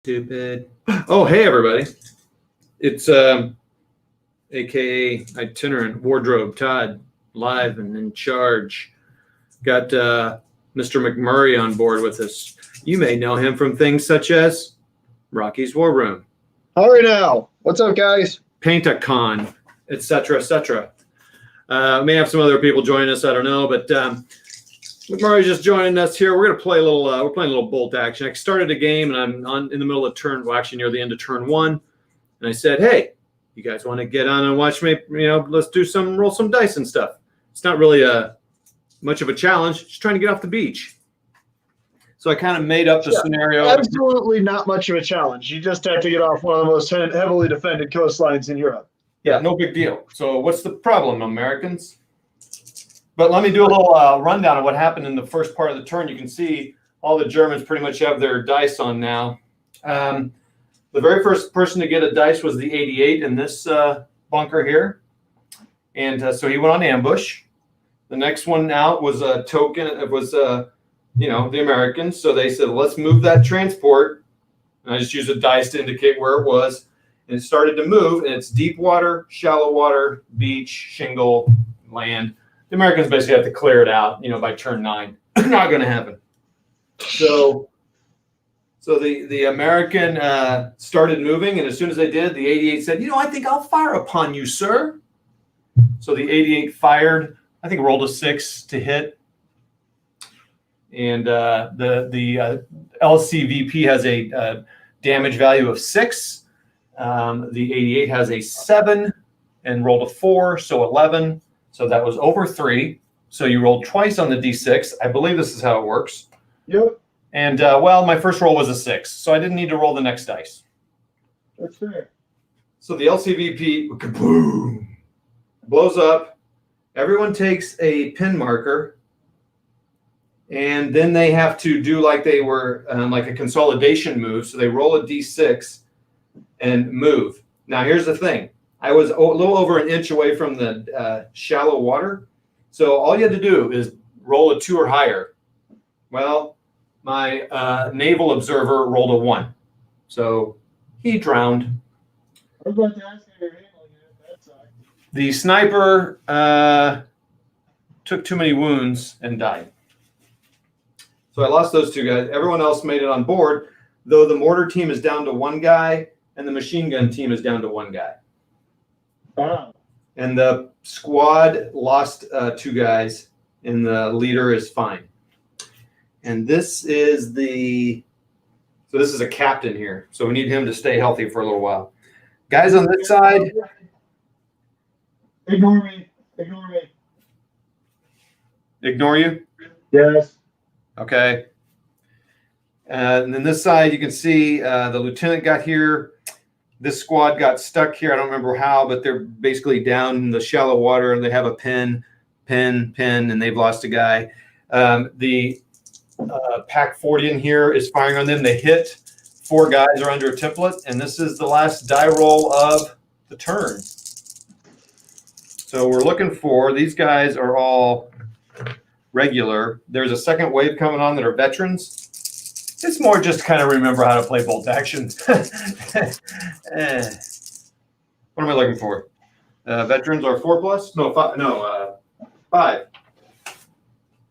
Stupid. Oh, hey everybody! It's AKA itinerant wardrobe Todd, live and in charge. Got Mr. McMurray on board with us. You may know him from things such as Rocky's War Room, All right now. What's up, guys? Paint-A-Con, etc., etc. May have some other people joining us. I don't know, but McMurray's just joining us here. We're gonna play a little. We're playing a little bolt action. I started a game, and I'm in the middle of turn. Well, actually, near the end of turn one, and I said, "Hey, you guys want to get on and watch me? Let's do roll some dice and stuff." It's not really much of a challenge. Just trying to get off the beach. So I kind of made up the scenario. Absolutely not much of a challenge. You just have to get off one of the most heavily defended coastlines in Europe. Yeah, no big deal. So what's the problem, Americans? But let me do a little rundown of what happened in the first part of the turn. You can see all the Germans pretty much have their dice on now. The very first person to get a dice was the 88 in this bunker here. And so he went on ambush. The next one out was a token. It was, the Americans. So they said, let's move that transport. And I just used a dice to indicate where it was. And it started to move. And it's deep water, shallow water, beach, shingle, land. The Americans basically have to clear it out, by turn 9. Not going to happen. So the American started moving, and as soon as they did, the 88 said, I think I'll fire upon you, sir. So the 88 fired. I think rolled a 6 to hit. And the LCVP has a damage value of 6. The 88 has a 7 and rolled a 4, so 11. So that was over 3. So you rolled twice on the D6. I believe this is how it works. Yep. And, my first roll was a 6. So I didn't need to roll the next dice. That's fair. So the LCVP, kaboom, blows up. Everyone takes a pin marker. And then they have to do like they were like a consolidation move. So they roll a D6 and move. Now, here's the thing. I was a little over an inch away from the shallow water. So all you had to do is roll a 2 or higher. Well, my naval observer rolled a 1. So he drowned. I was about to ask how you're handling it. That sucked. The sniper took too many wounds and died. So I lost those 2 guys. Everyone else made it on board, though the mortar team is down to 1 guy and the machine gun team is down to 1 guy. Wow. And the squad lost 2 guys, and the leader is fine. And this is this is a captain here. So we need him to stay healthy for a little while. Guys on this side. Ignore me. Ignore me. Ignore you? Yes. Okay. And then this side, you can see the lieutenant got here. This squad got stuck here. I don't remember how, but they're basically down in the shallow water, and they have a pin, and they've lost a guy. The Pack 40 in here is firing on them. They hit. 4 guys are under a template, and this is the last die roll of the turn. So we're looking for, these guys are all regular. There's a second wave coming on that are veterans. It's more just kind of remember how to play bolt action. What am I looking for? Veterans are 4+? No, 5. No, 5.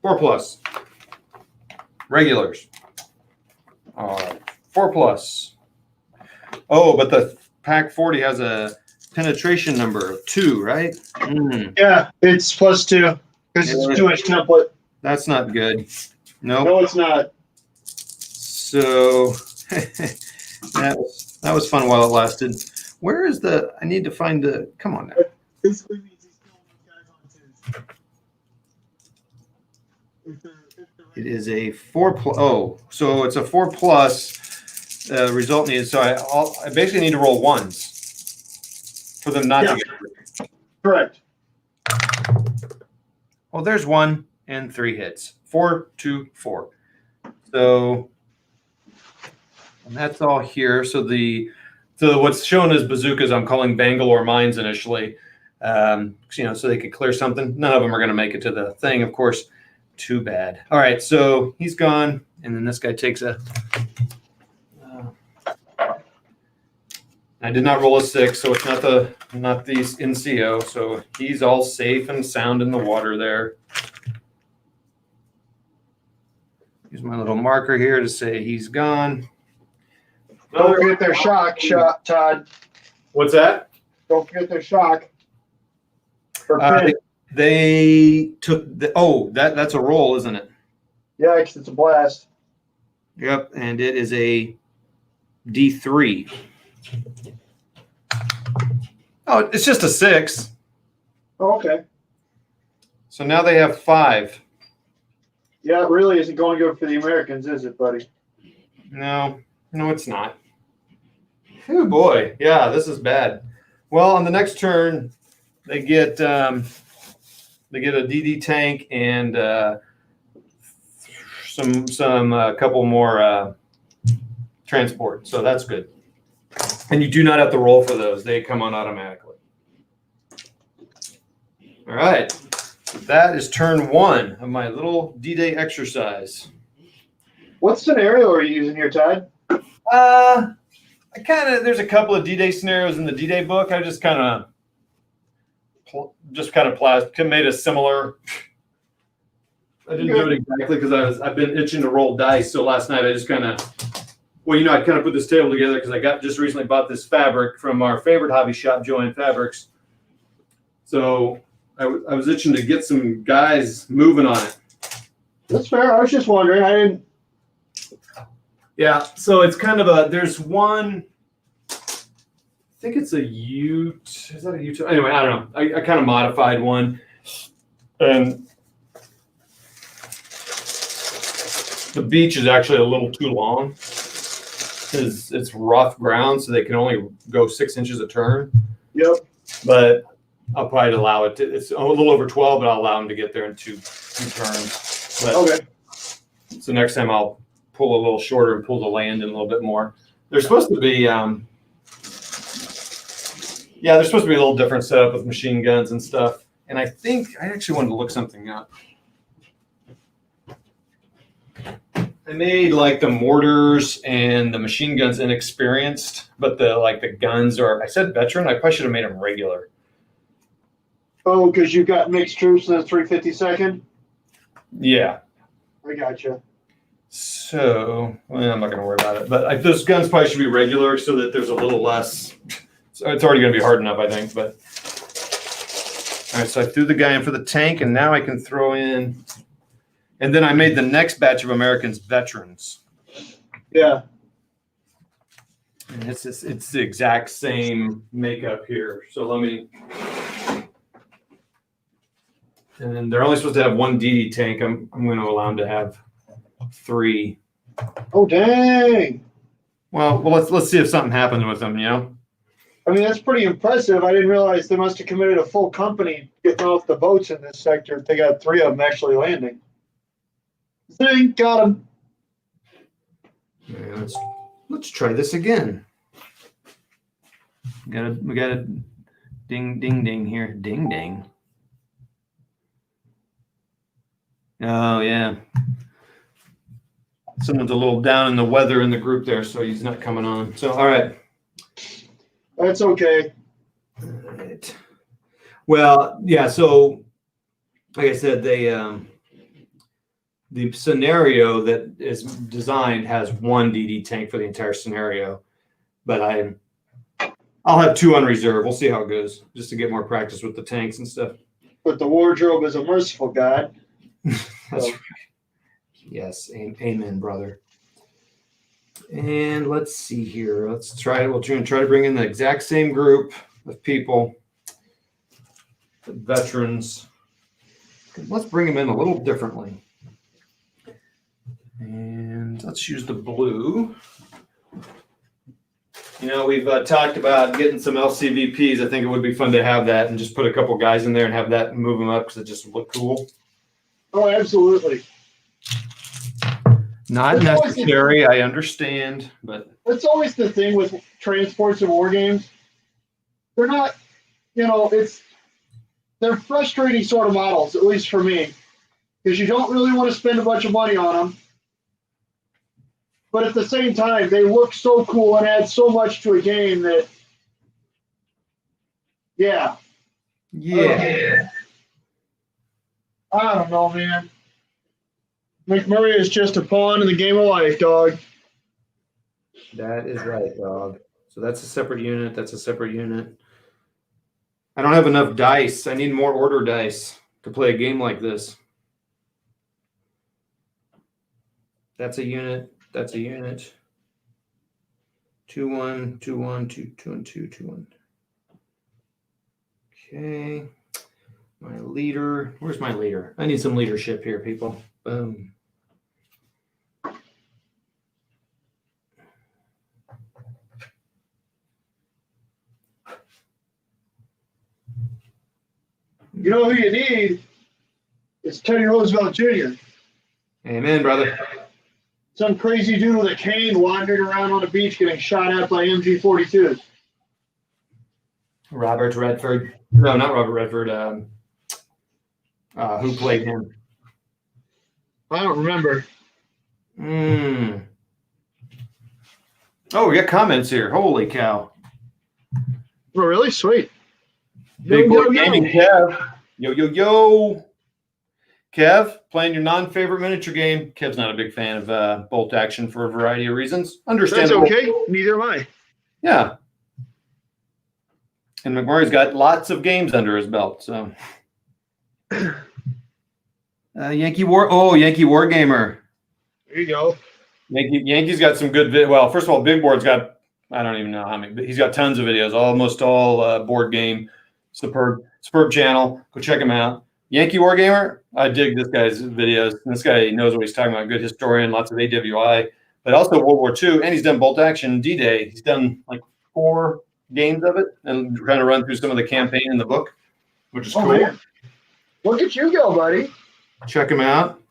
4+. Regulars are 4+. Oh, but the Pack 40 has a penetration number of 2, right? Yeah, it's +2 because it's a Jewish template. That's not good. Nope. No, it's not. So that was fun while it lasted. Where is I need to find the, come on now. Basically means he's killing those guys on 2s. It is a 4+. Oh, so it's a 4+. Result needed. So I basically need to roll 1s for them not to get. Correct. Oh, there's 1 and 3 hits. 4, 2, 4. So, and that's all here. So what's shown as bazookas, I'm calling Bangalore mines initially. So they could clear something. None of them are going to make it to the thing, of course. Too bad. All right, so he's gone, and then this guy takes a I did not roll a 6, so it's not the NCO. So he's all safe and sound in the water there. Use my little marker here to say he's gone. Don't forget their shock shot, Todd. What's that? Don't forget their shock. Or pin. They took that's a roll, isn't it? Yeah, 'cause it's a blast. Yep, and it is a D3. Oh, it's just a 6. Oh, okay. So now they have 5. Yeah, it really isn't going good for the Americans, is it, buddy? No, it's not. Oh boy, yeah, this is bad. Well, on the next turn, they get a DD tank and some couple more transport. So that's good. And you do not have to roll for those; they come on automatically. All right, that is turn 1 of my little D-Day exercise. What scenario are you using here, Todd? There's a couple of D-Day scenarios in the D-Day book. I just kind of made a similar. I didn't do it exactly because I've been itching to roll dice. So last night I just I put this table together because I just recently bought this fabric from our favorite hobby shop, Joann Fabrics. So I was itching to get some guys moving on it. That's fair. I was just wondering. I didn't. Yeah, so it's kind of there's one, I think it's a Ute. Is that a Ute? Anyway, I don't know. I kind of modified one. And the beach is actually a little too long because it's rough ground, so they can only go 6 inches a turn. Yep. But I'll probably allow it to, it's a little over 12, but I'll allow them to get there in two turns. But, okay. So next time I'll pull a little shorter and pull the land in a little bit more. They're supposed to be, they're supposed to be a little different setup with machine guns and stuff. And I think I actually wanted to look something up. I made like the mortars and the machine guns inexperienced, but the guns are, I said veteran, I probably should have made them regular. Oh, because you've got mixed troops in the 352nd? Yeah. I gotcha. So, well, I'm not going to worry about it. But those guns probably should be regular so that there's a little less. So it's already going to be hard enough, I think. But all right, so I threw the guy in for the tank, and now I can throw in. And then I made the next batch of Americans veterans. Yeah. And it's the exact same makeup here. So let me. And then they're only supposed to have one DD tank. I'm going to allow them to have 3. Oh, dang. Well, let's see if something happens with them, you know? I mean, that's pretty impressive. I didn't realize they must have committed a full company getting off the boats in this sector. They got 3 of them actually landing. Zing, got them. Yeah, let's try this again. We got a ding ding ding here. Ding ding. Oh yeah. Someone's a little down in the weather in the group there, so he's not coming on. So all right. That's okay. All right. Well, yeah, so like I said, the scenario that is designed has 1 DD tank for the entire scenario, but I'll have 2 on reserve. We'll see how it goes, just to get more practice with the tanks and stuff. But the wardrobe is a merciful God. That's right. Yes, amen, brother. And let's see here. Let's try it. We'll try to bring in the exact same group of people, the veterans. Let's bring them in a little differently. And let's use the blue. You know, we've talked about getting some LCVPs. I think it would be fun to have that and just put a couple guys in there and have that and move them up because it just would look cool. Oh, absolutely. Not necessary, I understand, but that's always the thing with transports and war games. They're not, they're frustrating sort of models, at least for me, because you don't really want to spend a bunch of money on them. But at the same time, they look so cool and add so much to a game that Yeah. Yeah. I don't know, man. McMurray is just a pawn in the game of life, dog. That is right, dog. So that's a separate unit. That's a separate unit. I don't have enough dice. I need more order dice to play a game like this. That's a unit. That's a unit. 2-1, 2-1, 2-2, 2, 2-1. Okay. My leader. Where's my leader? I need some leadership here, people. Boom. You know who you need? It's Teddy Roosevelt Jr. Amen, brother. Some crazy dude with a cane wandering around on the beach getting shot at by MG-42s. Robert Redford. No, not Robert Redford. Who played him? I don't remember. Oh, we got comments here. Holy cow. Oh, really? Sweet. Big Yo, boy yo, yo. gaming, Kev. Yo, yo, yo. Kev, playing your non-favorite miniature game. Kev's not a big fan of bolt action for a variety of reasons. That's Understandable. okay. Neither am I. Yeah. And McMurray's got lots of games under his belt. So, Yankee War Gamer. There you go. Yankee's got some good well, first of all, Big Board's got, I don't even know how many, but he's got tons of videos, almost all board game. Superb channel. Go check him out. Yankee War Gamer, I dig this guy's videos. This guy knows what he's talking about. Good historian, lots of AWI, but also World War II, and he's done bolt action D-Day. He's done like 4 games of it and trying to run through some of the campaign in the book, which is cool. Man. Look at you go, buddy. Check him out.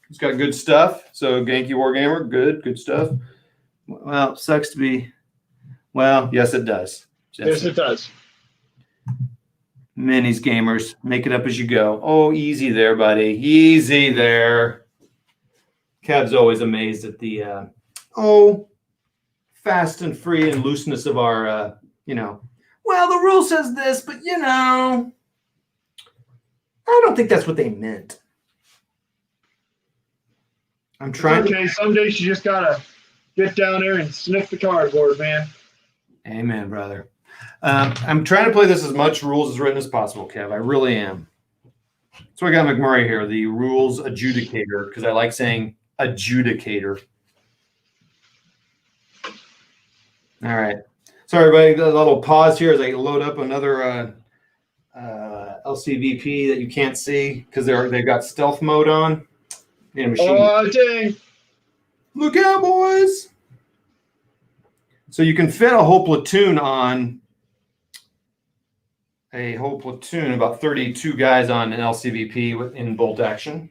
He's got good stuff. So Yankee War Gamer, good stuff. Well, sucks to be. Well, yes, it does. Yes, it does. Minis gamers, make it up as you go. Oh, easy there, buddy. Easy there. Kev's always amazed at the fast and free and looseness of our well, the rule says this, but I don't think that's what they meant. I'm trying Okay, some days you just gotta get down there and sniff the cardboard, man. Amen, brother. I'm trying to play this as much rules as written as possible, Kev. I really am. So I got McMurray here, the rules adjudicator, because I like saying adjudicator. All right. Sorry, everybody. A little pause here as I load up another LCVP that you can't see because they've got stealth mode on. Need a machine. Oh, dang. Look out, boys. So you can fit a whole platoon on about 32 guys on an LCVP in bolt action.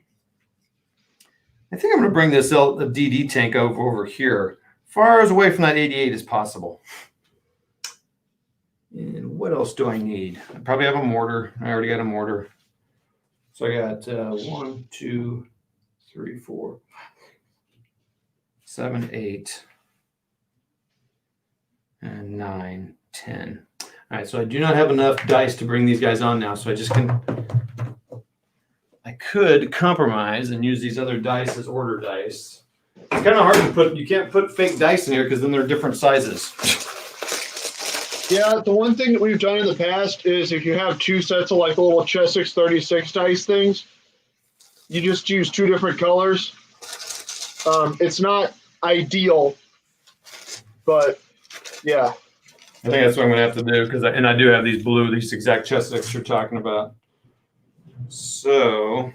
I think I'm going to bring this DD tank over here, far as away from that 88 as possible. And what else do I need? I probably have a mortar. I already got a mortar. So I got 1, 2, 3, 4, 7, 8, and 9, 10. All right, so I do not have enough dice to bring these guys on now, so I could compromise and use these other dice as order dice. It's kind of hard to put, you can't put fake dice in here because then they're different sizes. Yeah, the one thing that we've done in the past is if you have 2 sets of like little Chessex 36 dice things, you just use 2 different colors. It's not ideal, but yeah. I think that's what I'm going to have to do because I do have these exact Chessex you're talking about. So,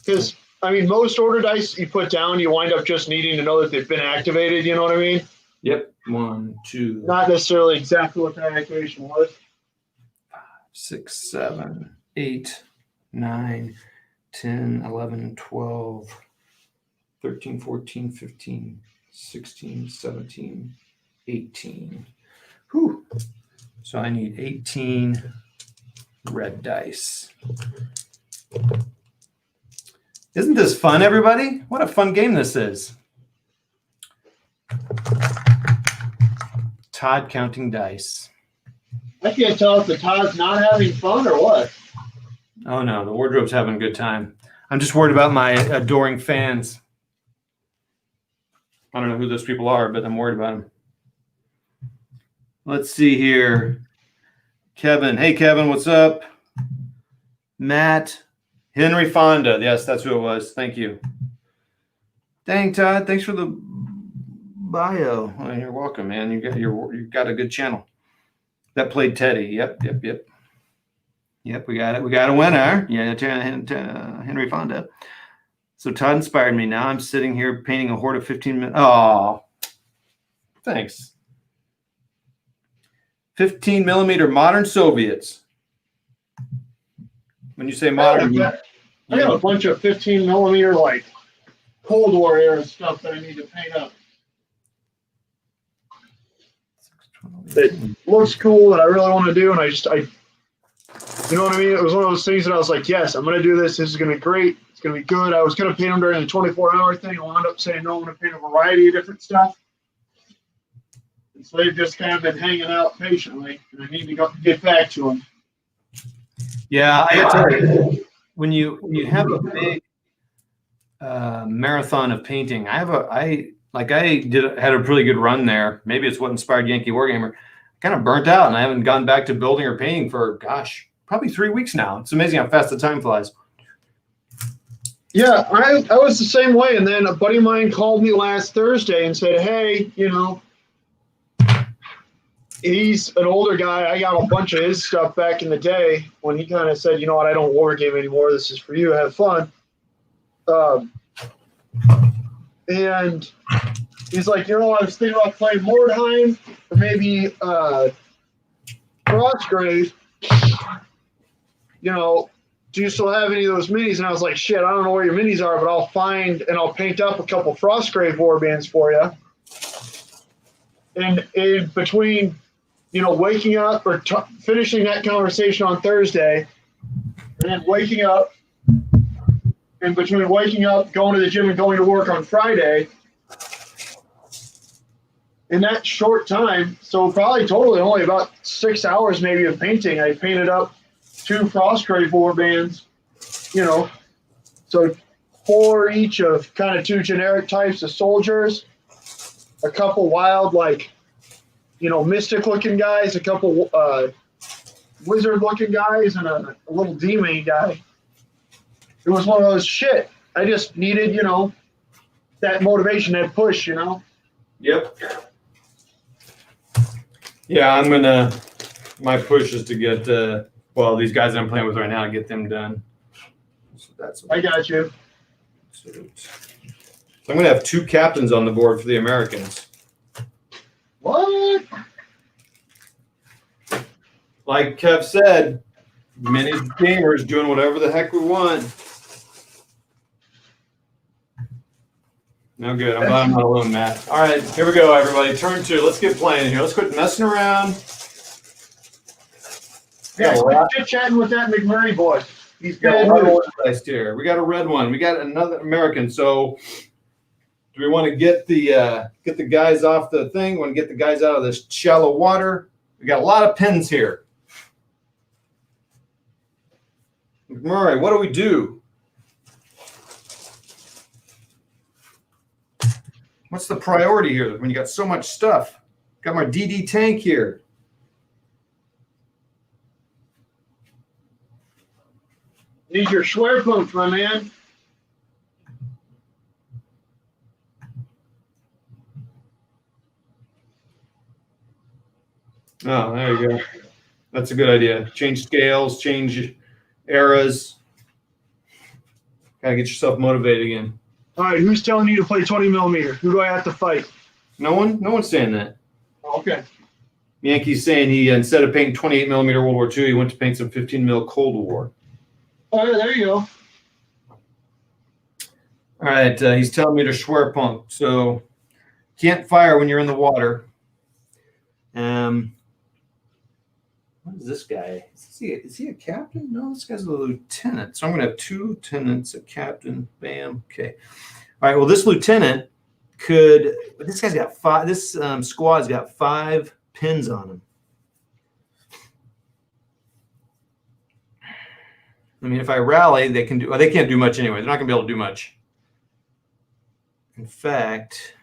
because most order dice you put down, you wind up just needing to know that they've been activated. You know what I mean? Yep. 1, 2, not necessarily exactly what that activation was. 6, 7, 8, 9, 10, 11, 12, 13, 14, 15, 16, 17, 18. Whew. So I need 18 red dice. Isn't this fun, everybody? What a fun game this is. Todd counting dice. I can't tell if the Todd's not having fun or what. Oh no, the wardrobe's having a good time. I'm just worried about my adoring fans. I don't know who those people are, but I'm worried about them. Let's see here. Kevin. Hey, Kevin, what's up? Matt. Henry Fonda. Yes, that's who it was. Thank you. Dang, Todd. Thanks for the bio. Oh, you're welcome, man. You've got a good channel. That played Teddy. Yep. Yep, we got it. We got a winner. Yeah, Henry Fonda. So Todd inspired me. Now I'm sitting here painting a horde of 15 minutes. Oh, thanks. 15 millimeter modern Soviets. When you say modern, I got a bunch of 15 millimeter like Cold War era stuff that I need to paint up. It looks cool that I really want to do, and I you know what I mean? It was one of those things that I was like, yes, I'm going to do this. This is going to be great. It's going to be good. I was going to paint them during the 24-hour thing. I wound up saying, no, I'm going to paint a variety of different stuff. And so they've just kind of been hanging out patiently, and I need to get back to them. Yeah, I got to tell you, when you have a big marathon of painting, I had a pretty good run there. Maybe it's what inspired Yankee Wargamer. Kind of burnt out, and I haven't gone back to building or painting for, gosh, probably 3 weeks now. It's amazing how fast the time flies. Yeah, I was the same way. And then a buddy of mine called me last Thursday and said, hey, you know, he's an older guy. I got a bunch of his stuff back in the day when he kind of said, you know what, I don't war game anymore. This is for you. Have fun. And he's like, you know, I was thinking about playing Mordheim or maybe Frostgrave. You know, do you still have any of those minis? And I was like, shit, I don't know where your minis are, but I'll find and I'll paint up a couple Frostgrave warbands for you. And in between, you know, waking up or finishing that conversation on Thursday, and then waking up, in between waking up, going to the gym, and going to work on Friday, in that short time, so probably totally only about 6 hours maybe of painting, I painted up 2 Frostgrave warbands, you know, so 4 each of kind of 2 generic types of soldiers, a couple wild, like, you know, mystic looking guys, a couple wizard looking guys, and a little D-main guy. It was one of those shit. I just needed, you know, that motivation, that push, you know? Yep. Yeah, my push is to get, these guys I'm playing with right now, to get them done. So I got you. So I'm going to have 2 captains on the board for the Americans. What? Like Kev said, many gamers doing whatever the heck we want. No good. I'm glad I'm not alone, Matt. All right, here we go, everybody. Turn 2. Let's get playing here. Let's quit messing around. Yeah, quit chatting with that McMurray boy. He's got bad news. Here. We got a red one. We got another American. So do we want to get the guys off the thing? Want to get the guys out of this shallow water? We got a lot of pins here. McMurray, what do we do? What's the priority here when you got so much stuff? Got my DD tank here. Need your Schwerpunkt, my man. Oh, there you go. That's a good idea. Change scales, change eras. Gotta get yourself motivated again. All right, who's telling you to play 20 millimeter? Who do I have to fight? No one's saying that. Okay. Yankee's saying he, instead of painting 28 millimeter World War II, he went to paint some 15 mil Cold War. Oh, yeah, there you go. All right, he's telling me to Schwerpunkt. So can't fire when you're in the water. What is this guy? Is he a captain? No, this guy's a lieutenant. So I'm going to have 2 lieutenants, a captain. Bam. Okay. All right. Well, this lieutenant this guy's got 5. This squad's got 5 pins on him. I mean, if I rally, they can do. Well, they can't do much anyway. They're not going to be able to do much. In fact,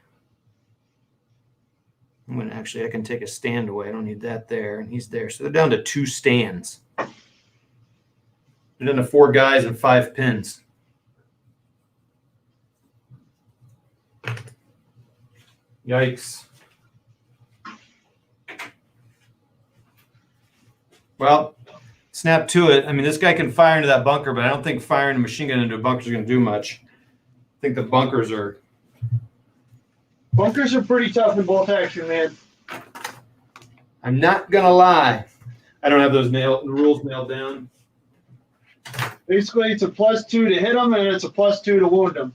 I'm going to actually. I can take a stand away. I don't need that there, and he's there. So they're down to 2 stands. They're down to 4 guys and 5 pins. Yikes. Well, snap to it. I mean, this guy can fire into that bunker, but I don't think firing a machine gun into a bunker is going to do much. I think the bunkers are. Bunkers are pretty tough in bolt action, man. I'm not going to lie. I don't have those rules nailed down. Basically, it's a +2 to hit them, and it's a +2 to wound them.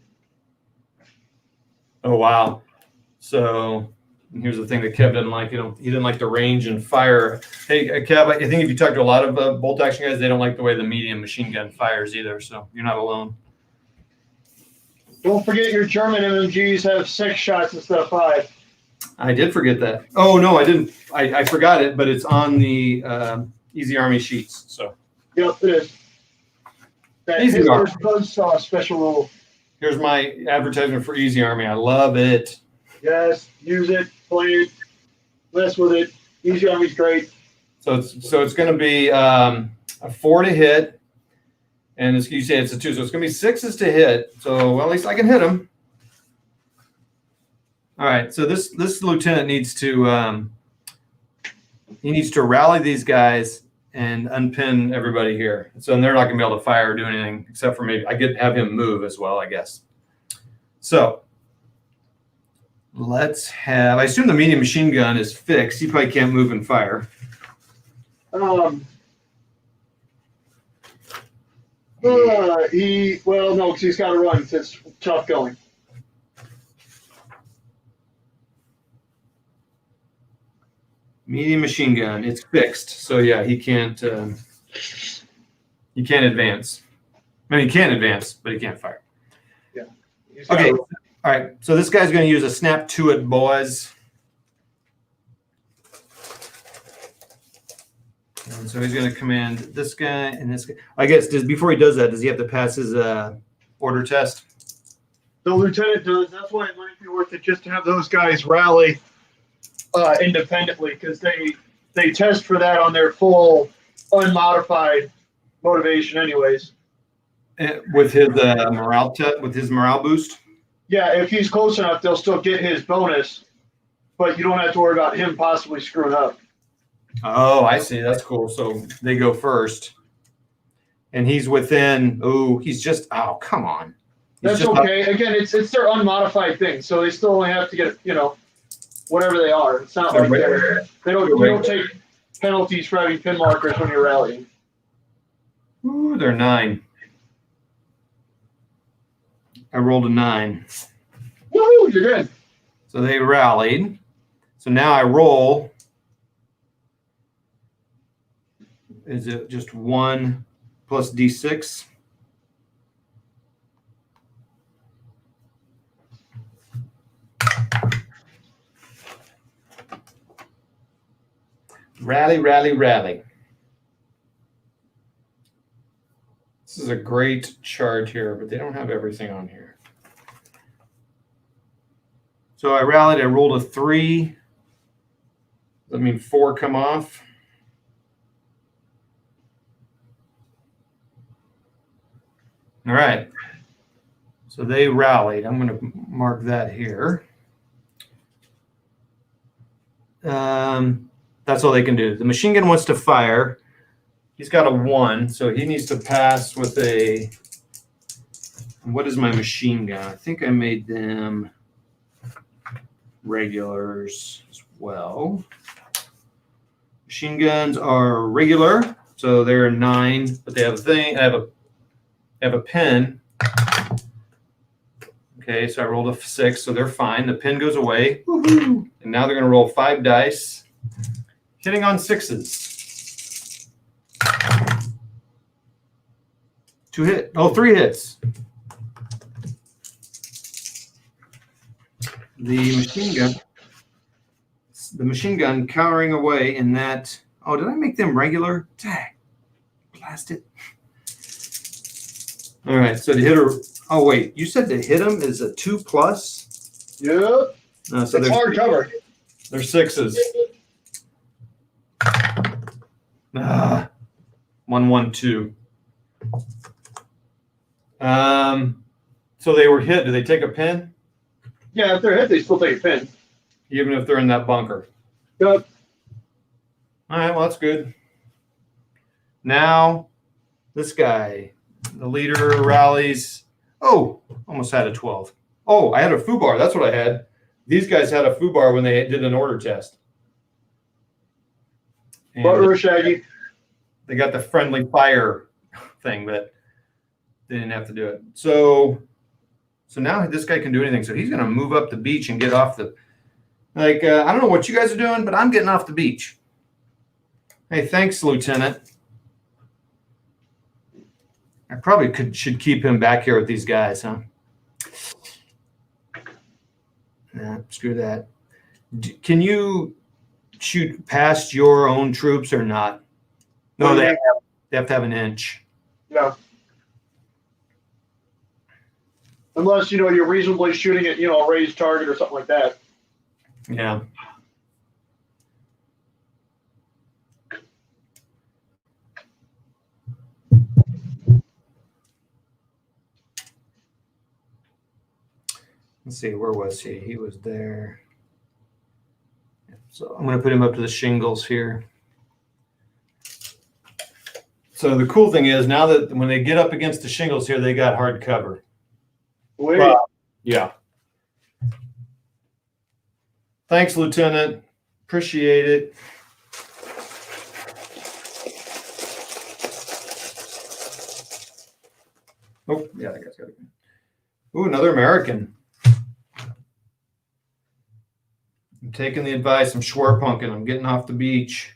Oh, wow. So here's the thing that Kev doesn't like. He didn't like the range and fire. Hey, Kev, I think if you talk to a lot of bolt action guys, they don't like the way the medium machine gun fires either. So you're not alone. Don't forget your German MMGs have 6 shots instead of 5. I did forget that. Oh, no, I didn't. I forgot it, but it's on the Easy Army sheets. So Yep, it is. That Easy Army. Buzzsaw special rule. Here's my advertisement for Easy Army. I love it. Yes, use it, play it, mess with it. Easy Army's great. So it's going to be a 4 to hit, and you say it's a 2, so it's going to be 6s to hit. So well, at least I can hit him. All right. So this lieutenant needs to rally these guys and unpin everybody here. So they're not going to be able to fire or do anything except for maybe have him move as well, I guess. So. Let's have. I assume the medium machine gun is fixed. He probably can't move and fire. No, because he's got to run. It's tough going. Medium machine gun. It's fixed. So yeah, he can't. He can't advance. I mean, he can advance, but he can't fire. Yeah. Okay. All right, so this guy's going to use a snap to it, boys. And so he's going to command this guy and this guy. I guess before he does that, does he have to pass his order test? The lieutenant does. That's why it might be worth it just to have those guys rally independently, because they test for that on their full unmodified motivation, anyways. With his morale boost. Yeah, if he's close enough, they'll still get his bonus, but you don't have to worry about him possibly screwing up. Oh, I see. That's cool. So they go first, and he's within. Oh, he's just. Oh, come on. That's okay. Again, it's their unmodified thing, so they still only have to get whatever they are. It's not like they don't take penalties for having pin markers when you're rallying. Ooh, they're 9. I rolled a 9. Woo, you're good. So they rallied. So now I roll. Is it just 1 plus D6? Rally, rally, rally. This is a great chart here, but they don't have everything on here. So I rallied. I rolled a 3. Does that mean 4 come off? All right. So they rallied. I'm going to mark that here. That's all they can do. The machine gun wants to fire. He's got a 1, so he needs to pass with a. What is my machine gun? I think I made them regulars as well. Machine guns are regular, so they're 9, but they have a thing. I have a pin. Okay, so I rolled a 6, so they're fine. The pin goes away. Woo-hoo. And now they're going to roll 5 dice, hitting on 6s. 2 hit. Oh, 3 hits. The machine gun cowering away in that. Oh, did I make them regular? Dang, blast it. All right, so to hit a. Oh wait, you said to hit them is a 2+. Yep. So It's they're hard cover. 6s. 1-1-2. So they were hit. Do they take a pin? Yeah, if they're hit, they still take a pin. Even if they're in that bunker. Yep. All right, well, that's good. Now, this guy, the leader, rallies. Oh, almost had a 12. Oh, I had a FUBAR. That's what I had. These guys had a FUBAR when they did an order test. And Butter Shaggy. they got the friendly fire thing, but they didn't have to do it. So now this guy can do anything. So he's going to move up the beach and get off the. I don't know what you guys are doing, but I'm getting off the beach. Hey, thanks, Lieutenant. I probably should keep him back here with these guys, huh? Nah, screw that. Can you shoot past your own troops or not? No, they have to have an inch. Yeah. Unless, you're reasonably shooting at, a raised target or something like that. Yeah. Let's see, where was he? He was there. So I'm going to put him up to the shingles here. So the cool thing is now that when they get up against the shingles here, they got hard cover. Wait. Yeah. Thanks, Lieutenant. Appreciate it. Oh, yeah, that guy's got it. Ooh, another American. I'm taking the advice. I'm schwerpunking. I'm getting off the beach.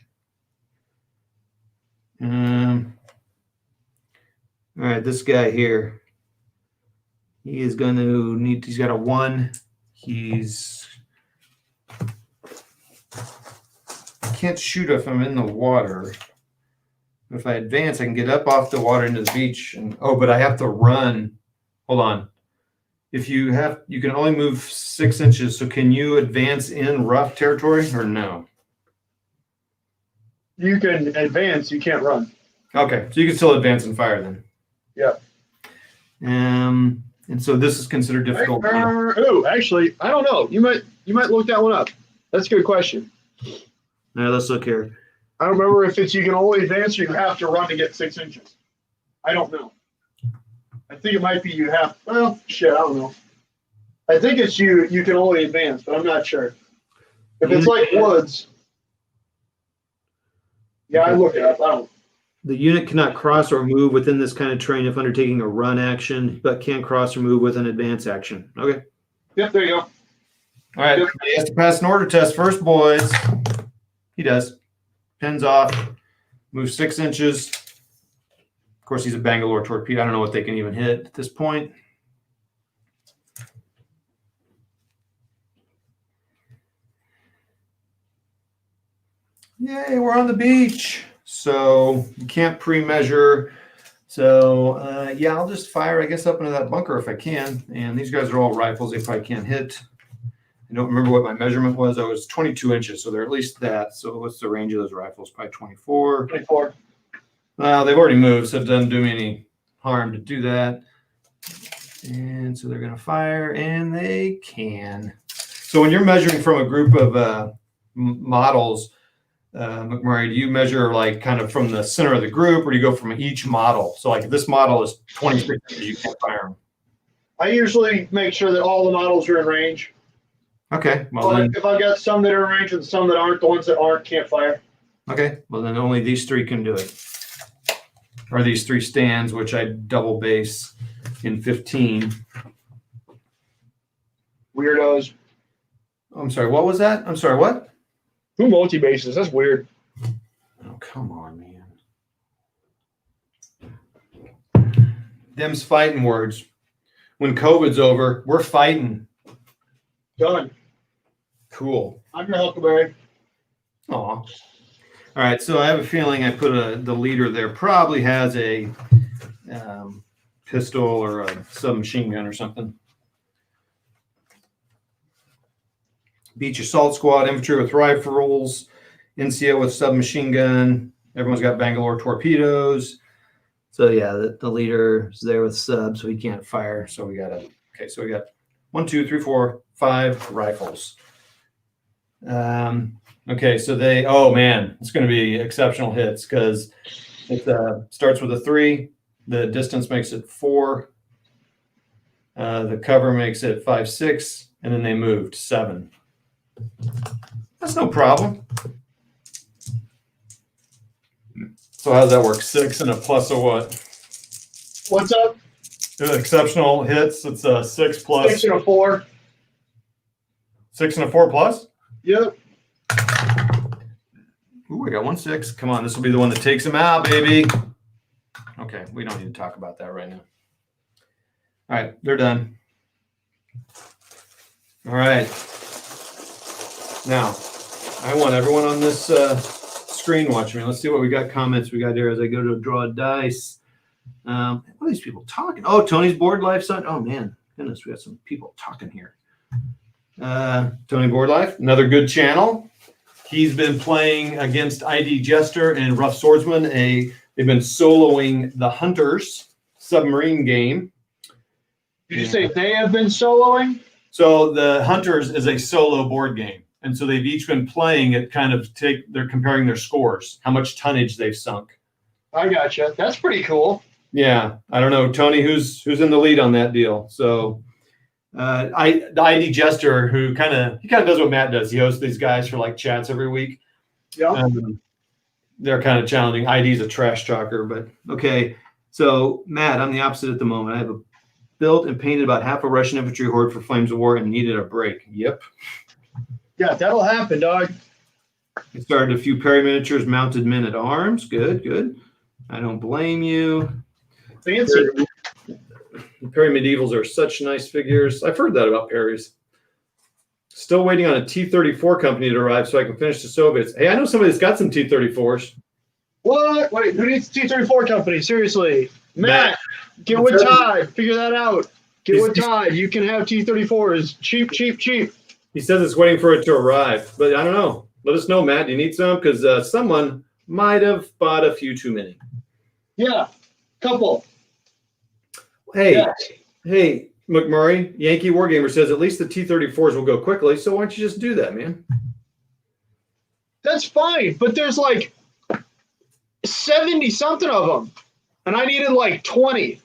All right, this guy here. He is going to need. He's got a 1. I can't shoot if I'm in the water. If I advance, I can get up off the water into the beach. But I have to run. Hold on. If you can only move 6 inches. So can you advance in rough territory or no? You can advance, you can't run. Okay, so you can still advance and fire then. Yeah. And so this is considered difficult. Oh, actually, I don't know. You might look that one up. That's a good question. All right, let's look here. I don't remember if it's you can only advance or you have to run to get 6 inches. I don't know. I think it might be you have. Well, shit, I don't know. I think it's you can only advance, but I'm not sure. If it's like woods. Yeah, I look it up. I don't. The unit cannot cross or move within this kind of terrain if undertaking a run action, but can cross or move with an advance action. Okay. Yep, there you go. All right. Yep. He has to pass an order test first, boys. He does. Pins off. Move 6 inches. Of course, he's a Bangalore torpedo. I don't know what they can even hit at this point. Yay, we're on the beach. So you can't pre-measure. So yeah, I'll just fire, I guess, up into that bunker if I can. And these guys are all rifles if I can't hit. I don't remember what my measurement was. I was 22 inches, so they're at least that. So what's the range of those rifles? Probably 24. 24. Well, they've already moved, so it doesn't do me any harm to do that. And so they're going to fire, and they can. So when you're measuring from a group of models, McMurray, do you measure like kind of from the center of the group, or do you go from each model? So like if this model is 26 inches, you can't fire them. I usually make sure that all the models are in range. Okay, well then. If I've got some that are in range and some that aren't, the ones that aren't can't fire. Okay, well then only these 3 can do it. Or these 3 stands, which I double base in 15. Weirdos. I'm sorry, what was that? I'm sorry, what? Who multi-bases? That's weird. Oh, come on, man. Them's fighting words. When COVID's over, we're fighting. Done. Cool. I'm your Huckleberry. Aw. All right, so I have a feeling I put the leader there probably has a pistol or a submachine gun or something. Beach Assault Squad, infantry with rifles, NCO with submachine gun. Everyone's got Bangalore torpedoes. So yeah, the leader is there with sub, so he can't fire. So we got 1, 2, 3, 4, 5 rifles. Okay, so oh man, it's going to be exceptional hits because it starts with a 3, the distance makes it 4, the cover makes it 5, 6, and then they moved 7. That's no problem. So how does that work? 6 and a plus of what? What's up? Exceptional hits. It's a 6 plus 6 and a 4. 6 and a 4 plus. Yep. Ooh, I got 1 6. Come on, this will be the one that takes him out, baby. Okay, we don't need to talk about that right now. All right, they're done. All right. Now, I want everyone on this screen watching me. Let's see what we got comments we got here as I go to draw a dice. What are these people talking? Oh, Tony's Board Life son. Oh man, goodness, we got some people talking here. Tony Board Life, another good channel. He's been playing against ID Jester and Rough Swordsman. They've been soloing the Hunters submarine game. Did you say they have been soloing? So the Hunters is a solo board game. And so they've each been playing it they're comparing their scores, how much tonnage they've sunk. I gotcha. That's pretty cool. Yeah. I don't know, Tony, who's in the lead on that deal. So the ID Jester, who kind of does what Matt does. He hosts these guys for like chats every week. Yeah. They're kind of challenging. ID's a trash talker, but okay. So Matt, I'm the opposite at the moment. I have built and painted about half a Russian infantry horde for Flames of War and needed a break. Yep. Yeah, that'll happen, dog. I started a few Perry miniatures, mounted men at arms. Good, good. I don't blame you. Fancy. Perry medievals are such nice figures. I've heard that about Perry's. Still waiting on a T-34 company to arrive so I can finish the Soviets. Hey, I know somebody that's got some T-34s. What? Wait, who needs T-34 company? Seriously. Matt, get with Todd. Figure that out. Get with Todd. You can have T-34s. Cheap, cheap, cheap. He says it's waiting for it to arrive, but I don't know. Let us know, Matt. Do you need some? Because someone might have bought a few too many. Yeah, couple. Hey, Yes. Hey, McMurray, Yankee Wargamer says at least the T-34s will go quickly. So why don't you just do that, man? That's fine, but there's like 70 something of them, and I needed like 20.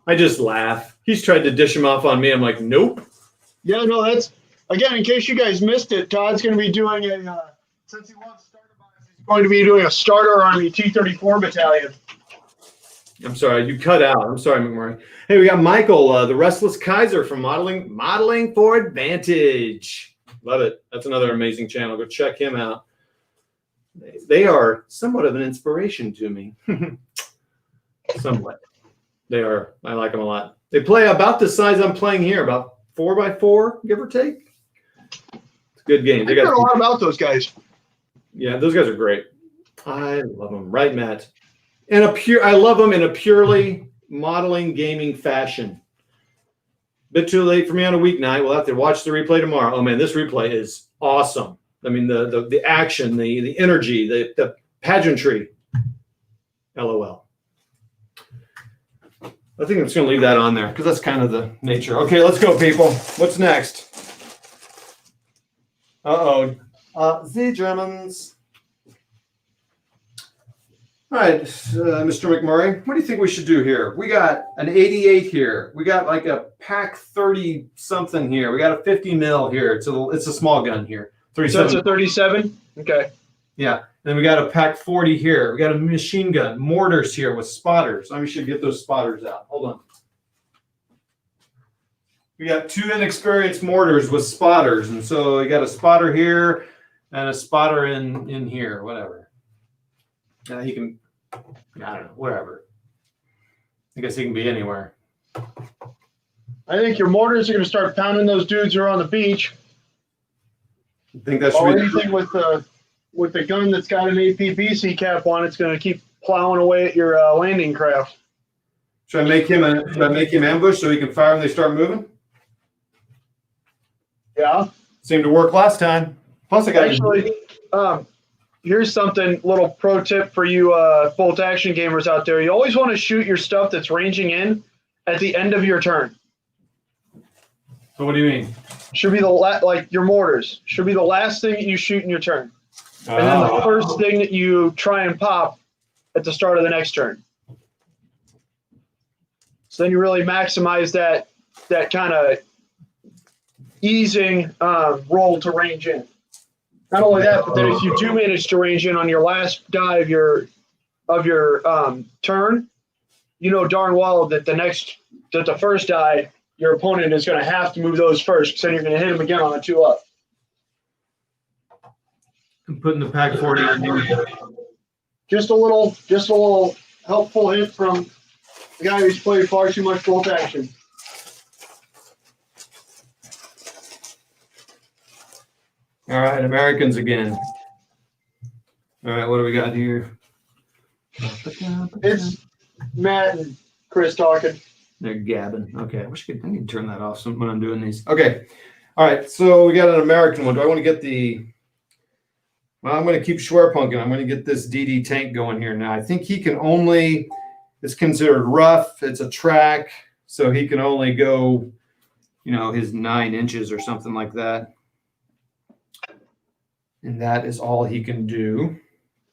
I just laugh. He's tried to dish him off on me. I'm like, nope. Yeah, no, that's again. In case you guys missed it, Todd's going to be doing since he loves starter boxes, he's going to be doing a starter army T-34 battalion. I'm sorry, you cut out. I'm sorry, McMurray. Hey, we got Michael, the Restless Kaiser from Modeling for Advantage. Love it. That's another amazing channel. Go check him out. They are somewhat of an inspiration to me. Somewhat. They are. I like them a lot. They play about the size I'm playing here, about 4x4, give or take. It's a good game. I heard a lot about those guys. Yeah, those guys are great. I love them. Right, Matt? I love them in a purely modeling gaming fashion. Bit too late for me on a weeknight. We'll have to watch the replay tomorrow. Oh man, this replay is awesome. I mean, the action, the energy, the pageantry. LOL. I think I'm just going to leave that on there because that's kind of the nature. Okay, let's go, people. What's next? Uh-oh. The Germans. All right, Mr. McMurray, what do you think we should do here? We got an 88 here. We got like a Pack 30 something here. We got a 50 mil here. It's a small gun here. So it's a 37? Okay. Yeah. Then we got a Pack 40 here. We got a machine gun, mortars here with spotters. We should get those spotters out. Hold on. We got 2 inexperienced mortars with spotters. And so we got a spotter here and a spotter in here, whatever. He can, I don't know, whatever. I guess he can be anywhere. I think your mortars are going to start pounding those dudes who are on the beach. I think that's anything with the gun that's got an APBC cap on, it's going to keep plowing away at your landing craft. Should I make him ambush so he can fire when they start moving? Yeah. Seemed to work last time. Plus, I got Actually, here's something, little pro tip for you bolt action gamers out there. You always want to shoot your stuff that's ranging in at the end of your turn. So what do you mean? Should be like your mortars. Should be the last thing that you shoot in your turn. And then the first thing that you try and pop at the start of the next turn. So then you really maximize that kind of easing roll to range in. Not only that, but then if you do manage to range in on your last die of your turn, you know darn well that the first die, your opponent is going to have to move those first, because then you're going to hit him again on a 2-up. I'm putting the Pack 40 on here. Just a little helpful hint from the guy who's played far too much bolt action. All right, Americans again. All right, what do we got here? It's Matt and Chris talking. They're gabbing. Okay, I can turn that off when I'm doing these. Okay, all right. So we got an American one. Do I want to get the? Well, I'm going to keep Schwerpunken. I'm going to get this DD tank going here now. I think he can only. It's considered rough. It's a track, so he can only go, his 9 inches or something like that. And that is all he can do.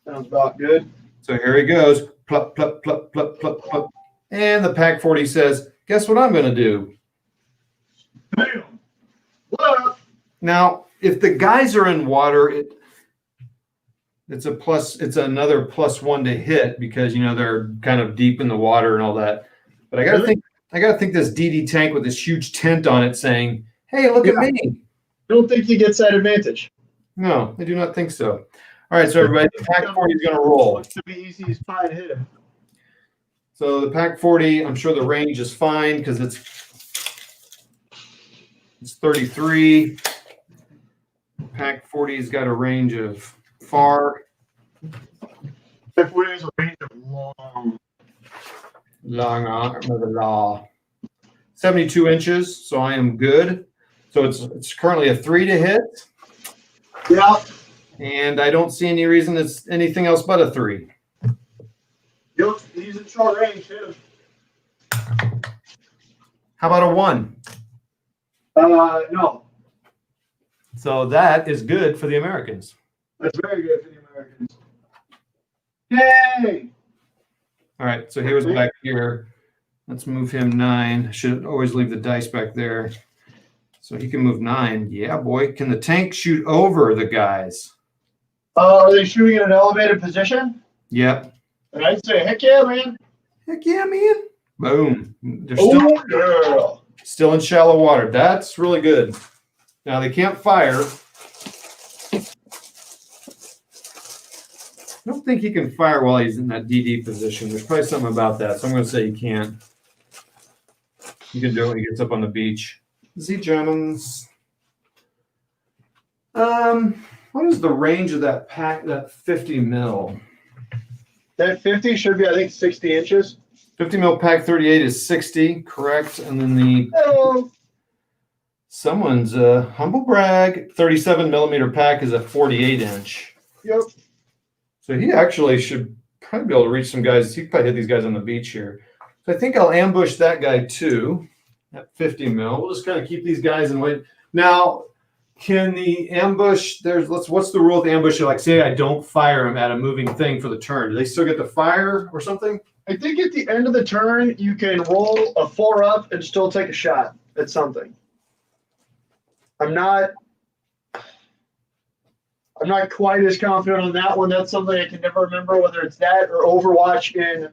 Sounds about good. So here he goes. Plup, plup, plup, plup, plup, plup. And the Pack 40 says, guess what I'm going to do? Bam! What up? Now, if the guys are in water, it's another +1 to hit because, they're kind of deep in the water and all that. But I got to think this DD tank with this huge tent on it saying, hey, look at me. I don't think he gets that advantage. No, I do not think so. All right, so everybody, the Pack 40 is going to roll. Looks to be easy as pie to hit him. So the Pack 40, I'm sure the range is fine because it's 33. Pack 40's got a range of far. Pack 40 has a range of long arm of the law. 72 inches, so I am good. So it's currently a 3 to hit. Yeah. And I don't see any reason it's anything else but a 3. Yep, he's in short range. Hit him. How about a 1? No. So that is good for the Americans. That's very good for the Americans. Yay! All right, so he was back here. Let's move him 9. Should always leave the dice back there. So he can move 9. Yeah, boy. Can the tank shoot over the guys? Are they shooting in an elevated position? Yep. And I'd say, heck yeah, man. Heck yeah, man. Boom. They're still in shallow water. That's really good. Now they can't fire. I don't think he can fire while he's in that DD position. There's probably something about that. So I'm going to say he can't. He can do it when he gets up on the beach. Z Germans. What is the range of that pack, that 50 mil? That 50 should be, I think, 60 inches. 50 mil pack 38 is 60, correct? And then someone's humble brag, 37 millimeter pack is a 48 inch. Yep. So he actually should probably be able to reach some guys. He could probably hit these guys on the beach here. So I think I'll ambush that guy too at 50 mil. We'll just kind of keep these guys and wait. Now, can the ambush, what's the rule with the ambush? Like, say I don't fire him at a moving thing for the turn. Do they still get to fire or something? I think at the end of the turn, you can roll a 4-up and still take a shot at something. I'm not quite as confident on that one. That's something I can never remember, whether it's that or Overwatch in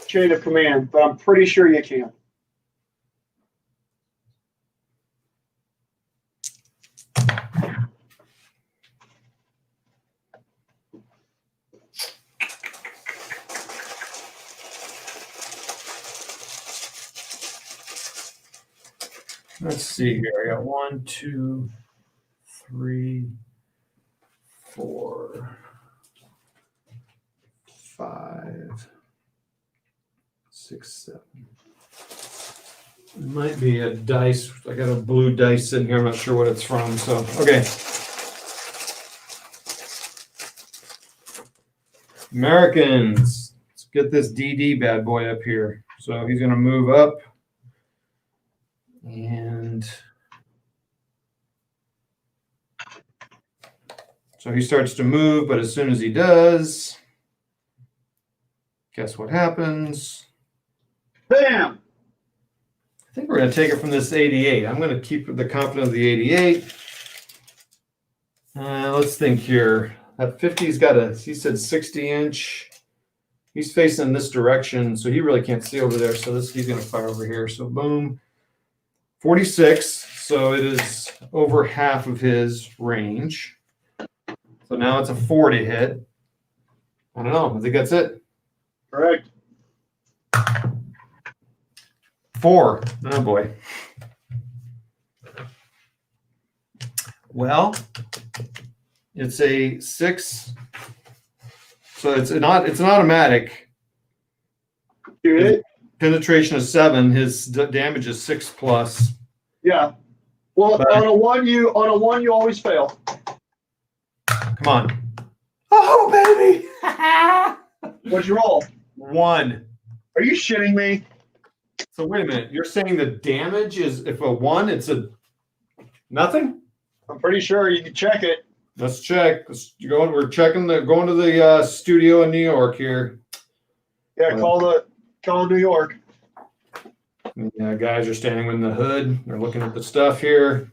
Chain of Command, but I'm pretty sure you can. Let's see here. I got 1, 2, 3, 4, 5, 6, 7. It might be a dice. I got a blue dice sitting here. I'm not sure what it's from. So, okay. Americans. Let's get this DD bad boy up here. So he's going to move up. And so he starts to move, but as soon as he does, guess what happens? Bam! I think we're going to take it from this 88. I'm going to keep the confidence of the 88. Let's think here. That 50's got a, he said 60-inch. He's facing this direction, so he really can't see over there. So this, he's going to fire over here. So boom. 46. So it is over half of his range. So now it's a 40 hit. I don't know. I think that's it. Correct. 4. Oh boy. Well, it's a 6. So it's an automatic. You hit? Penetration of 7. His damage is 6+. Yeah. Well, But- on a one you always fail. Come on. Oh baby. What'd you roll? 1. Are you shitting me? So wait a minute. You're saying the damage is, if a 1, it's a nothing? I'm pretty sure you can check it. Let's check. We're checking going to the studio in New York here. Yeah, call New York. Yeah, guys are standing in the hood. They're looking at the stuff here.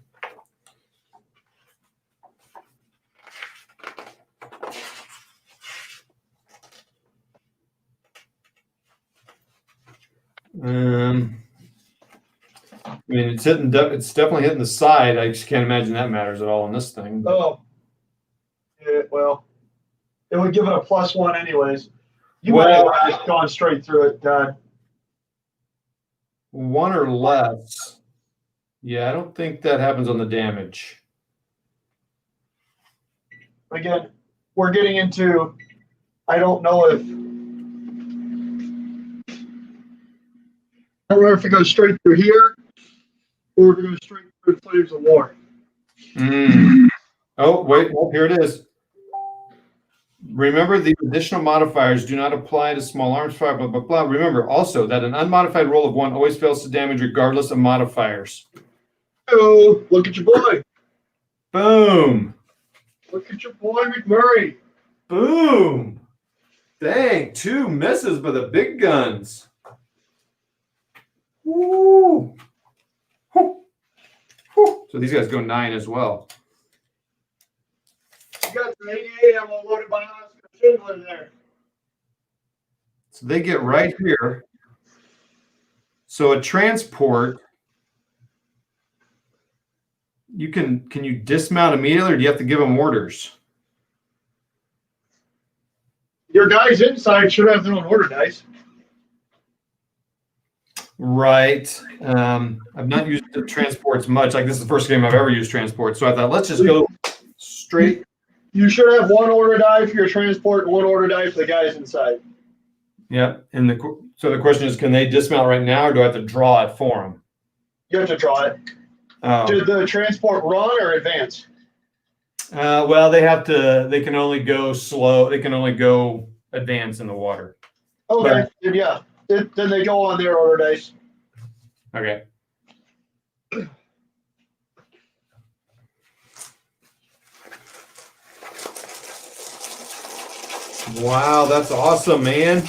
I mean, it's definitely hitting the side. I just can't imagine that matters at all in this thing. But Oh. Yeah, well, it would give it a +1 anyways. You Well- might have just gone straight through it, Dad. 1 or less. Yeah, I don't think that happens on the damage. Again, we're getting into, I don't know if it goes straight through here or if it goes straight through Flames of War. Oh, wait. Oh, here it is. Remember, the additional modifiers do not apply to small arms fire, blah, blah, blah. Remember also that an unmodified roll of 1 always fails to damage regardless of modifiers. Oh, look at your boy. Boom. Look at your boy, McMurray. Boom. Dang, 2 misses by the big guns. Woo. Whew. Whew. So these guys go 9 as well. You got some 88 ammo loaded by Oscar Schindler there. So they get right here. So a transport, can you dismount immediately, or do you have to give them orders? Your guys inside should have their own order dice. Right. I've not used the transports much. Like, this is the first game I've ever used transport. So I thought, let's just go straight. You should have 1 order die for your transport and 1 order die for the guys inside. Yeah. And so the question is, can they dismount right now, or do I have to draw it for them? You have to draw it. Did the transport run or advance? Well, they can only go slow. They can only go advance in the water. Okay, then yeah. Then they go on their order dice. Okay. Wow, that's awesome, man.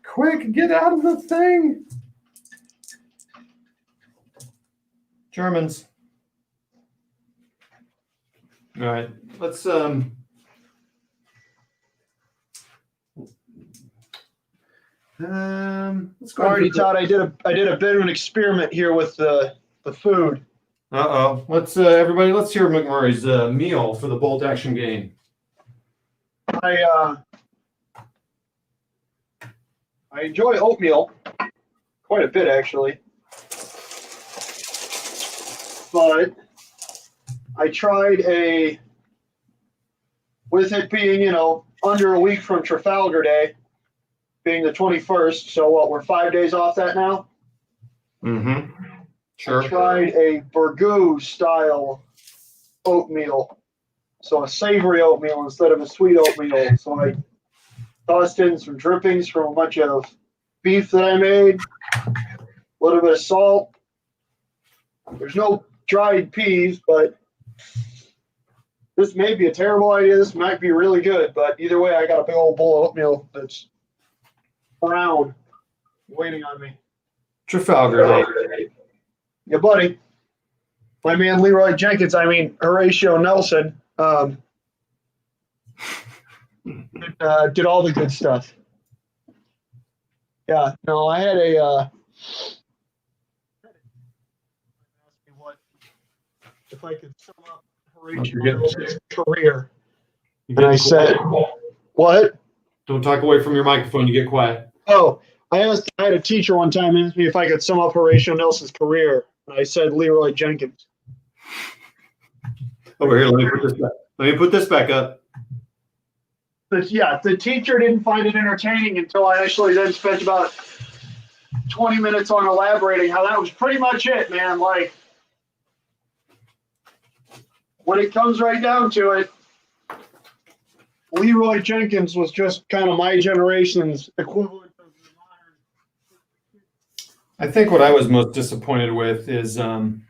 Quick, get out of the thing. Germans. All right, let's go. Alrighty, Todd. I did a bit of an experiment here with the food. Let's everybody. Let's hear McMurray's meal for the bolt action game. I enjoy oatmeal quite a bit actually, but I tried a with it being, under a week from Trafalgar Day, being the 21st. So what, we're 5 days off that now? Mm-hmm. I Sure. tried a burgoo style oatmeal. So a savory oatmeal instead of a sweet oatmeal. So I tossed in some drippings from a bunch of beef that I made, a little bit of salt. There's no dried peas, but this may be a terrible idea. This might be really good, but either way, I got a big old bowl of oatmeal that's brown waiting on me. Trafalgar Day. Yeah, buddy. My man Leroy Jenkins, Horatio Nelson, did all the good stuff. Yeah, no, I had if I could sum up Horatio Nelson's career. And I said, what? Don't talk away from your microphone. You get quiet. Oh, I had a teacher one time ask me if I could sum up Horatio Nelson's career. And I said Leroy Jenkins. Over here, let me put this back up. But yeah, the teacher didn't find it entertaining until I actually then spent about 20 minutes on elaborating how that was pretty much it, man. Like, when it comes right down to it, Leroy Jenkins was just kind of my generation's equivalent of the modern. I think what I was most disappointed with is that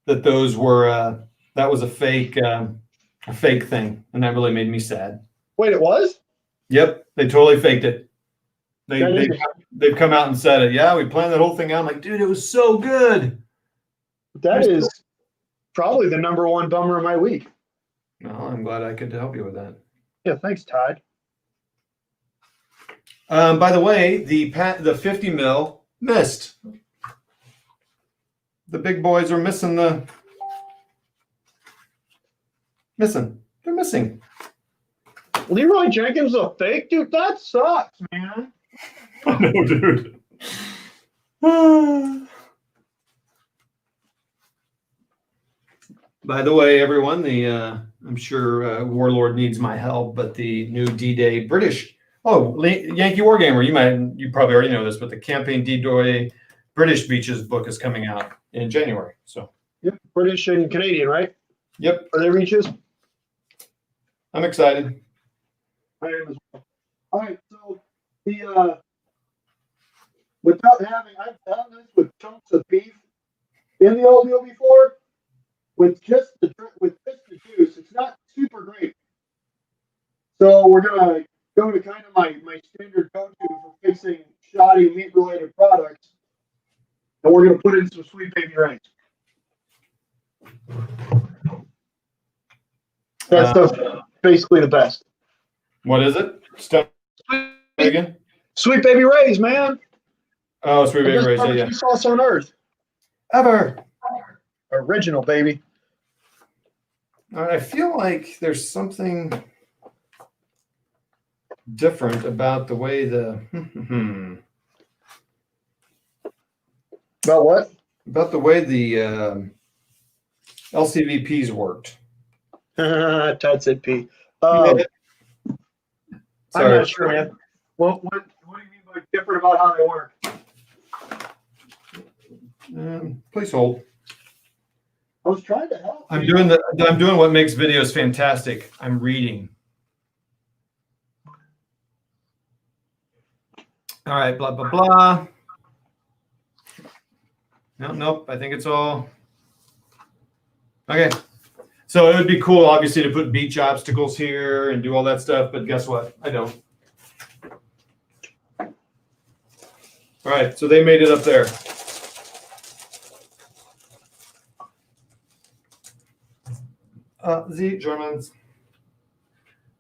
those were that was a fake thing, and that really made me sad. Wait, it was? Yep, they totally faked it. They've come out and said it. Yeah, we planned that whole thing out. I'm like, dude, it was so good. That is probably the number one bummer of my week. No, I'm glad I could help you with that. Yeah, thanks, Todd. By the way, the 50 mil missed. The big boys are missing They're missing. Leroy Jenkins a fake? Dude, that sucks, man. No, dude. By the way, everyone, I'm sure Warlord needs my help, but the new D-Day British. Oh, Yankee Wargamer, you probably already know this, but the Campaign D-Day British Beaches book is coming out in January. So. Yep, British and Canadian, right? Yep. Are they beaches? I'm excited. I am as well. All right, so without having, I've done this with chunks of beef in the oatmeal before. With just the juice, it's not super great. So we're gonna go to kind of my standard go-to for fixing shoddy meat-related products, and we're gonna put in some Sweet Baby Ray's. That stuff's basically the best. What is it? Step again? Sweet Baby Ray's, man. Oh, Sweet Baby Ray's, yeah. Barbecue sauce on earth. Ever. Original, baby. I feel like there's something different about the way About what? About the way the LCVPs worked. Todd said P. Sorry. I'm not sure, man. What do you mean by different about how they work? Please hold. I was trying to help. I'm doing what makes videos fantastic. I'm reading. All right, blah blah blah. Nope. I think it's all okay. So it would be cool, obviously, to put beach obstacles here and do all that stuff, but guess what? I don't. All right, so they made it up there. The Germans.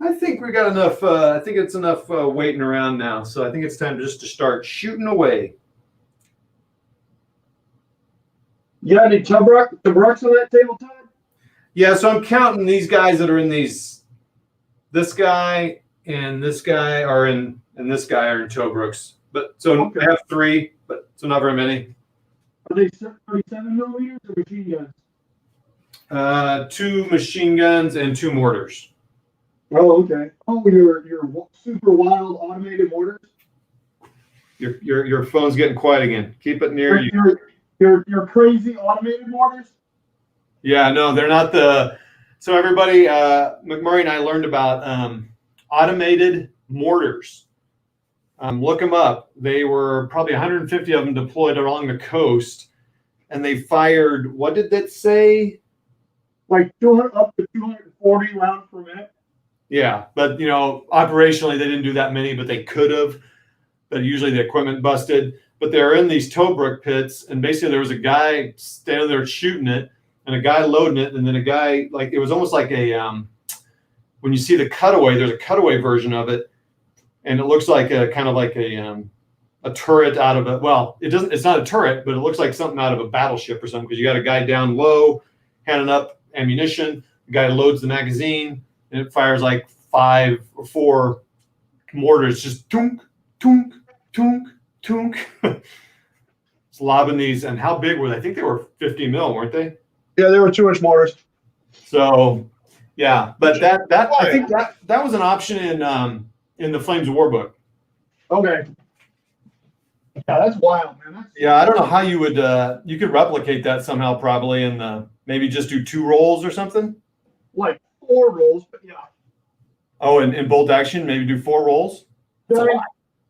I think we got enough. I think it's enough waiting around now. So I think it's time just to start shooting away. You got any Tubrucks on that table, Todd? Yeah, so I'm counting these guys that are in these. This guy and this guy are in, and this guy are in Tobruk's. But so okay. I have 3, but so not very many. Are they 37 millimeters or machine guns? 2 machine guns and 2 mortars. Oh, okay. Oh, your super wild automated mortars. Your phone's getting quiet again. Keep it near Your you. your your crazy automated mortars. Yeah, no, they're not the. So everybody, McMurray and I learned about automated mortars. Look them up. They were probably 150 of them deployed along the coast, and they fired. What did that say? Like 200 up to 240 rounds per minute. Yeah, but operationally they didn't do that many, but they could have. But usually the equipment busted. But they're in these Tobruk pits, and basically there was a guy standing there shooting it, and a guy loading it, and then a guy like it was almost like a when you see the cutaway, there's a cutaway version of it, and it looks like a kind of like a turret out of it. Well, it doesn't. It's not a turret, but it looks like something out of a battleship or something because you got a guy down low, handing up ammunition. The guy loads the magazine, and it fires like 5 or 4 mortars, just tunk, tunk, tunk, tunk. It's lobbing these, and how big were they? I think they were 50 mil, weren't they? Yeah, they were 2-inch mortars. So, yeah, but that I think that was an option in the Flames War book. Okay. Yeah, that's wild, man. Yeah, I don't know how you would you could replicate that somehow probably in maybe just do 2 rolls or something. Like 4 rolls, but yeah. Oh, and in bolt action, maybe do 4 rolls. I mean,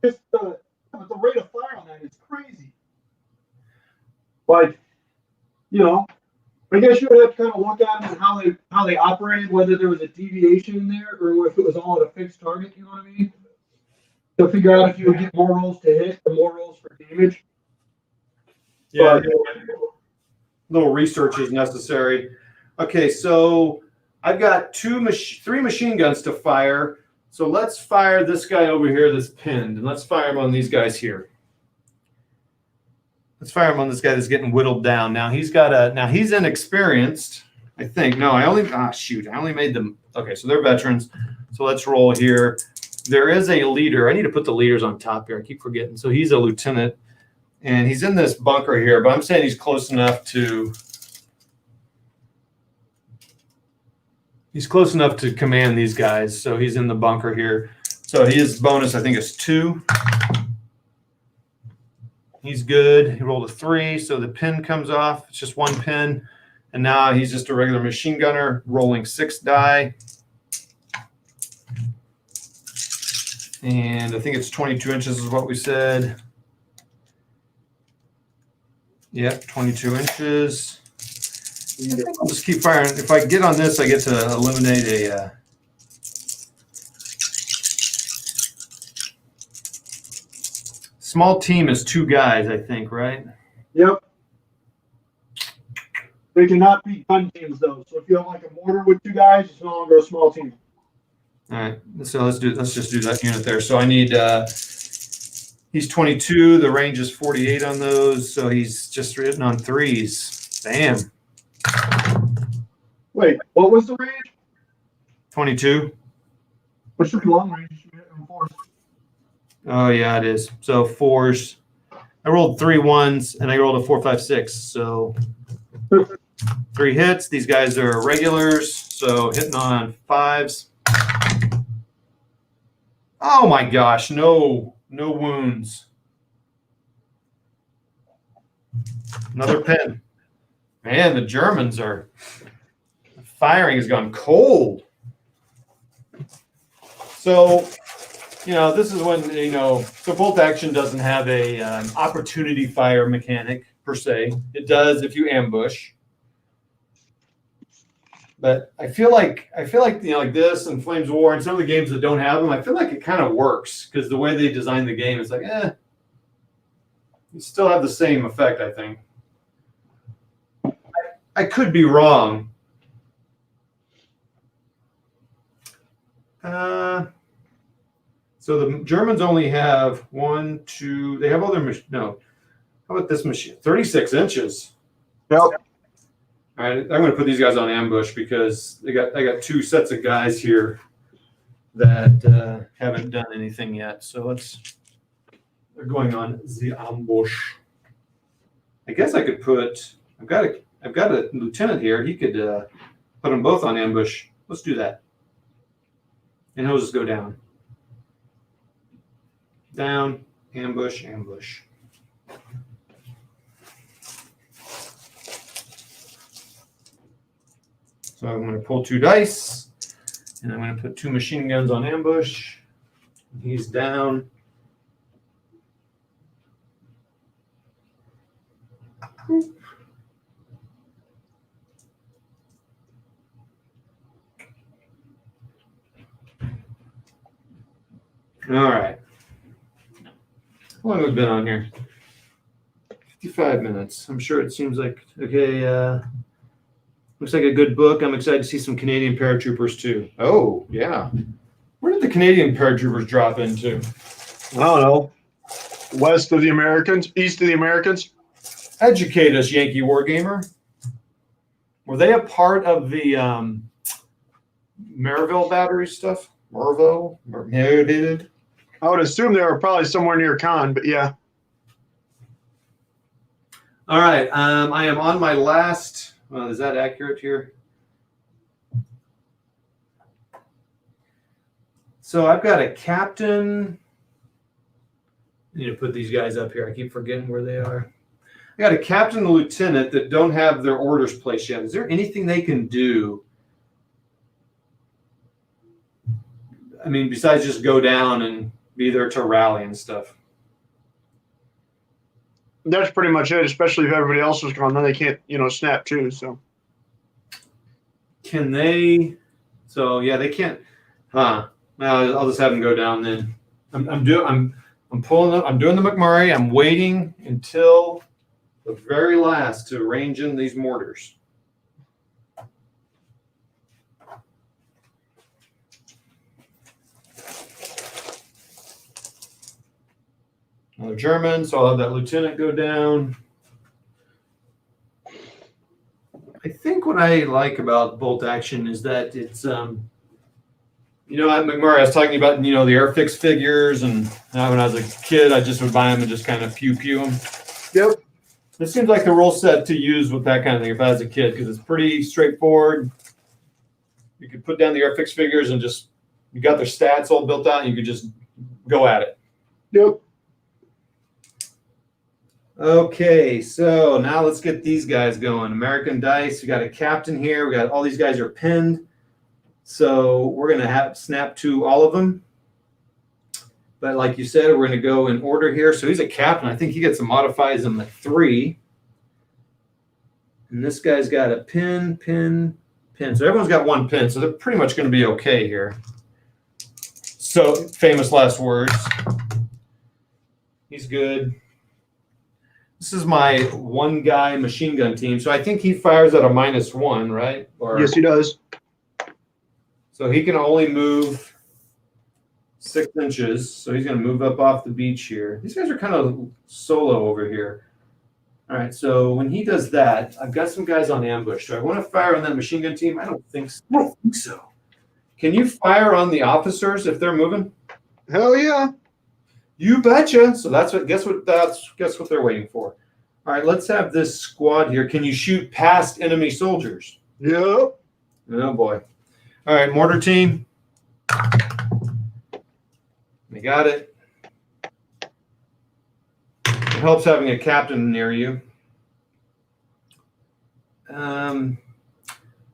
just the rate of fire on that is crazy. Like, I guess you would have to kind of look at them and how they operated, whether there was a deviation in there or if it was all at a fixed target. You know what I mean? To figure out if you would get more rolls to hit or more rolls for damage. Yeah, little research is necessary. Okay, so I've got 3 machine guns to fire. So let's fire this guy over here that's pinned, and let's fire him on these guys here. Let's fire him on this guy that's getting whittled down. Now he's inexperienced, I think. No, I only made them. Okay, so they're veterans. So let's roll here. There is a leader. I need to put the leaders on top here. I keep forgetting. So he's a lieutenant, and he's in this bunker here, but I'm saying he's close enough to command these guys. So he's in the bunker here. So his bonus, I think, is 2. He's good. He rolled a 3, so the pin comes off. It's just 1 pin. And now he's just a regular machine gunner rolling 6 die. And I think it's 22 inches is what we said. Yep, 22 inches. I'll just keep firing. If I get on this, I get to eliminate a small team is 2 guys, I think, right? Yep. They cannot be gun teams though. So if you have like a mortar with 2 guys, it's no longer a small team. All right. So let's just do that unit there. So I need he's 22, the range is 48 on those, so he's just hitting on 3s. Damn. Wait, what was the range? 22. What's your long range? You should hit on 4s. Oh yeah, it is. So 4s. I rolled 3 1s and I rolled a 4 5 6. So 3 hits. These guys are regulars, so hitting on 5s. Oh my gosh, no wounds. Another pin. Man, the Germans are firing has gone cold. So, this is when, so bolt action doesn't have a opportunity fire mechanic per se. It does if you ambush. But I feel like like this and Flames of War and some of the games that don't have them, I feel like it kind of works because the way they design the game is like, you still have the same effect, I think. I could be wrong. So the Germans only have 1, 2. They have all their no. How about this machine? 36 inches. Yep. All right, I'm going to put these guys on ambush because I got 2 sets of guys here that haven't done anything yet. So they're going on the ambush. I guess I could put. I've got a lieutenant here. He could put them both on ambush. Let's do that. and he'll just go down. Down, ambush, ambush. So I'm going to pull 2 dice, and I'm going to put 2 machine guns on ambush. He's down. All right. How long have we been on here? 55 minutes. I'm sure it seems like, okay, looks like a good book. I'm excited to see some Canadian paratroopers too. Oh, yeah. Where did the Canadian paratroopers drop into? I don't know. West of the Americans, east of the Americans. Educate us, Yankee Wargamer. Were they a part of the Maryville battery stuff? Maryville? I would assume they were probably somewhere near Con, but yeah. All right. I am on my last. Well, is that accurate here? So I've got a captain. I need to put these guys up here. I keep forgetting where they are. I got a captain and a lieutenant that don't have their orders placed yet. Is there anything they can do? I mean, besides just go down and be there to rally and stuff. That's pretty much it, especially if everybody else is gone. Then they can't, snap too. So can they? So yeah, they can't. Huh? I'll just have them go down then. I'm pulling up. I'm doing the McMurray. I'm waiting until the very last to range in these mortars. Another German, so I'll have that lieutenant go down. I think what I like about bolt action is that it's, at McMurray, I was talking about, the Airfix figures, and when I was a kid, I just would buy them and just kind of pew them. Yep. It seems like the rule set to use with that kind of thing if I was a kid, because it's pretty straightforward. You could put down the Airfix figures and just, you got their stats all built out, and you could just go at it. Yep. Okay, so now let's get these guys going. American Dice, we got a captain here. We got all these guys are pinned. So we're going to snap to all of them. But like you said, we're going to go in order here. So he's a captain. I think he gets to modify him at 3. And this guy's got a pin. So everyone's got 1 pin. So they're pretty much going to be okay here. So famous last words. He's good. This is my 1-guy machine gun team. So I think he fires at a -1, right? Yes, he does. So he can only move 6 inches. So he's going to move up off the beach here. These guys are kind of solo over here. All right, so when he does that, I've got some guys on ambush. Do I want to fire on that machine gun team? I don't think so. Can you fire on the officers if they're moving? Hell yeah. You betcha. So guess what they're waiting for. All right, let's have this squad here. Can you shoot past enemy soldiers? Yep. Oh boy. All right, mortar team. We got it. It helps having a captain near you.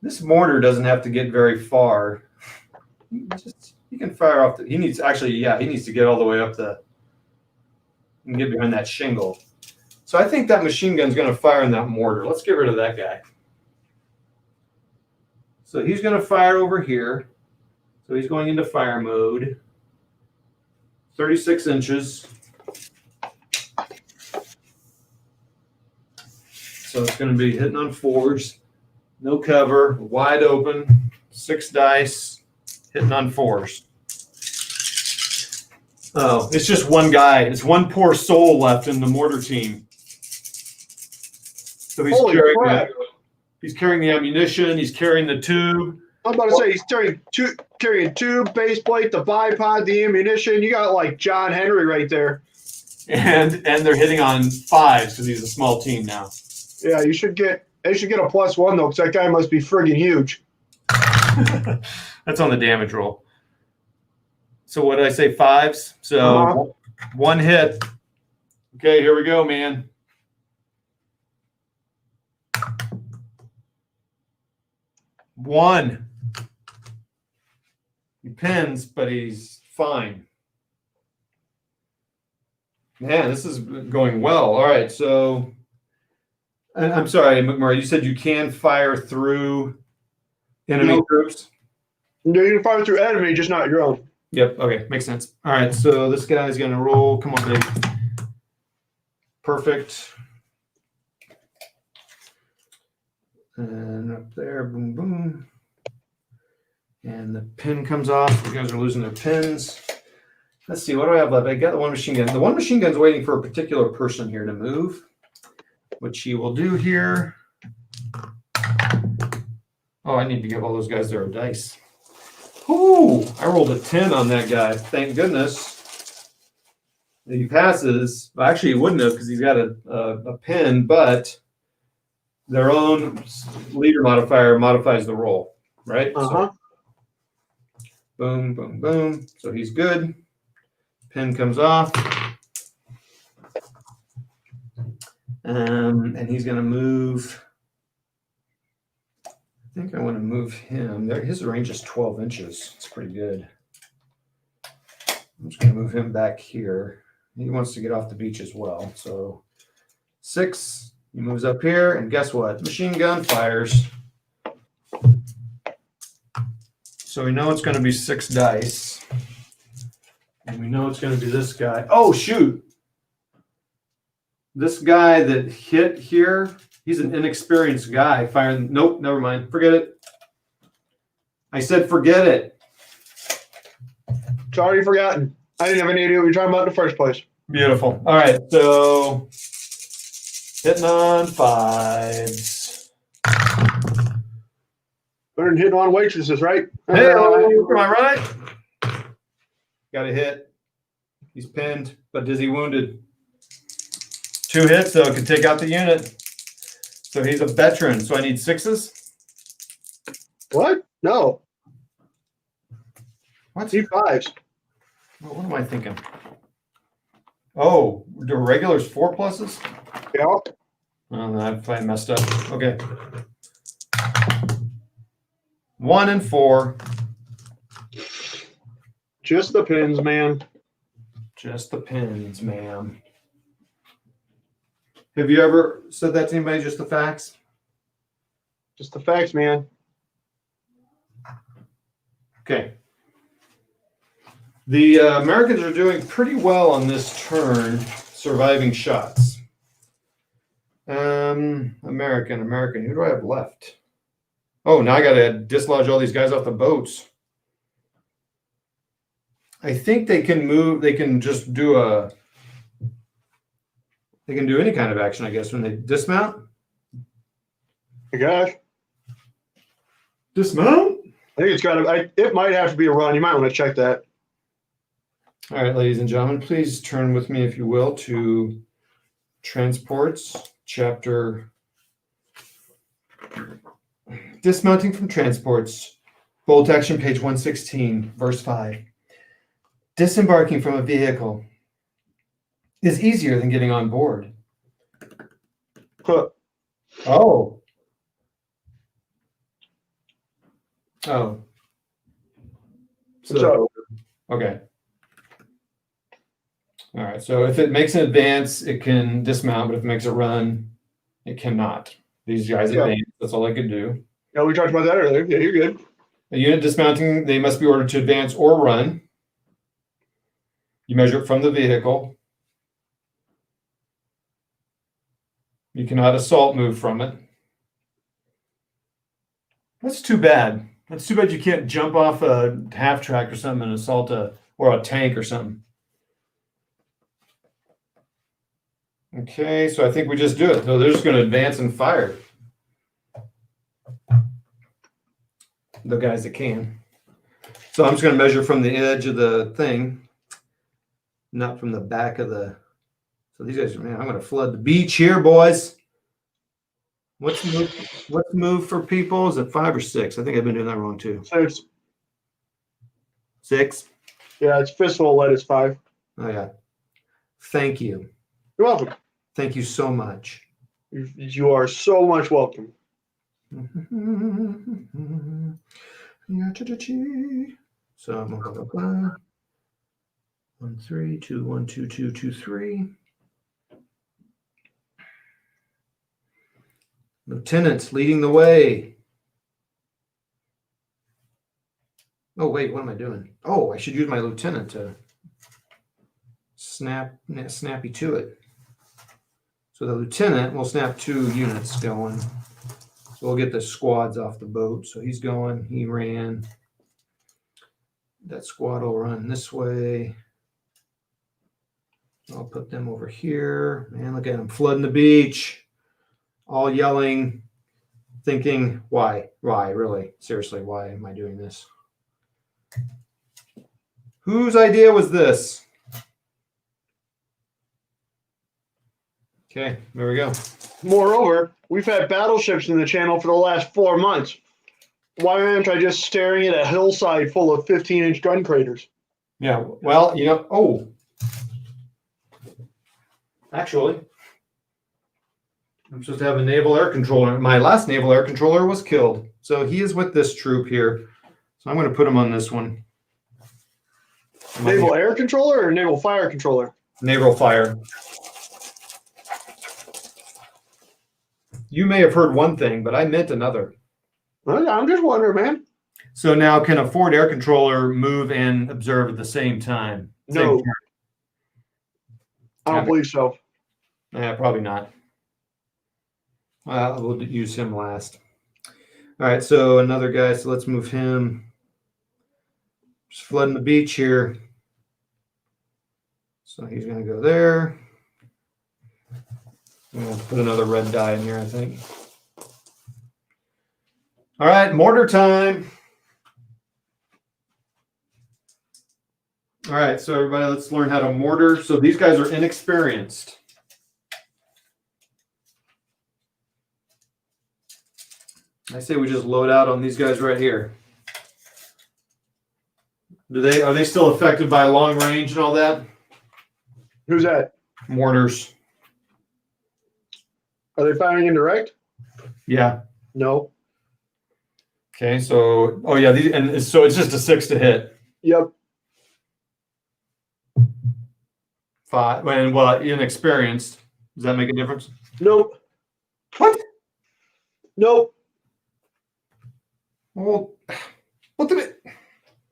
This mortar doesn't have to get very far. He can fire off he needs to get all the way up and get behind that shingle. So I think that machine gun's going to fire in that mortar. Let's get rid of that guy. So he's going to fire over here. So he's going into fire mode. 36 inches. So it's going to be hitting on 4s. No cover. Wide open. 6 dice. Hitting on 4s. Oh, it's just 1 guy. It's 1 poor soul left in the mortar team. So he's carrying the ammunition. He's carrying the tube. I'm about to say he's carrying tube, base plate, the bipod, the ammunition. You got like John Henry right there. And they're hitting on 5s because he's a small team now. Yeah, they should get a +1 though, because that guy must be friggin' huge. That's on the damage roll. So what did I say? Fives. So Uh-huh. one hit. Okay, here we go, man. One. He pins, but he's fine. Man, this is going well. All right, so I'm sorry, McMurray. You said you can fire through enemy troops. No, you can fire through enemy, just not your own. Yep. Okay, makes sense. All right, so this guy's gonna roll. Come on, baby. Perfect. And up there, boom, boom. And the pin comes off. You guys are losing their pins. Let's see, what do I have left? I got the one machine gun. The one machine gun's waiting for a particular person here to move, which he will do here. Oh, I need to give all those guys their dice. Ooh, I rolled a 10 on that guy. Thank goodness. He passes. Well, actually, he wouldn't have because he's got a pin, but their own leader modifier modifies the roll, right? Uh-huh. So, boom, boom, boom. So he's good. Pin comes off. And he's going to move. I think I want to move him. His range is 12 inches. It's pretty good. I'm just going to move him back here. He wants to get off the beach as well. So 6, he moves up here. And guess what? Machine gun fires. So we know it's going to be 6 dice. And we know it's going to be this guy. Oh, shoot. This guy that hit here, he's an inexperienced guy firing. Nope, never mind. Forget it. I said forget it. It's already forgotten. I didn't have any idea what you were talking about in the first place. Beautiful. All right, so hitting on 5s. Better than hitting on waitresses, right? Hey, am I right? Got a hit. He's pinned, but is he wounded? 2 hits, though, can take out the unit. So he's a veteran. So I need 6s. What? No. What? Need 5s. What am I thinking? Oh, the regulars 4 pluses? Yeah. Oh, no, I probably messed up. Okay. 1 and 4. Just the pins, man. Just the pins, ma'am. Have you ever said that to anybody? Just the facts? Just the facts, man. Okay. The Americans are doing pretty well on this turn, surviving shots. American. Who do I have left? Oh, now I got to dislodge all these guys off the boats. I think they can move. They can just do a. They can do any kind of action, I guess, when they dismount. My gosh. Dismount? I think it's got to. It might have to be a run. You might want to check that. All right, ladies and gentlemen, please turn with me, if you will, to Transports, chapter. Dismounting from Transports, bolt action, page 116, verse 5. Disembarking from a vehicle is easier than getting on board. Huh. Oh. Oh. So, okay. All right. So if it makes an advance, it can dismount, but if it makes a run, it cannot. These guys advance. That's all I could do. yeah, we talked about that earlier. Yeah, you're good. A unit dismounting, they must be ordered to advance or run. You measure it from the vehicle. You cannot assault move from it. That's too bad. That's too bad you can't jump off a half track or something and assault a tank or something. Okay, so I think we just do it. So they're just going to advance and fire. The guys that can. So I'm just going to measure from the edge of the thing, not from the back of the. So these guys, man, I'm going to flood the beach here, boys. What's the move for people? Is it 5 or 6? I think I've been doing that wrong too. 6. 6. Yeah, it's fistful of lettuce 5. Oh yeah. Thank you. You're welcome. Thank you so much. You are so much welcome. So 1 3 2 1 2 2 2 3. Lieutenants leading the way. Oh wait, what am I doing? Oh, I should use my lieutenant to snappy to it. So the lieutenant will snap 2 units going. So we'll get the squads off the boat. So he's going. He ran. That squad will run this way. I'll put them over here. Man, look at them flooding the beach, all yelling, thinking, why? Why? Really? Seriously, why am I doing this? Whose idea was this? Okay, there we go. Moreover, we've had battleships in the channel for the last 4 months. Why aren't I just staring at a hillside full of 15-inch gun craters? Yeah, well, oh. Actually, I'm supposed to have a naval air controller. My last naval air controller was killed. So he is with this troop here. So I'm going to put him on this one. Naval air controller or naval fire controller? Naval fire. You may have heard one thing, but I meant another. I'm just wondering, man. So now can a forward air controller move and observe at the same time? No. I don't believe so. Probably not. We'll use him last. All right, so another guy. So let's move him. Just flooding the beach here. So he's going to go there. I'm going to put another red die in here, I think. All right, mortar time. All right, so everybody, let's learn how to mortar. So these guys are inexperienced. I say we just load out on these guys right here. Are they still affected by long range and all that? Who's that? Mortars. Are they firing indirect? Yeah. No. Okay, so so it's just a 6 to hit. Yep. 5. Well, inexperienced. Does that make a difference? Nope. What? Nope. Well, what the?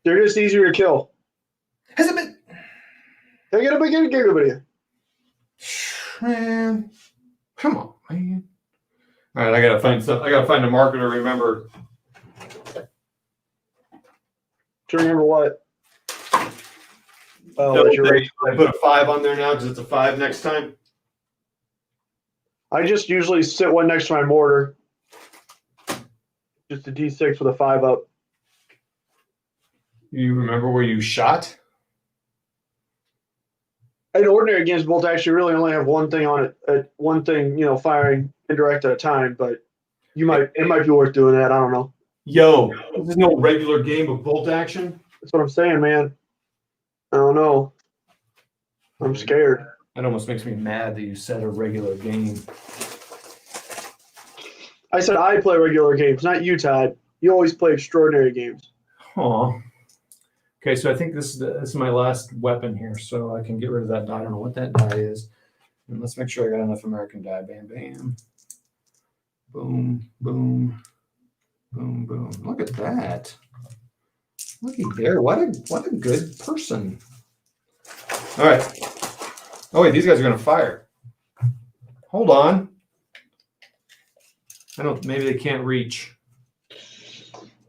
They're just easier to kill. Has it been? They get a big gigabit. Man, come on, man. All right, I gotta find stuff. I gotta find a marker to remember. To remember what? Oh, No, you're right. I put a 5 on there now because it's a 5 next time. I just usually sit one next to my mortar. Just a D6 with a 5 up. You remember where you shot? In ordinary games, bolt actually really only have one thing on it, one thing, firing indirect at a time. But it might be worth doing that. I don't know. Yo, this is no regular game of bolt action. That's what I'm saying, man. I don't know. I'm scared. It almost makes me mad that you said a regular game. I said I play regular games, not you, Todd. You always play extraordinary games. Aw. Okay, so I think this is my last weapon here, so I can get rid of that die. I don't know what that die is. And let's make sure I got enough American die. Bam, bam. Boom, boom, boom, boom. Look at that. Looky there. What a good person. All right. Oh, wait, these guys are going to fire. Hold on. Maybe they can't reach.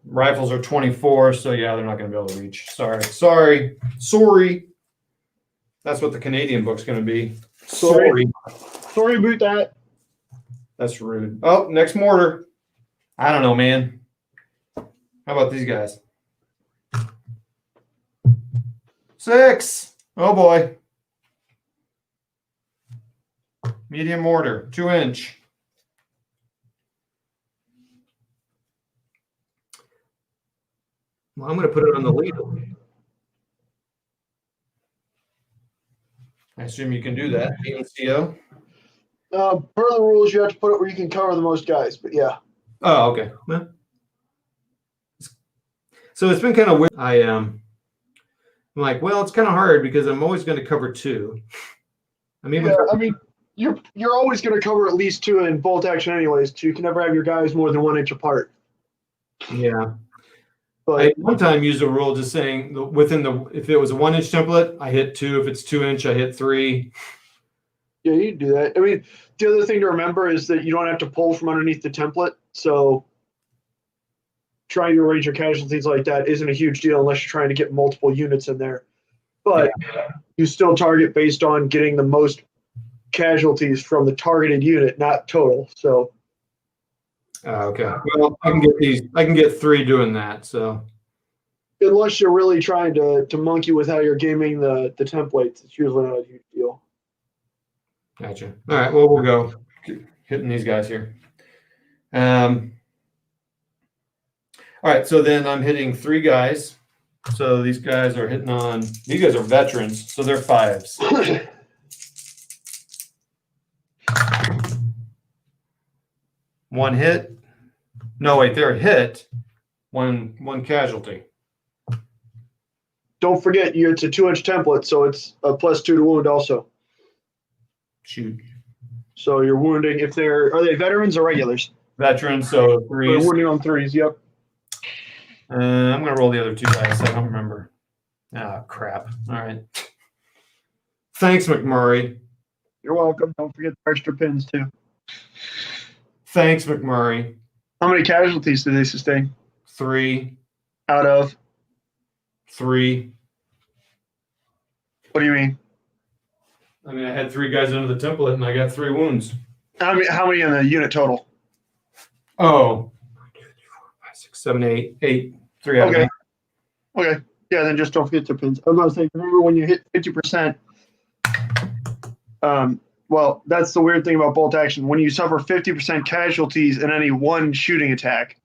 Rifles are 24, so yeah, they're not going to be able to reach. Sorry. That's what the Canadian book's going to be. Sorry. Sorry about that. That's rude. Oh, next mortar. I don't know, man. How about these guys? 6. Oh, boy. Medium mortar, 2-inch. Well, I'm going to put it on the leader. I assume you can do that. PMCO. Per the rules, you have to put it where you can cover the most guys. But yeah, Oh, okay. Well, so it's been kind of weird. I'm like, well, it's kind of hard because I'm always going to cover two. I'm even. yeah. I mean, you're always going to cover at least two in bolt action, anyways. So you can never have your guys more than 1 inch apart. Yeah. But I one time used a rule just saying if it was a 1 inch template, I hit two. If it's 2 inch, I hit three. yeah, you can do that. I mean, the other thing to remember is that you don't have to pull from underneath the template. So trying to arrange your casualties like that isn't a huge deal unless you're trying to get multiple units in there. But you still target based on getting the most casualties from the targeted unit, not total. So Okay. Well, I can get these. I can get three doing that. So unless you're really trying to monkey with how you're gaming the templates, it's usually not a huge deal. gotcha. All right. Well, we'll go hitting these guys here. All right. So then I'm hitting three guys. So these guys are hitting on. These guys are veterans, so they're fives. One hit. No, wait, they're a hit. One casualty. Don't forget, it's a 2 inch template, so it's a +2 to wound also. Shoot. So you're wounding if are they veterans or regulars? Veterans, so They're threes. wounding on threes. Yep. I'm gonna roll the other two dice. I don't remember. Ah, crap. All right. Thanks, McMurray. You're welcome. Don't forget the extra pins too. Thanks, McMurray. How many casualties did they sustain? 3, Out of? 3. What do you mean? I mean, I had 3 guys under the template, and I got 3 wounds. How many in the unit total? Oh. 1, 2, 3, 4, 5, 6, 7, 8. 8. 3 out of Okay. 9. Okay. Yeah, then just don't forget the pins. I was going to say, remember when you hit 50%, well, that's the weird thing about bolt action. When you suffer 50% casualties in any one shooting attack,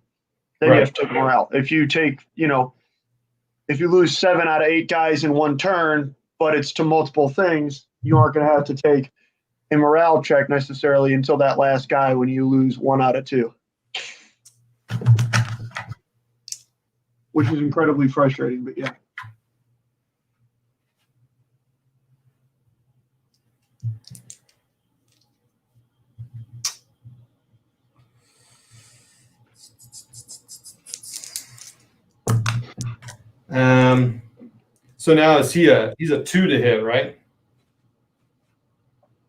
then you have to take morale. If you take, if you lose 7 out of 8 guys in one turn, but it's to multiple things, you aren't going to have to take a morale check necessarily until that last guy when you lose 1 out of 2. Which is incredibly frustrating, but yeah. So now he's a 2 to hit, right?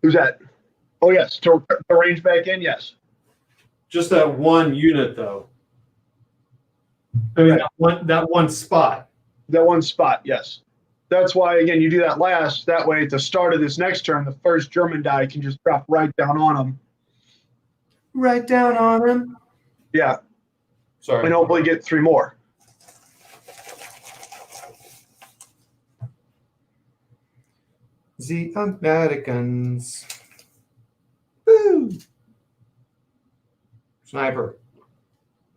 Who's that? Oh, yes. To range back in, yes. Just that one unit, though. I mean, that one spot. That one spot, yes. That's why, again, you do that last. That way, at the start of this next turn, the first German die can just drop right down on them. Right down on him. Yeah. Sorry. And hopefully get 3 more. The Americans. Woo! Sniper.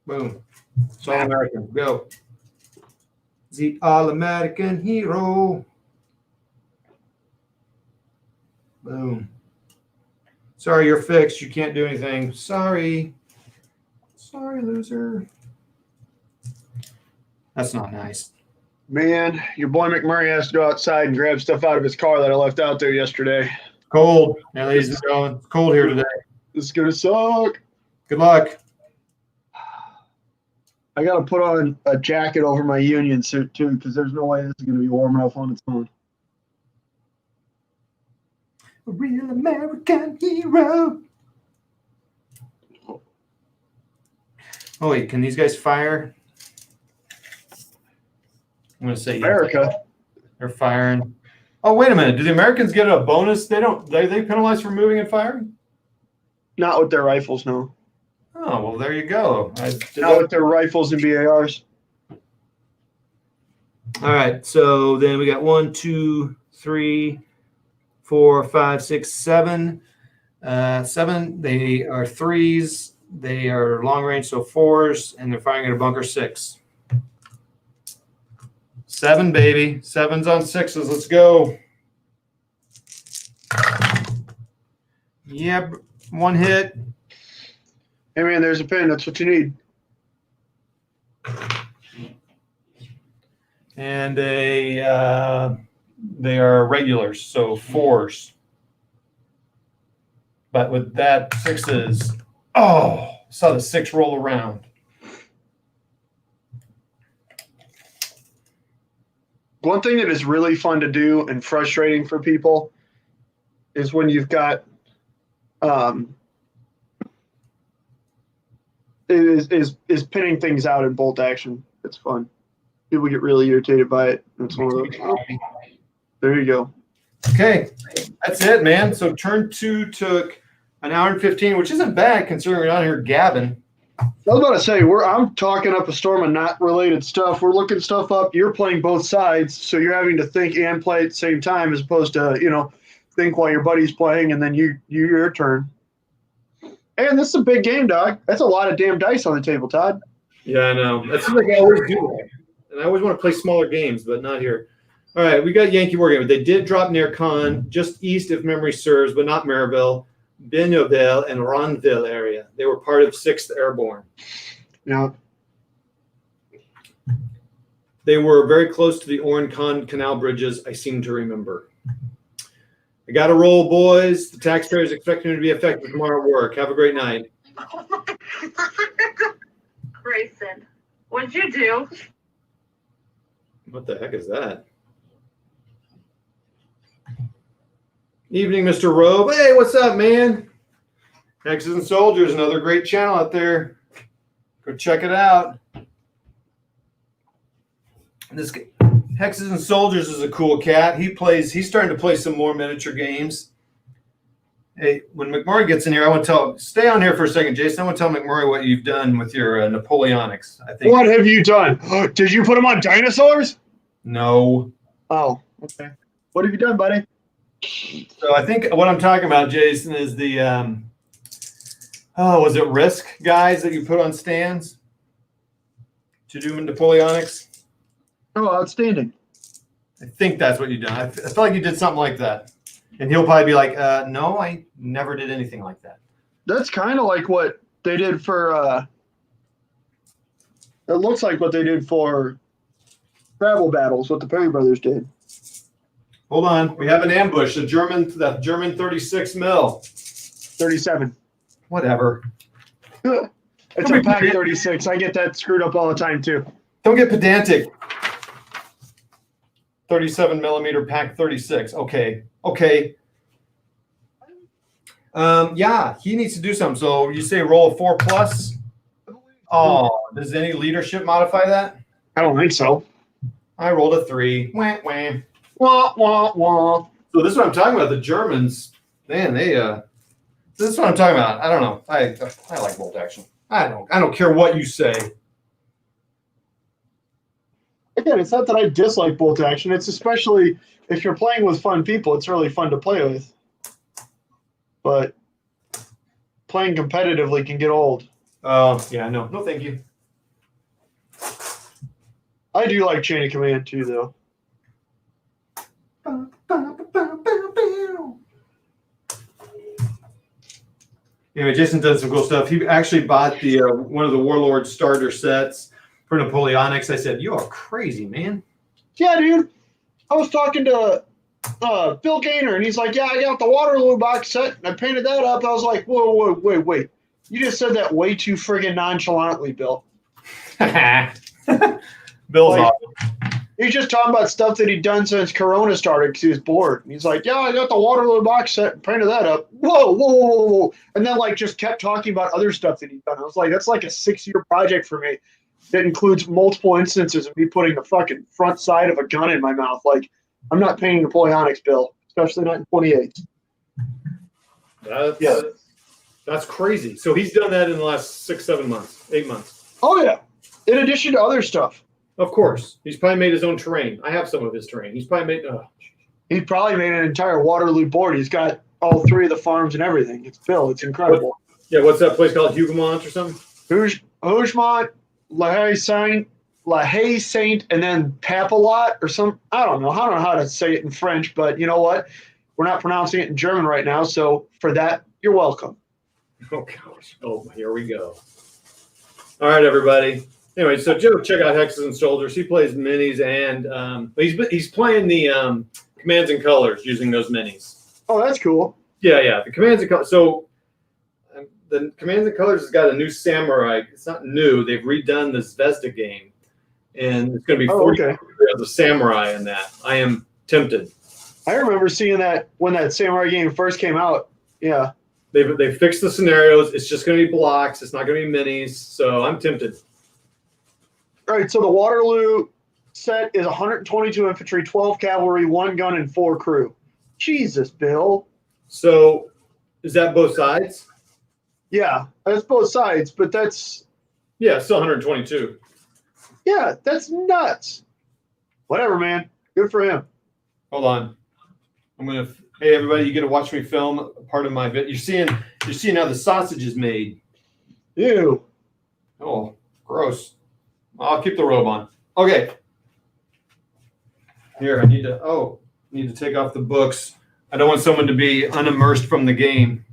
Boom. It's all American. Go. The All-American hero. Boom. Sorry, you're fixed. You can't do anything. Sorry. Sorry, loser. That's not nice. Man, your boy McMurray has to go outside and grab stuff out of his car that I left out there yesterday. Cold. Yeah, ladies and gentlemen, it's cold here today. This is going to suck. Good luck. I got to put on a jacket over my Union suit, too, because there's no way this is going to be warm enough on its own. A real American hero. Oh, wait, can these guys fire? I'm going to say America. They're firing. Oh, wait a minute. Do the Americans get a bonus? They don't. They penalized for moving and firing? Not with their rifles, no. Oh, well, there you go. Not with their rifles and BARs. All right. So then we got 1, 2, 3, 4, 5, 6, 7. 7. They are 3s. They are long range, so 4s, and they're firing at a bunker 6. 7, baby. 7s on 6s. Let's go. Yep, one hit. Hey man, there's a pin. That's what you need. And they are regulars, so 4s. But with that, 6s. Oh, saw the 6 roll around. One thing that is really fun to do and frustrating for people is when you've got is pinning things out in bolt action. It's fun. People get really irritated by it. It's one of those. There you go. Okay, that's it, man. So turn 2 took an hour and 15, which isn't bad considering we're out here gabbing. I was about to say, I'm talking up a storm of not related stuff. We're looking stuff up. You're playing both sides, so you're having to think and play at the same time, as opposed to think while your buddy's playing and then your turn. And this is a big game, dog. That's a lot of damn dice on the table, Todd. Yeah, I know. That seems like I always do that. And I always want to play smaller games, but not here. All right, we got Yankee Wargame. They did drop near Cannes, just east if memory serves, but not Marieville, Bignonville, and Ronville area. They were part of 6th Airborne. Yeah. They were very close to the Oran-Cannes canal bridges, I seem to remember. I got to roll, boys. The taxpayers expect me to be effective tomorrow at work. Have a great night. Grayson, what'd you do? What the heck is that? Evening, Mr. Robe. Hey, what's up, man? Hexes and Soldiers, another great channel out there. Go check it out. This Hexes and Soldiers is a cool cat. He's starting to play some more miniature games. Hey, when McMurray gets in here, I want to stay on here for a second, Jason. I want to tell McMurray what you've done with your Napoleonics. I think. What have you done? Did you put them on dinosaurs? No. Oh, okay. What have you done, buddy? So I think what I'm talking about, Jason, is the was it Risk guys that you put on stands to do Napoleonics? Oh, outstanding. I think that's what you've done. I feel like you did something like that. And he'll probably be like, no, I never did anything like that. That's kind of like what they did for it looks like what they did for Travel Battles, what the Perry Brothers did. Hold on. We have an ambush. The German 36 mil. 37. Whatever. It's a pack 36. I get that screwed up all the time, too. Don't get pedantic. 37 millimeter pack 36. Okay. Yeah, he needs to do something. So you say roll a 4+. Oh, does any leadership modify that? I don't think so. I rolled a 3. Wah, wah. Wah, wah, wah. So this is what I'm talking about. The Germans, man, this is what I'm talking about. I don't know. I like bolt action. I don't care what you say. Again, it's not that I dislike bolt action. It's especially if you're playing with fun people, it's really fun to play with. But playing competitively can get old. Oh, yeah, no. No, thank you. I do like Chain of Command too, though. Anyway, Jason did some cool stuff. He actually bought the one of the Warlord starter sets for Napoleonics. I said, "You are crazy, man." Yeah, dude. I was talking to Bill Gaynor, and he's like, "Yeah, I got the Waterloo box set, and I painted that up." I was like, "Whoa, wait. You just said that way too friggin' nonchalantly, Bill." Bill's Like, awesome. He's just talking about stuff that he'd done since Corona started because he was bored. And he's like, "Yeah, I got the Waterloo box set and painted that up." Whoa. And then, just kept talking about other stuff that he'd done. I was like, that's like a 6-year project for me that includes multiple instances of me putting the fucking front side of a gun in my mouth. Like, I'm not painting Napoleonics, Bill, especially not in 28. That's crazy. So he's done that in the last 6-7 months, 8 months. Oh, yeah. In addition to other stuff. Of course. He's probably made his own terrain. I have some of his terrain. He's probably made He probably made an entire Waterloo board. He's got all 3 of the farms and everything. It's Bill. It's incredible. What's that place called? Huguemont or something? Hougemont, La Haye Saint, and then Papilot or some. I don't know how to say it in French, but you know what? we're not pronouncing it in German right now. So for that, you're welcome. Oh gosh. Oh, here we go. All right, everybody. Anyway, so Joe, check out Hexes and Soldiers. He plays minis, and but he's playing the commands and colors using those minis. Oh, that's cool. Yeah. The commands and colors. So the commands and colors has got a new samurai. It's not new. They've redone the Zvezda game, and it's going to be 40 okay. of the samurai in that. I am tempted. I remember seeing that when that samurai game first came out. Yeah. They fixed the scenarios. It's just going to be blocks. It's not going to be minis. So I'm tempted. All right. So the Waterloo set is 122 infantry, 12 cavalry, 1 gun, and 4 crew. Jesus, Bill. So is that both sides? Yeah, that's both sides, but that's Yeah, still 122. yeah, that's nuts. Whatever, man. Good for him. Hold on. Hey everybody, you get to watch me film part of my bit. You're seeing how the sausage is made. Ew. Oh, gross. I'll keep the robe on. Okay. Here, I need to take off the books. I don't want someone to be unimmersed from the game.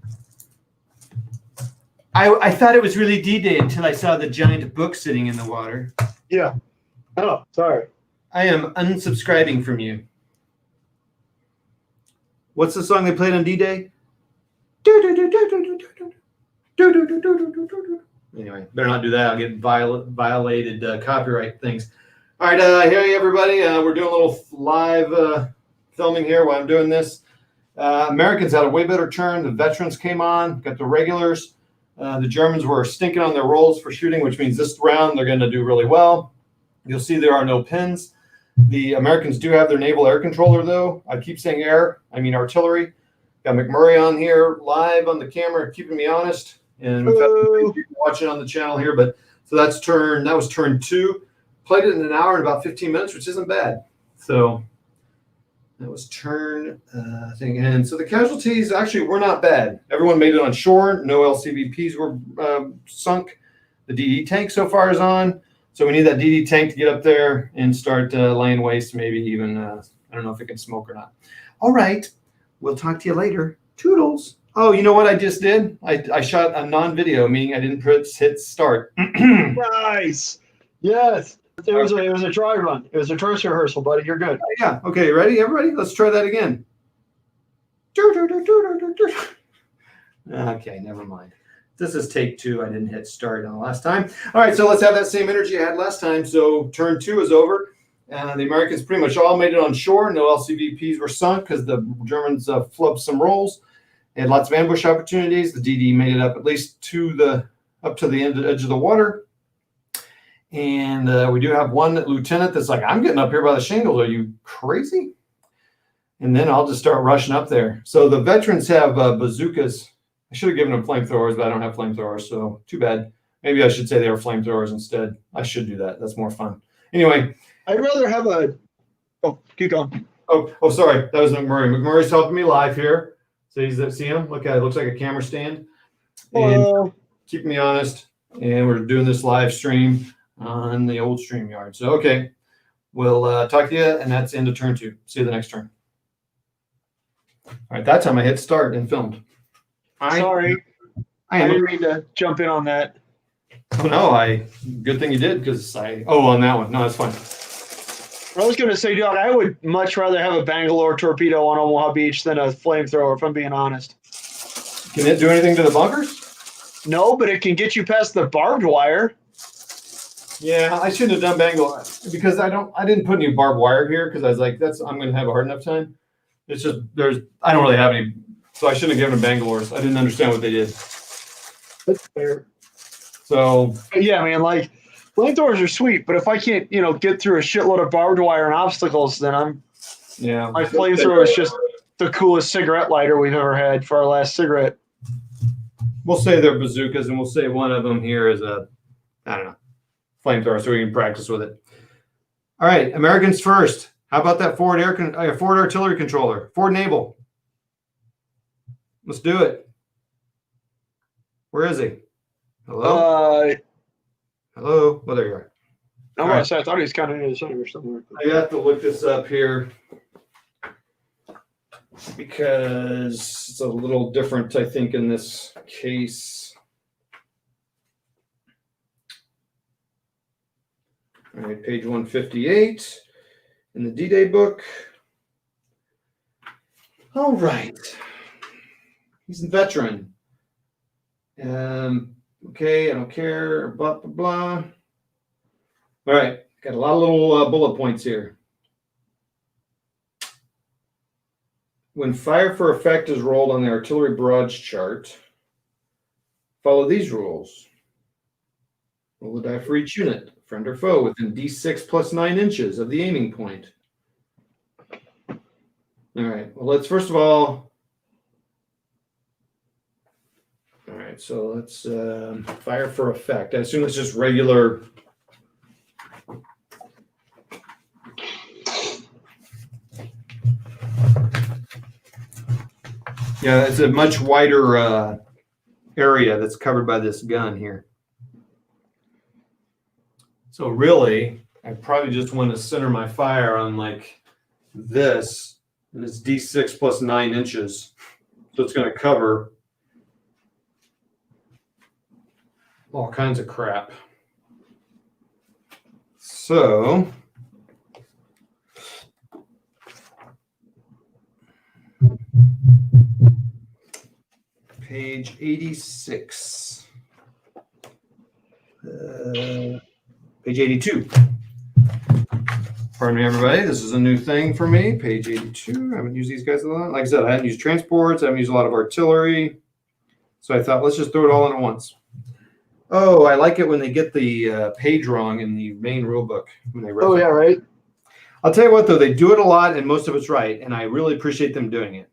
I thought it was really D-Day until I saw the giant book sitting in the water. Yeah. Oh, sorry. I am unsubscribing from you. What's the song they played on D-Day? Anyway, better not do that. I'll get violated copyright things. All right, hey everybody. We're doing a little live filming here while I'm doing this. Americans had a way better turn. The veterans came on, got the regulars. The Germans were stinking on their rolls for shooting, which means this round they're going to do really well. You'll see there are no pins. The Americans do have their naval air controller, though. I keep saying air, I mean artillery. Got McMurray on here live on the camera, keeping me honest. And we've got you can watch it on the channel here. But so that was turn 2. Played it in an hour and about 15 minutes, which isn't bad. So that was turn thing. And so the casualties actually were not bad. Everyone made it on shore. No LCVPs were sunk. The DD tank so far is on. So we need that DD tank to get up there and start laying waste, maybe even, I don't know if it can smoke or not. All right. We'll talk to you later. Toodles. Oh, you know what I just did? I shot a non-video, meaning I didn't hit start. Nice. Yes. It was a dry run. It was a dress rehearsal, buddy. You're good. Yeah. Okay. Ready, everybody? Let's try that again. Okay. Never mind. This is take 2. I didn't hit start on the last time. All right. So let's have that same energy I had last time. So turn 2 is over. The Americans pretty much all made it on shore. No LCVPs were sunk because the Germans flubbed some rolls. They had lots of ambush opportunities. The DD made it up at least up to the edge of the water. And we do have one lieutenant that's like, I'm getting up here by the shingles. Are you crazy? And then I'll just start rushing up there. So the veterans have bazookas. I should have given them flamethrowers, but I don't have flamethrowers. So too bad. Maybe I should say they were flamethrowers instead. I should do that. That's more fun. Anyway. I'd rather have a. Oh, keep going. Oh, sorry. That was McMurray. McMurray's helping me live here. So see him? Look at it. Looks like a camera stand. And keeping me honest. And we're doing this live stream on the old StreamYard. So, okay. We'll talk to you, and that's into turn 2. See you the next turn. All right. That time I hit start and filmed. Sorry. I didn't mean to jump in on that. Oh, no. Good thing you did because on that one. No, that's fine. I was going to say, Doug, I would much rather have a Bangalore torpedo on Omaha Beach than a flamethrower, if I'm being honest. Can it do anything to the bunkers? No, but it can get you past the barbed wire. Yeah, I shouldn't have done Bangalore because I didn't put any barbed wire here because I was like, I'm going to have a hard enough time. It's just I don't really have any, so I shouldn't have given them Bangalore's. I didn't understand what they did. That's fair. So yeah, man, like flamethrowers are sweet, but if I can't, get through a shitload of barbed wire and obstacles, then my flamethrower is just the coolest cigarette lighter we've ever had for our last cigarette. We'll say they're bazookas, and we'll say one of them here is a, I don't know, flamethrower, so we can practice with it. All right, Americans first. How about that forward artillery controller, forward naval? Let's do it. Where is he? Hello? Hello? Well, there you are. I thought he was kind of near the center somewhere. I have to look this up here. because it's a little different, I think, in this case. All right, page 158 in the D-Day book. All right. He's a veteran. Okay, I don't care, blah, blah, blah. All right, got a lot of little bullet points here. When fire for effect is rolled on the artillery barrage chart, follow these rules. Roll the die for each unit, friend or foe, within D6 plus 9 inches of the aiming point. All right, well, let's first of all, so let's fire for effect. I assume it's just regular. Yeah, it's a much wider area that's covered by this gun here. So really, I probably just want to center my fire on like this, and it's D6 plus 9 inches. So it's going to cover all kinds of crap. So page 86. Page 82. Pardon me, everybody. This is a new thing for me. Page 82. I haven't used these guys a lot. Like I said, I haven't used transports. I haven't used a lot of artillery. So I thought, let's just throw it all in at once. Oh, I like it when they get the page wrong in the main rule book. When they Oh, yeah, right. I'll tell you what, though, they do it a lot, and most of it's right, and I really appreciate them doing it.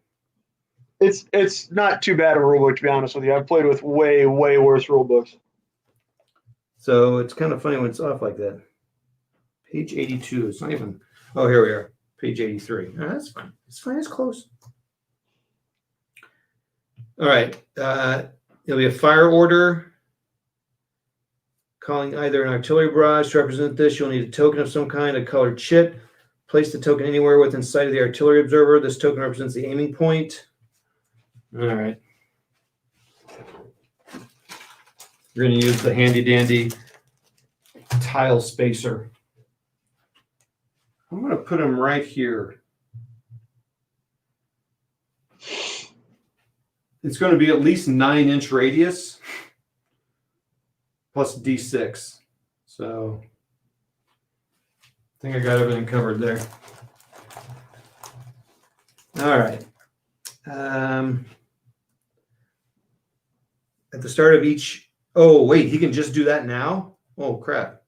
It's not too bad of a rulebook, to be honest with you. I've played with way worse rulebooks. So it's kind of funny when it's off like that. Page 82. It's not even. Oh, here we are. Page 83. Oh, that's fine. It's fine. It's close. All right. There'll be a fire order. Calling either an artillery barrage to represent this, you'll need a token of some kind, a colored chit. Place the token anywhere within sight of the artillery observer. This token represents the aiming point. All right. We're going to use the handy dandy tile spacer. I'm going to put them right here. It's going to be at least 9-inch radius plus D6. So I think I got everything covered there. All right. At the start of each, oh, wait, he can just do that now? Oh, crap.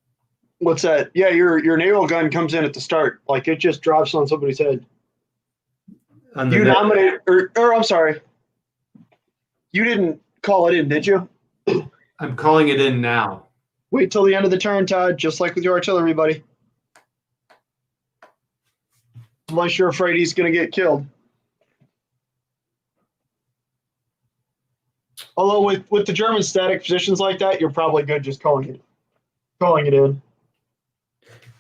What's that? Yeah, your naval gun comes in at the start. Like, it just drops on somebody's head. You nominate, or I'm sorry. You didn't call it in, did you? I'm calling it in now. Wait till the end of the turn, Todd, just like with your artillery, buddy. Unless you're afraid he's going to get killed. Although with the German static positions like that, you're probably good just calling it in.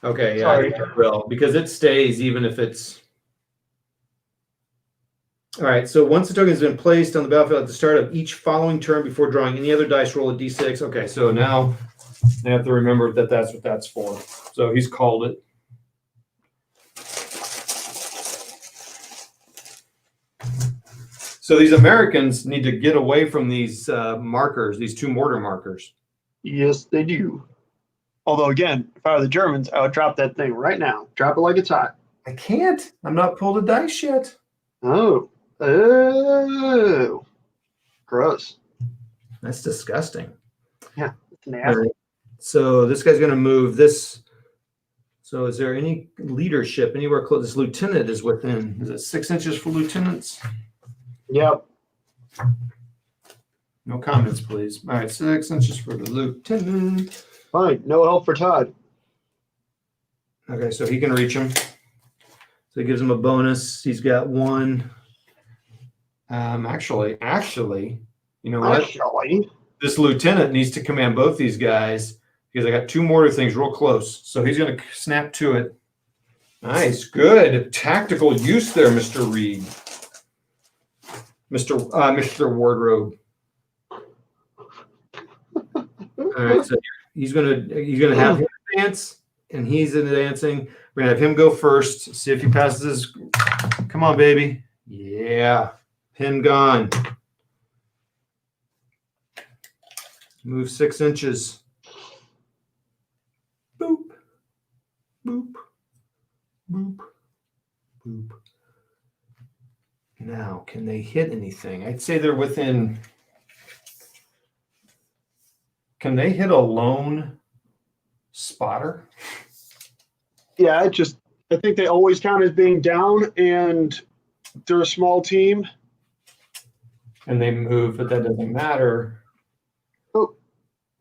Okay, yeah, Sorry. I will, because it stays even if it's. All right, so once the token has been placed on the battlefield at the start of each following turn before drawing any other dice, roll a d6. Okay, so now I have to remember that that's what that's for. So he's called it. So these Americans need to get away from these markers, these two mortar markers. Yes, they do. Although, again, if I were the Germans, I would drop that thing right now. Drop it like it's hot. I can't. I'm not pulled a dice yet. Oh. Oh. Gross. That's disgusting. Yeah, it's All nasty. right. So this guy's going to move this. So is there any leadership anywhere close? This lieutenant is within. Is it 6 inches for lieutenants? Yep. No comments, please. All right, 6 inches for the lieutenant. Fine. No help for Todd. Okay, so he can reach him. So it gives him a bonus. He's got one. Actually, you know what? Actually. This lieutenant needs to command both these guys because I got two mortar things real close. So he's going to snap to it. Nice, good. Tactical use there, Mr. Reed. Mr. Wardrobe. All right, so he's gonna have him dance, and he's in the dancing. We're gonna have him go first. See if he passes his. Come on, baby. Yeah, pin gone. Move 6 inches. Boop, boop, boop, boop. Now, can they hit anything? I'd say they're within. Can they hit a lone spotter? Yeah, I think they always count as being down, and they're a small team. And they move, but that doesn't matter.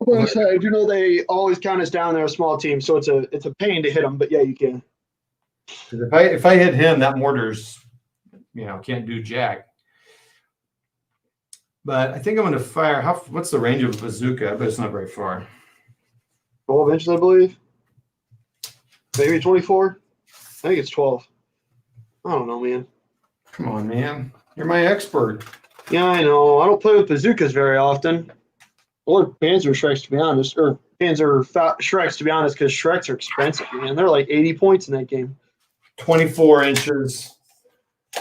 Well, I do know they always count as down. They're a small team, so it's a pain to hit them. But yeah, you can. 'Cause if I hit him, that mortar's, can't do jack. But I think I'm going to fire. What's the range of a bazooka? But it's not very far. 12 inches, I believe. Maybe 24. I think it's 12. I don't know, man. Come on, man. You're my expert. Yeah, I know. I don't play with bazookas very often. Or Panzer Shreks, to be honest. Or Panzer Shreks, to be honest, because Shreks are expensive, man. They're like 80 points in that game. 24 inches.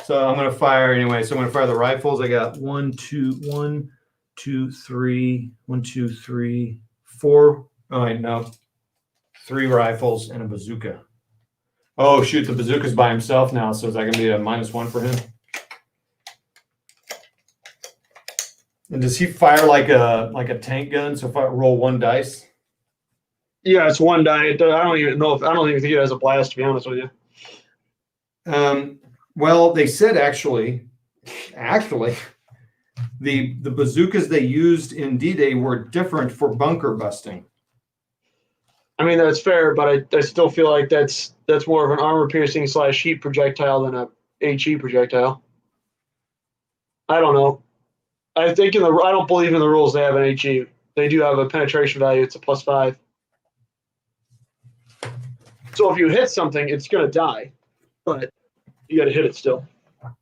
So I'm going to fire anyway. So I'm going to fire the rifles. I got 1, 2, 3, 1, 2, 3, 4. Oh, wait, no. 3 rifles and a bazooka. Oh, shoot. The bazooka's by himself now. So is that going to be a -1 for him? And does he fire like a tank gun? So if I roll 1 dice? Yeah, it's 1 die. I don't even think it has a blast, to be honest with you. Well, they said actually, the bazookas they used in D-Day were different for bunker busting. I mean, that's fair, but I still feel like that's more of an armor-piercing / heat projectile than a HE projectile. I don't know. I don't believe in the rules they have an HE. They do have a penetration value. It's a +5. So if you hit something, it's going to die, but you got to hit it still. All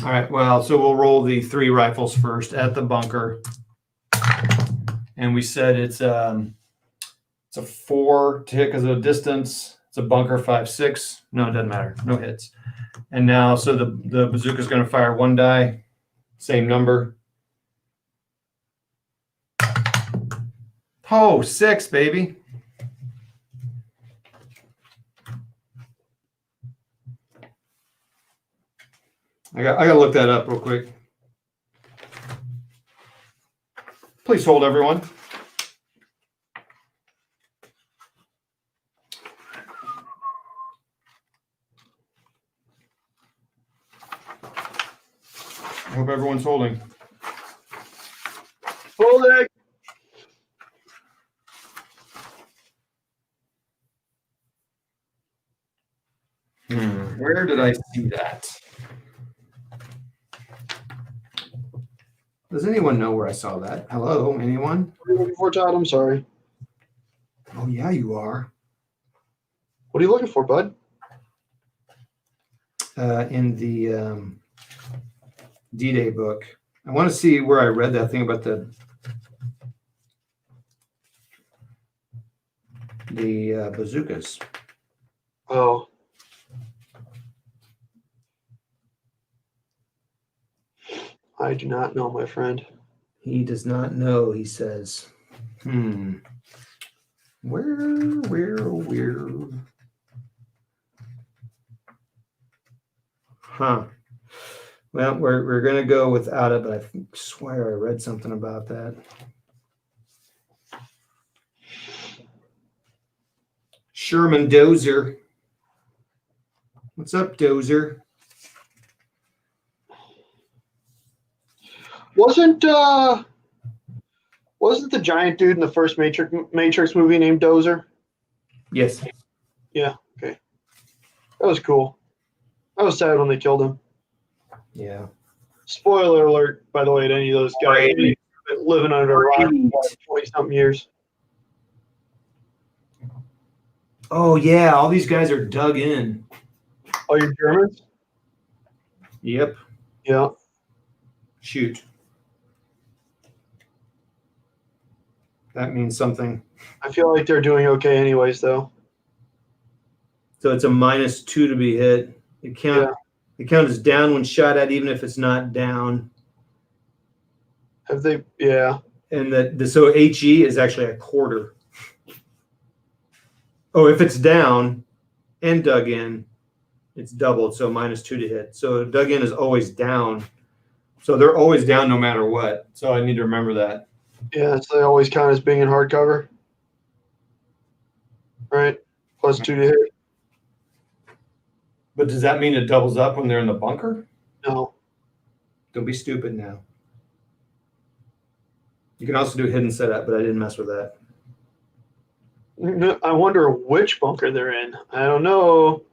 right. Well, so we'll roll the 3 rifles first at the bunker, and we said it's a 4 to hit because of the distance. It's a bunker 5.6. No, it doesn't matter. No hits. And now, so the bazooka is going to fire 1 die, same number. Oh, 6, baby. I got to look that up real quick. Please hold, everyone. I hope everyone's holding. Hold it. Where did I see that? Does anyone know where I saw that? Hello, anyone? What are you looking for, Todd? I'm sorry. Oh, yeah, you are. What are you looking for, bud? In the D-Day book. I want to see where I read that thing about the bazookas. Oh. I do not know, my friend. He does not know, he says. Where? Huh. Well, we're going to go without it, but I swear I read something about that. Sherman Dozer. What's up, Dozer? Wasn't the giant dude in the first Matrix movie named Dozer? Yes. Yeah, okay. That was cool. I was sad when they killed him. Yeah. Spoiler alert, by the way, to any of those guys living under a rock for 20-something years. Oh, yeah. All these guys are dug in. Oh, you're Germans? Yep. Yeah. Shoot. That means something. I feel like they're doing okay anyways, though. So it's a -2 to be hit. The count is down when shot at, even if it's not down. Have they? Yeah. And so HE is actually a quarter. Oh, if it's down and dug in, it's doubled. So -2 to hit. So dug in is always down. So they're always down no matter what. So I need to remember that. Yeah, so they always count as being in hardcover. Right? +2 to hit. But does that mean it doubles up when they're in the bunker? No. Don't be stupid now. You can also do hidden setup, but I didn't mess with that. I wonder which bunker they're in. I don't know.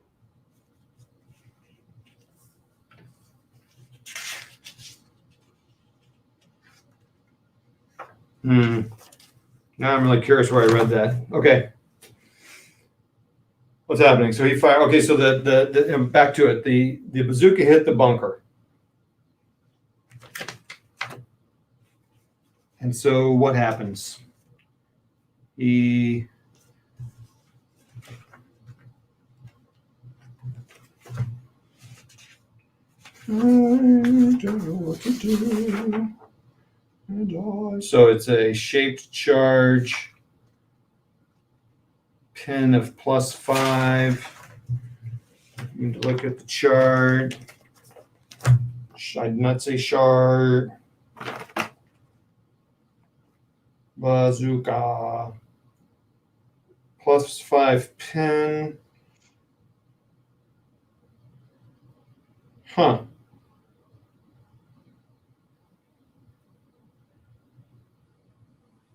Now I'm really curious where I read that. Okay. What's happening? So he fired. Okay, so the back to it. The bazooka hit the bunker. And so what happens? He I don't know what to do. So it's a shaped charge, pin of +5. You need to look at the chart. I'd not say shard. Bazooka. +5 pin. Huh.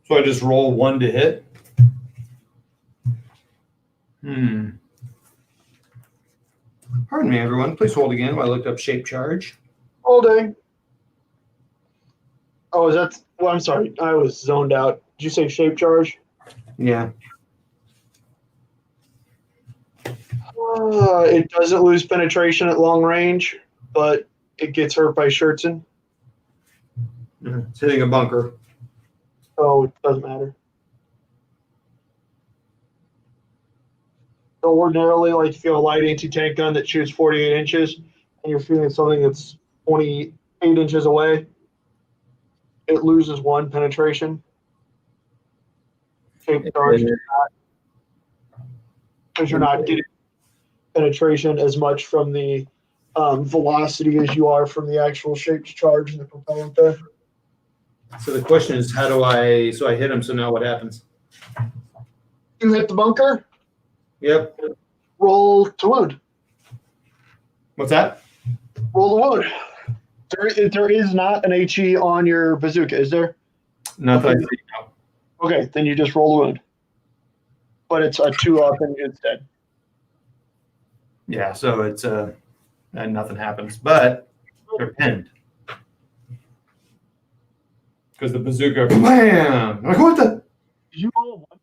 So I just roll 1 to hit. Pardon me, everyone. Please hold again while I looked up shape charge. Holding. Oh, is that? Well, I'm sorry. I was zoned out. Did you say shape charge? Yeah. It doesn't lose penetration at long range, but it gets hurt by Schertzen. It's hitting a bunker. So it doesn't matter. So ordinarily, like if you have a light anti-tank gun that shoots 48 inches and you're shooting something that's 28 inches away, it loses 1 penetration. Shape charge because you're not getting penetration as much from the velocity as you are from the actual shaped charge and the propellant there. So the question is, how do I? So I hit him. So now what happens? You hit the bunker. Yep. Roll to wound. What's that? Roll the wound. There is not an HE on your bazooka, is there? Not that I see. No. Okay, then you just roll the wound. But it's a 2 up and it's dead. Yeah. So it's and nothing happens, but they're pinned because the bazooka. Bam! I'm like, what the? Did you roll a 1?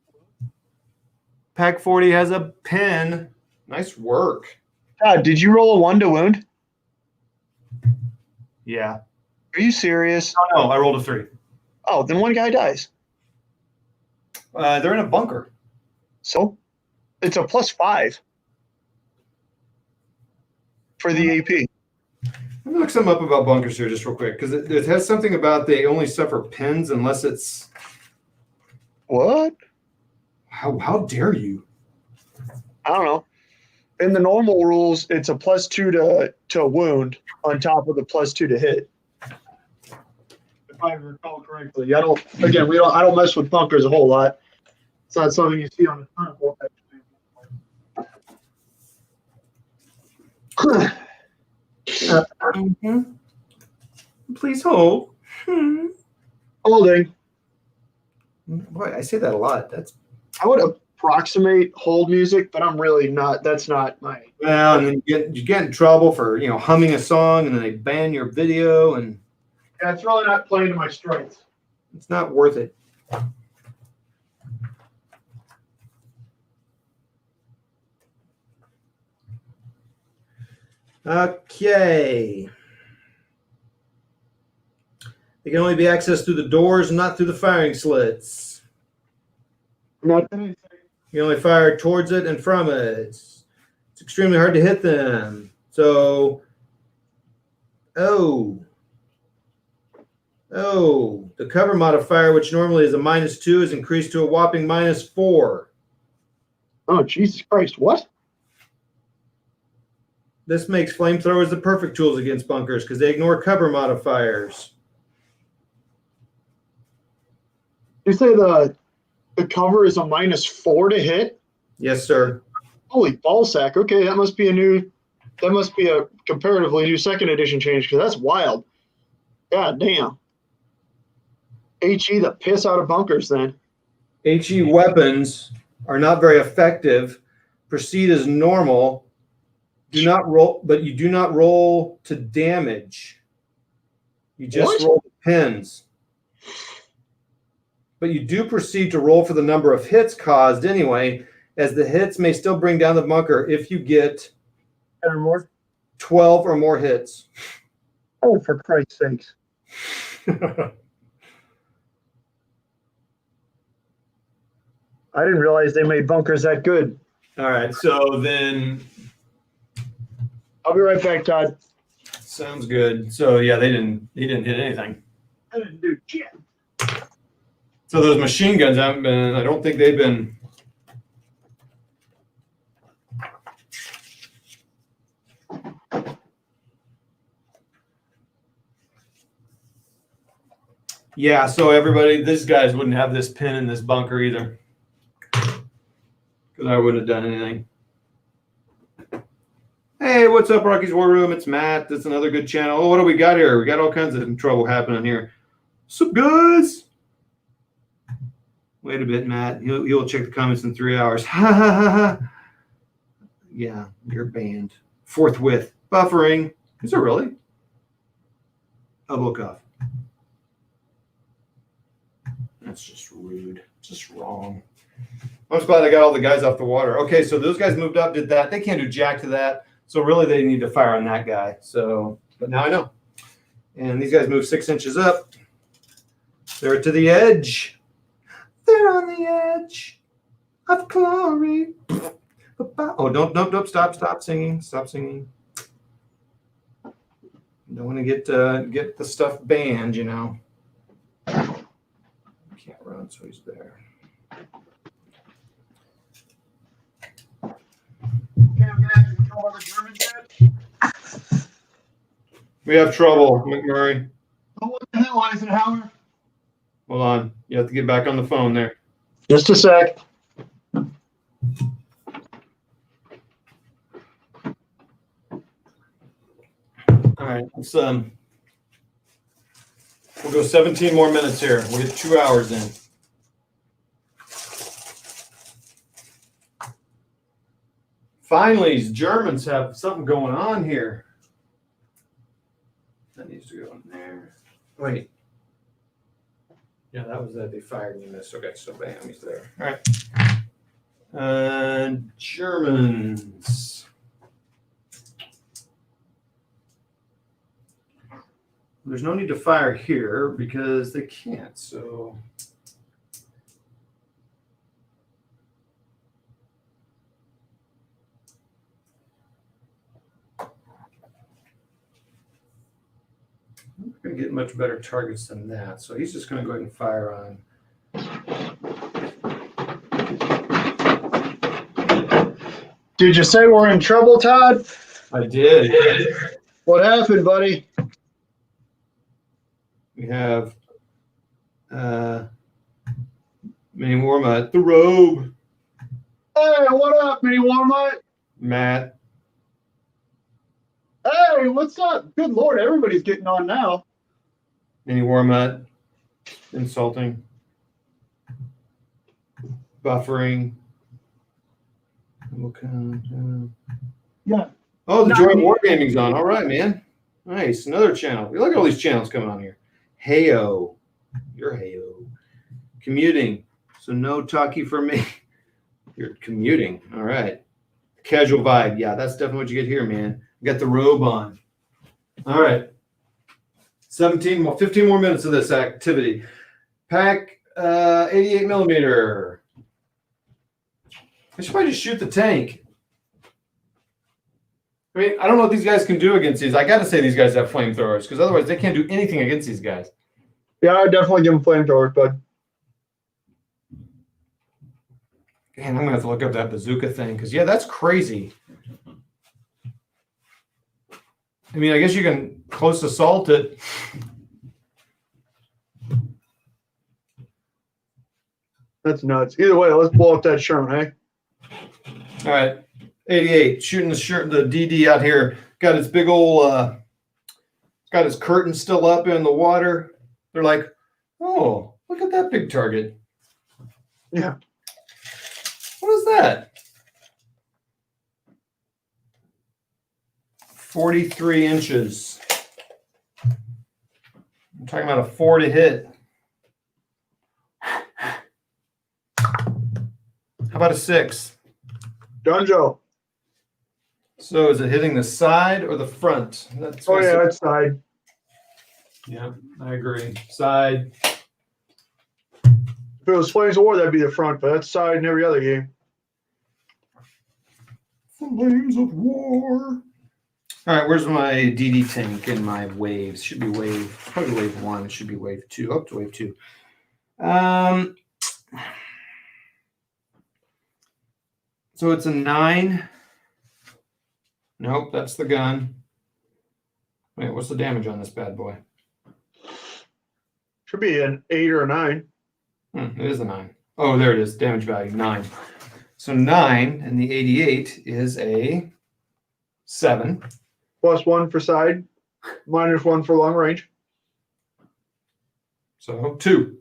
Pack 40 has a pin. Nice work. God, did you roll a 1 to wound? Yeah. Are you serious? Oh, no, I rolled a 3. Oh, then one guy dies. They're in a bunker. So it's a +5 for the AP. Let me look something up about bunkers here just real quick, because it has something about they only suffer pins unless it's. What? How dare you? I don't know. In the normal rules, it's a +2 to wound on top of the +2 to hit. If I recall correctly, I don't mess with bunkers a whole lot. It's not something you see on the front. Please hold. Holding. Boy, I say that a lot. I would approximate hold music, but I'm really not. That's not my. Well, and then you get in trouble for humming a song, and then they ban your video, and Yeah, it's really not playing to my strengths. it's not worth it. Okay. They can only be accessed through the doors, not through the firing slits. Not You can only fire towards it and from it. It's extremely hard to hit them. So, the cover modifier, which normally is a -2, is increased to a whopping -4. Oh, Jesus Christ. What? This makes flamethrowers the perfect tools against bunkers because they ignore cover modifiers. You say the cover is a -4 to hit? Yes, sir. Holy ballsack. Okay, that must be a comparatively new second edition change because that's wild. God damn. HE the piss out of bunkers then. HE weapons are not very effective. Proceed as normal. Do not roll, but you do not roll to damage. You just What? roll the pins. But you do proceed to roll for the number of hits caused anyway, as the hits may still bring down the bunker if you get 10 or more? 12 or more hits. Oh, for Christ's sakes. I didn't realize they made bunkers that good. All right, so then I'll be right back, Todd. sounds good. So yeah, he didn't hit anything. I didn't do shit. So those machine guns haven't been, I don't think they've been. Yeah, so everybody, these guys wouldn't have this pin in this bunker either. Because I wouldn't have done anything. Hey, what's up, Rocky's War Room? It's Matt. That's another good channel. Oh, what do we got here? We got all kinds of trouble happening here. Sup, guys? Wait a bit, Matt. He'll check the comments in 3 hours. Ha ha ha ha. Yeah, you're banned. Forthwith. Buffering. Is it really? Elbow cuff. That's just rude. Just wrong. I'm just glad I got all the guys off the water. Okay, so those guys moved up, did that. They can't do jack to that. So really they need to fire on that guy. So, but now I know. And these guys move 6 inches up. They're to the edge. They're on the edge of glory. Oh, don't stop singing. Stop singing. Don't want to get the stuff banned, you know. Can't run, so he's there. We have trouble, McMurray. Oh, what the hell, Eisenhower? Hold on. You have to get back on the phone there. Just a sec. All right, let's we'll go 17 more minutes here. We'll get 2 hours in. Finally, these Germans have something going on here. That needs to go in there. Wait. Yeah, that was that. They fired me and missed. Okay, so bam, he's there. All right. Germans. There's no need to fire here because they can't. So. We're going to get much better targets than that. So he's just going to go ahead and fire on. Did you say we're in trouble, Todd? I did. What happened, buddy? We have Mini Warma, the robe. Hey, what up, Mini Warmite? Matt. Hey, what's up? Good Lord, everybody's getting on now. Mini Warma, insulting. Buffering. Yeah. Oh, the Joint Wargaming's on. All right, man. Nice. Another channel. Look at all these channels coming on here. Heyo. You're Heyo. Commuting. So no talkie for me. You're commuting. All right. Casual vibe. Yeah, that's definitely what you get here, man. You got the robe on. All right. 15 more minutes of this activity. Pack 88 millimeter. I should probably just shoot the tank. I mean, I don't know what these guys can do against these. I got to say these guys have flamethrowers because otherwise they can't do anything against these guys. Yeah, I definitely give him flamethrowers, bud. Man, I'm going to have to look up that bazooka thing because, yeah, that's crazy. I mean, I guess you can close assault it. That's nuts. Either way, let's blow up that Sherman, hey? All right. 88, shooting the DD out here. Got his big old, got his curtain still up in the water. They're like, oh, look at that big target. Yeah. What is that? 43 inches. I'm talking about a 4 to hit. How about a 6? Dunjo. So is it hitting the side or the front? That's Oh, yeah, that's side. Yeah, I agree. Side. If it was Flames of War, that'd be the front, but that's side in every other game. Flames of War. All right, where's my DD tank and my waves? Should be wave, probably wave 1. It should be wave 2. Up to wave 2. So it's a 9. Nope, that's the gun. Wait, what's the damage on this bad boy? Should be an 8 or a 9. It is a 9. Oh, there it is. Damage value 9. So 9 and the 88 is a 7. +1 for side, -1 for long range. So 2.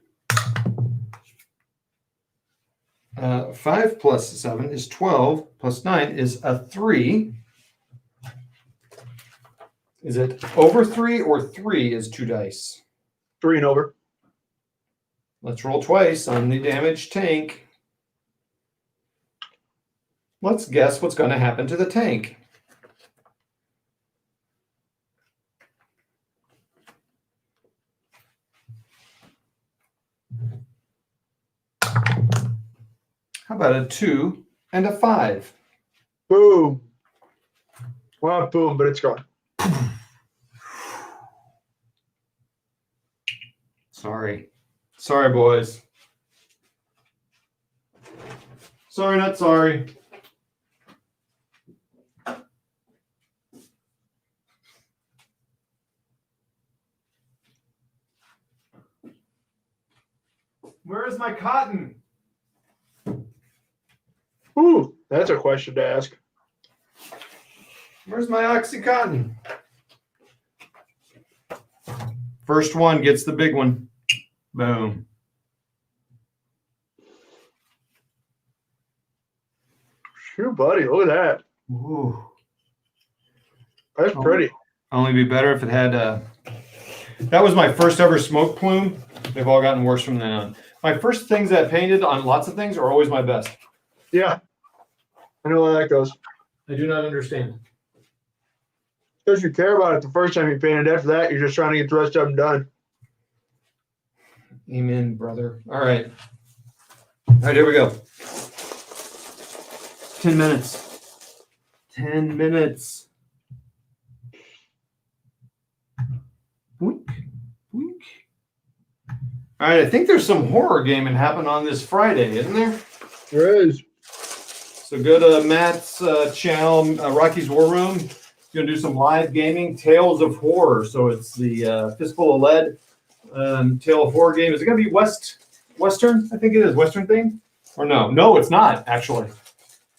5 plus 7 is 12. Plus 9 is a 3. Is it over 3 or 3 is 2 dice? 3 and over. Let's roll twice on the damaged tank. Let's guess what's going to happen to the tank. How about a 2 and a 5? Boom. Well, boom, but it's gone. Sorry. Sorry, boys. Sorry, not sorry. Where is my cotton? Ooh, that's a question to ask. Where's my Oxycontin? First one gets the big one. Boom. Shoot, buddy, look at that. Ooh. That's pretty. Only be better if it had that was my first ever smoke plume. They've all gotten worse from then on. My first things that I painted on lots of things are always my best. Yeah. I know how that goes. I do not understand. Because you care about it the first time you painted. After that, you're just trying to get the rest of them done. Amen, brother. All right. All right, here we go. 10 minutes. 10 minutes. Boink, boink. All right, I think there's some horror gaming happening on this Friday, isn't there? There is. So go to Matt's channel, Rocky's War Room. He's going to do some live gaming, Tales of Horror. So it's the Fistful of Lead Tale of Horror game. Is it going to be Western? I think it is. Western thing? Or no? No, it's not, actually.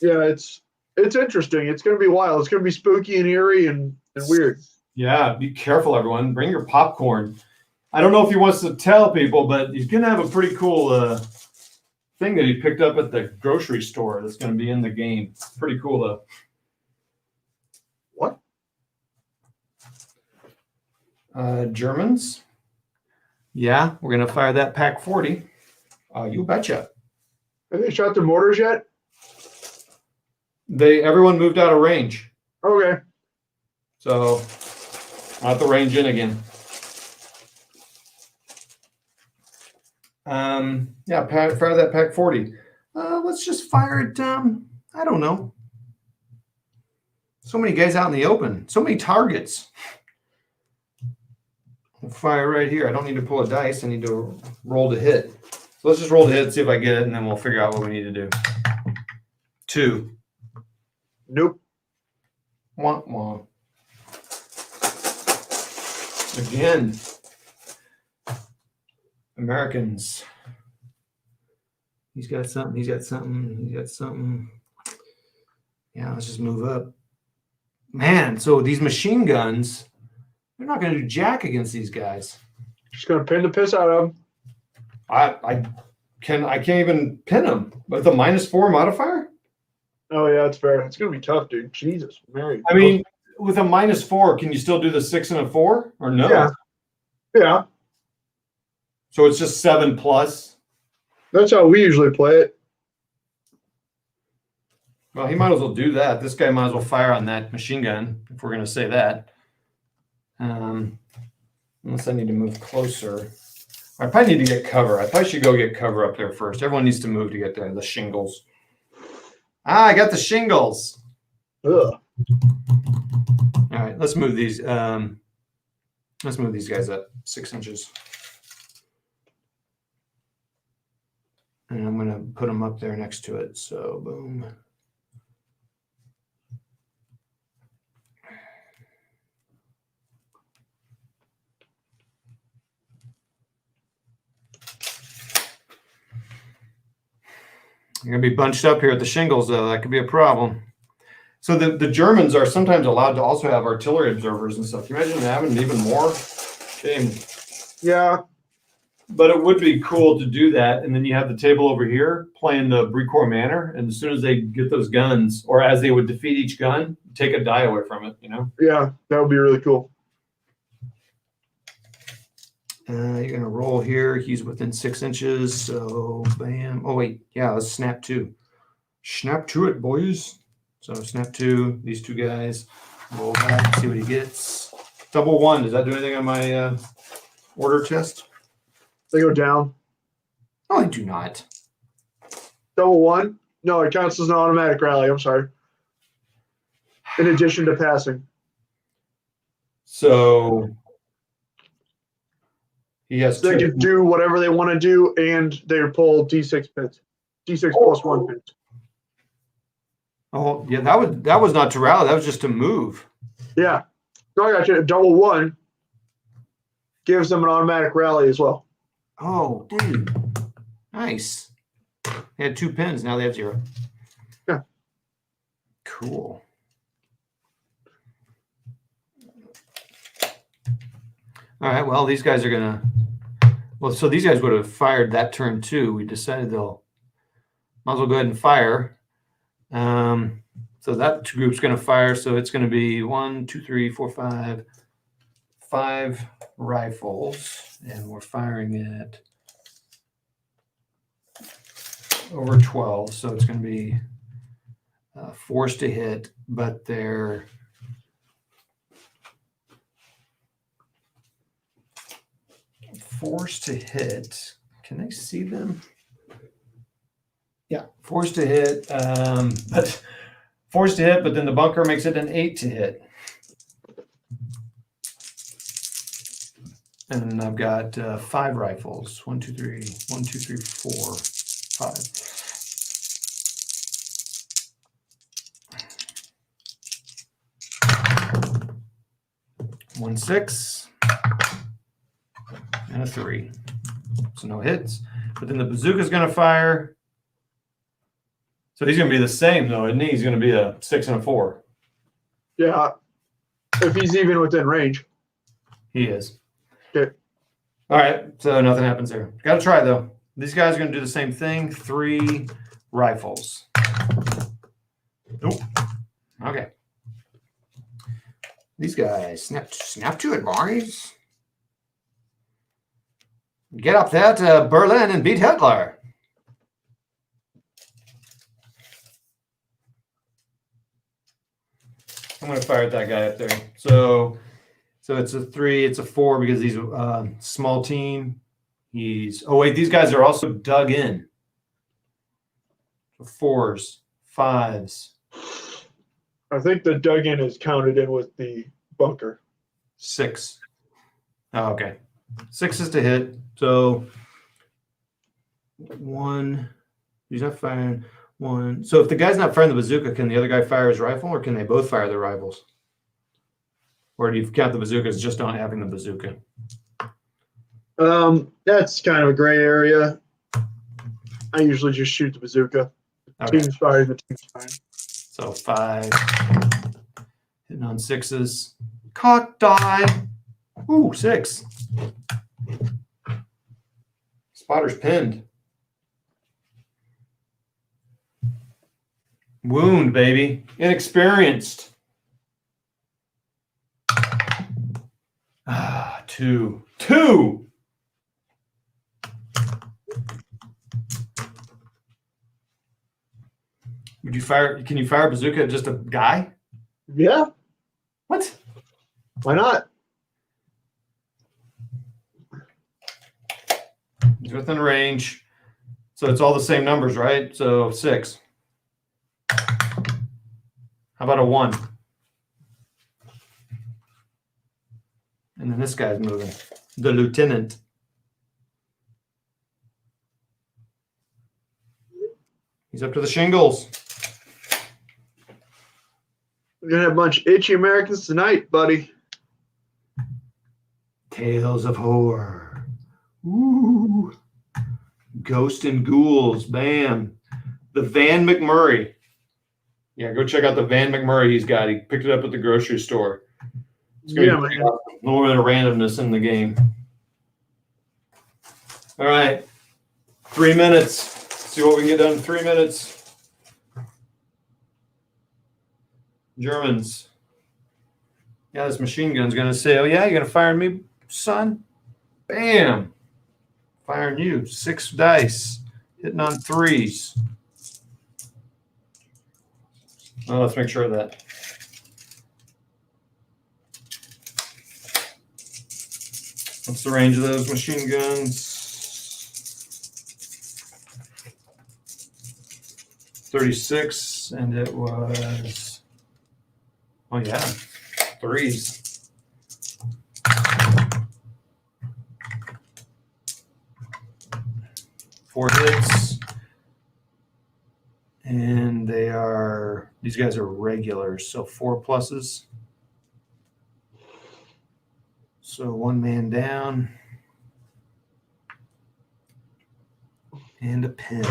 Yeah, it's interesting. It's going to be wild. It's going to be spooky and eerie and weird. Yeah, be careful, everyone. Bring your popcorn. I don't know if he wants to tell people, but he's going to have a pretty cool thing that he picked up at the grocery store that's going to be in the game. Pretty cool, though. What? Germans. Yeah, we're going to fire that Pack 40. You betcha. Have they shot their mortars yet? Everyone moved out of range. Okay. So I'll have to range in again. Yeah, fire that Pack 40. Let's just fire it. I don't know. So many guys out in the open. So many targets. We'll fire right here. I don't need to pull a dice. I need to roll to hit. So let's just roll to hit, see if I get it, and then we'll figure out what we need to do. 2. Nope. Wah, wah. Again. Americans. He's got something. He's got something. He's got something. Yeah, let's just move up. Man, so these machine guns, they're not going to do jack against these guys. Just gonna pin the piss out of them. I can't even pin them with a -4 modifier. Oh yeah, it's fair. It's gonna be tough, dude. Jesus, Mary. I mean, with a -4, can you still do the 6 and a 4 or no? Yeah. Yeah. So it's just 7+. That's how we usually play it. Well, he might as well do that. This guy might as well fire on that machine gun, if we're going to say that. Unless I need to move closer. I probably need to get cover. I probably should go get cover up there first. Everyone needs to move to get there. The shingles. I got the shingles. Ugh. All right, let's move these. Let's move these guys up 6 inches. And I'm going to put them up there next to it. So, boom. You're going to be bunched up here at the shingles, though. That could be a problem. So the Germans are sometimes allowed to also have artillery observers and stuff. Can you imagine having even more? Shame. Yeah. But it would be cool to do that. And then you have the table over here playing the Brecourt Manor. And as soon as they get those guns, or as they would defeat each gun, take a die away from it, you know? Yeah, that would be really cool. You're going to roll here. He's within 6 inches. So, bam. Oh, wait. Yeah, let's snap 2. Snap to it, boys. So, snap 2. These 2 guys. Roll back. See what he gets. Double 1. Does that do anything on my order chest? They go down. No, I do not. Double 1? No, it counts as an automatic rally. I'm sorry. In addition to passing. So he has So they 2. can do whatever they want to do, and they pull D6 pins. D6 plus 1 pins. Oh, yeah, that was not to rally. That was just to move. Yeah. So I got you. Double 1 gives them an automatic rally as well. Oh, dude. Nice. They had 2 pins. Now they have 0. Yeah. Cool. All right. Well, these guys are going to. Well, so these guys would have fired that turn too. We decided they'll. Might as well go ahead and fire. So that group's going to fire. So it's going to be 1, 2, 3, 4, 5. 5 rifles. And we're firing at over 12. So it's going to be forced to hit, but they're. Forced to hit. Can I see them? Yeah, forced to hit. But forced to hit, but then the bunker makes it an 8 to hit. And I've got 5 rifles. 1, 2, 3. 1, 2, 3, 4, 5. One 6. And a 3. So no hits. But then the bazooka's going to fire. So he's going to be the same, though, isn't he? He's going to be a 6 and a 4. Yeah. If he's even within range. He is. Okay. All right. So nothing happens there. Got to try, though. These guys are going to do the same thing. 3 rifles. Nope. Okay. These guys. Snap to it, boys. Get up there to Berlin and beat Hitler. I'm going to fire at that guy up there. So it's a 3, it's a 4 because he's a small team. Oh wait, these guys are also dug in. Fours, fives, I think the dug-in is counted in with the bunker. 6. Oh, okay. 6 is to hit. So 1. He's not firing 1. So if the guy's not firing the bazooka, can the other guy fire his rifle, or can they both fire their rifles? Or do you count the bazooka as just not having the bazooka? That's kind of a gray area. I usually just shoot the bazooka. Okay. Team's firing, the team's firing. So 5. Hitting on 6s. Cock die. Ooh, 6. Spotter's pinned. Wound, baby. Inexperienced. 2. 2. Would you fire? Can you fire a bazooka at just a guy? Yeah, What? why not? He's within range. So it's all the same numbers, right? So 6. How about a 1? And then this guy's moving. The lieutenant. He's up to the shingles. We're gonna have a bunch of itchy Americans tonight, buddy. Tales of horror. Ooh. Ghost and ghouls. Bam. The Van McMurray. Yeah, go check out the Van McMurray he's got. He picked it up at the grocery store. It's gonna Yeah, be man. a little bit of randomness in the game. All right. 3 minutes. See what we can get done in 3 minutes. Germans. Yeah, this machine gun's going to say, oh, yeah, you're going to fire me, son? Bam. Firing you. 6 dice. Hitting on 3s. Oh, let's make sure of that. What's the range of those machine guns? 36, and it was, oh yeah, 3s. Four hits, and these guys are regulars, so 4 pluses. So 1 man down, and a pin.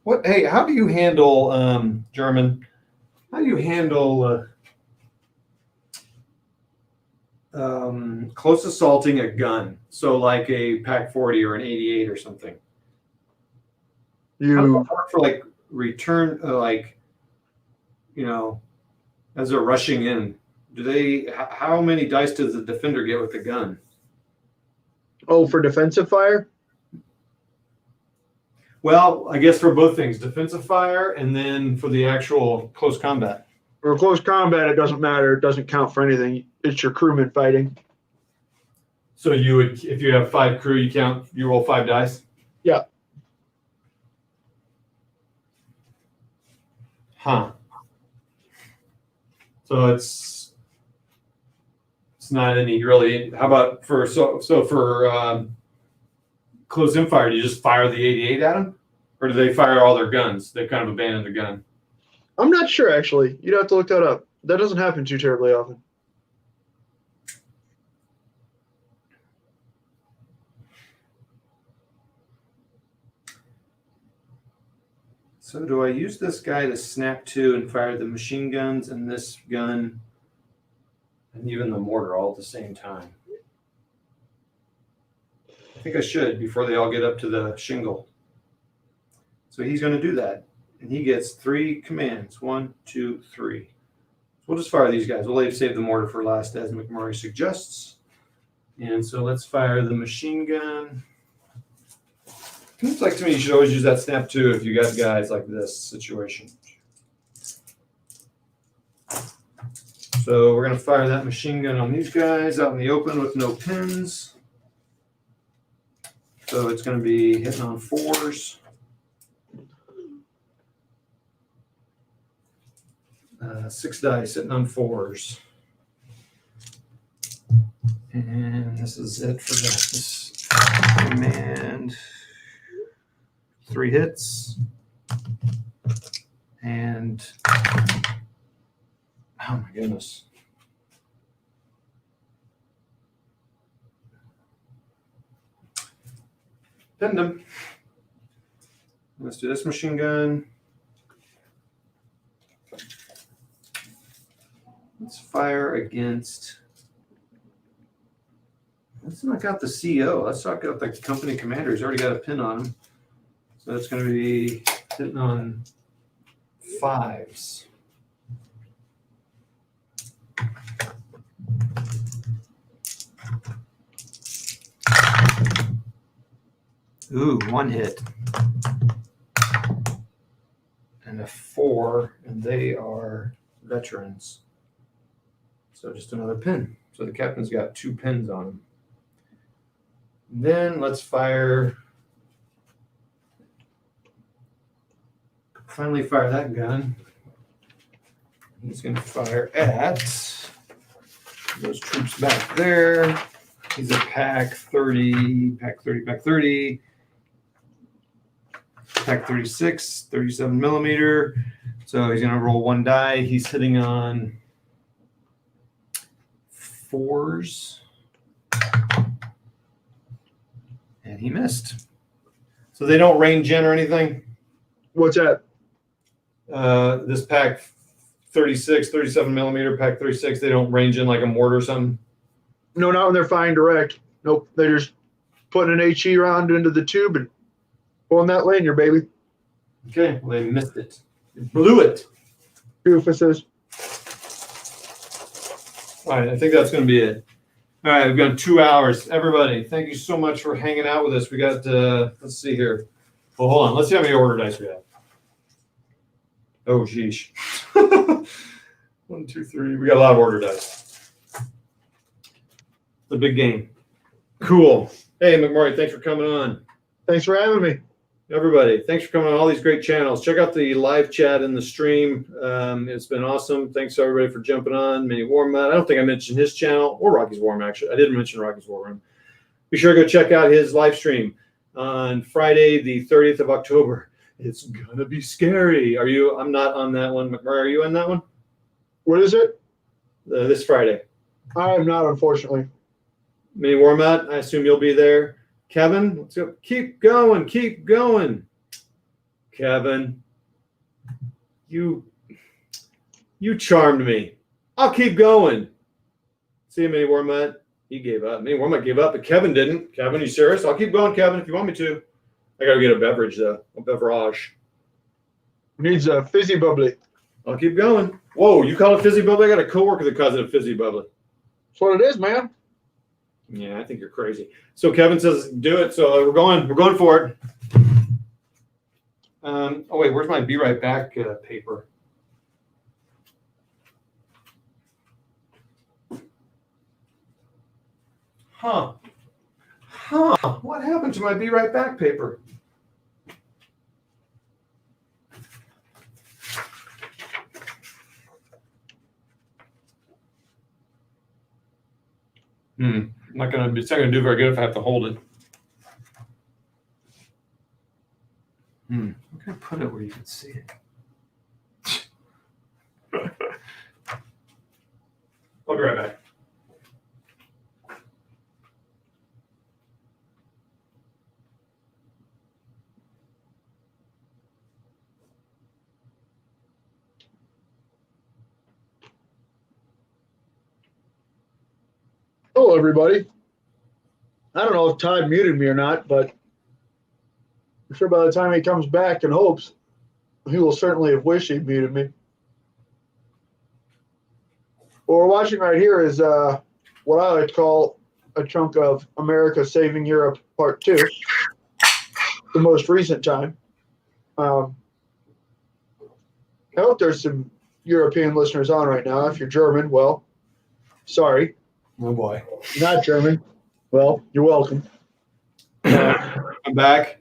What? Hey, how do you handle German? How do you handle close assaulting a gun? So like a Pac 40 or an 88 or something. How does You it work for like return, as they're rushing in? How many dice does the defender get with the gun? for defensive fire? Well, I guess for both things, defensive fire and then for the actual close combat. For close combat, it doesn't matter. It doesn't count for anything. It's your crewman fighting. So you would, if you have 5 crew, you roll 5 dice? Yeah. Huh. So it's not any really. How about for close in fire? Do you just fire the 88 at them, or do they fire all their guns? They kind of abandon the gun. I'm not sure, actually. You'd have to look that up. That doesn't happen too terribly often. So do I use this guy to snap to and fire the machine guns and this gun and even the mortar all at the same time? I think I should before they all get up to the shingle. So he's going to do that. And he gets 3 commands. 1, 2, 3. So we'll just fire these guys. We'll save the mortar for last, as McMurray suggests. And so let's fire the machine gun. Seems like to me you should always use that snap too if you got guys like this situation. So we're going to fire that machine gun on these guys out in the open with no pins. So it's going to be hitting on 4s. 6 dice hitting on 4s. And this is it for that. This command. 3 hits. And oh my goodness. Pinned him. Let's do this machine gun. Let's fire against. Let's knock out the CEO. Let's knock out the company commander. He's already got a pin on him. So it's going to be hitting on 5s. Ooh, 1 hit. And a 4, and they are veterans. So just another pin. So the captain's got 2 pins on him. Then let's finally fire that gun. He's going to fire at those troops back there. He's a pack 30, pack 30, pack 30, pack 36, 37 millimeter. So he's going to roll 1 die. He's hitting on 4s. And he missed. So they don't range in or anything? What's that? This pack 36, 37 millimeter, pack 36, they don't range in like a mortar or something? No, not when they're firing direct. Nope. They're just putting an HE round into the tube and pulling that lanyard, baby. Okay, well, they missed it. They blew it. Doofuses. All right, I think that's going to be it. All right, we've got 2 hours. Everybody, thank you so much for hanging out with us. We got, let's see here. Well, hold on. Let's see how many order dice we have. Oh, geez. 1, 2, 3. We got a lot of order dice. It's a big game. Cool. Hey, McMurray, thanks for coming on. Thanks for having me. Everybody, thanks for coming on all these great channels. Check out the live chat in the stream. It's been awesome. Thanks everybody for jumping on. Mini Warmat. I don't think I mentioned his channel or Rocky's War Room, actually. I didn't mention Rocky's War Room. Be sure to go check out his live stream on Friday, the 30th of October. It's gonna be scary. Are you? I'm not on that one. McMurray, are you on that one? What is it? This Friday. I am not, unfortunately. Mini Warmat, I assume you'll be there. Kevin, let's go. Keep going. Keep going. Kevin, you charmed me. I'll keep going. See you, Mini Warmat. He gave up. Mini Warmat gave up, but Kevin didn't. Kevin, you serious? I'll keep going, Kevin, if you want me to. I got to get a beverage, though. A beverage. Needs a fizzy bubbly. I'll keep going. Whoa, you call it fizzy bubbly? I got a coworker that calls it a fizzy bubbly. That's what it is, man. Yeah, I think you're crazy. So Kevin says, do it. So we're going for it. Oh, wait, where's my Be Right Back paper? Huh. What happened to my Be Right Back paper? It's not gonna do very good if I have to hold it. I'm gonna put it where you can see it. I'll be right back. Hello, everybody. I don't know if Todd muted me or not, but I'm sure by the time he comes back and hopes, he will certainly have wished he muted me. What we're watching right here is what I like to call a chunk of America Saving Europe Part 2, the most recent time. I hope there's some European listeners on right now. If you're German, well, sorry. Oh boy. If you're not German, well, you're welcome. I'm back.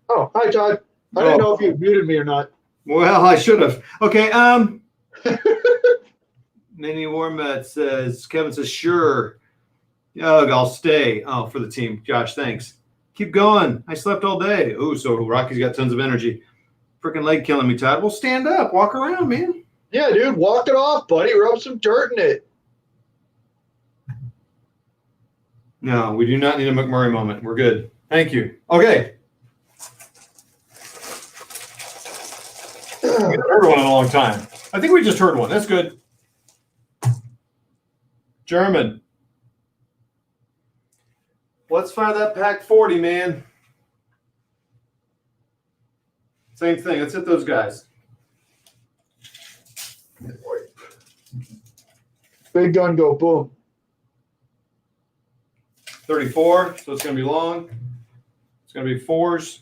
Oh, hi, Todd. I didn't know if you muted me or not. Well, I should have. Okay. Many Warmet says, Kevin says, sure. Ugh, I'll stay. Oh, for the team. Josh, thanks. Keep going. I slept all day. Oh, so Rocky's got tons of energy. Freaking leg killing me, Todd. Well, stand up. Walk around, man. Yeah, dude, walk it off, buddy. Rub some dirt in it. No, we do not need a McMurray moment. We're good. Thank you. Okay. We haven't heard one in a long time. I think we just heard one. That's good. German. Let's find that pack 40, man. Same thing. Let's hit those guys. Big gun go boom. 34, so it's going to be long. It's going to be 4s.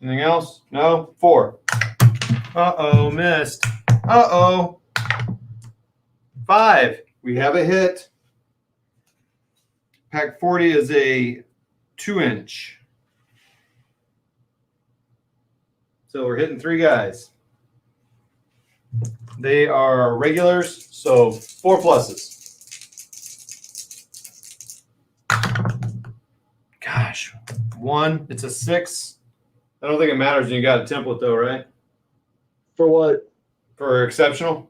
Anything else? No? 4. Uh-oh, missed. Uh-oh. 5. We have a hit. Pack 40 is a 2-inch. So we're hitting 3 guys. They are regulars, so 4 pluses. Gosh, 1. It's a 6. I don't think it matters when you got a template, though, right? For what? For exceptional.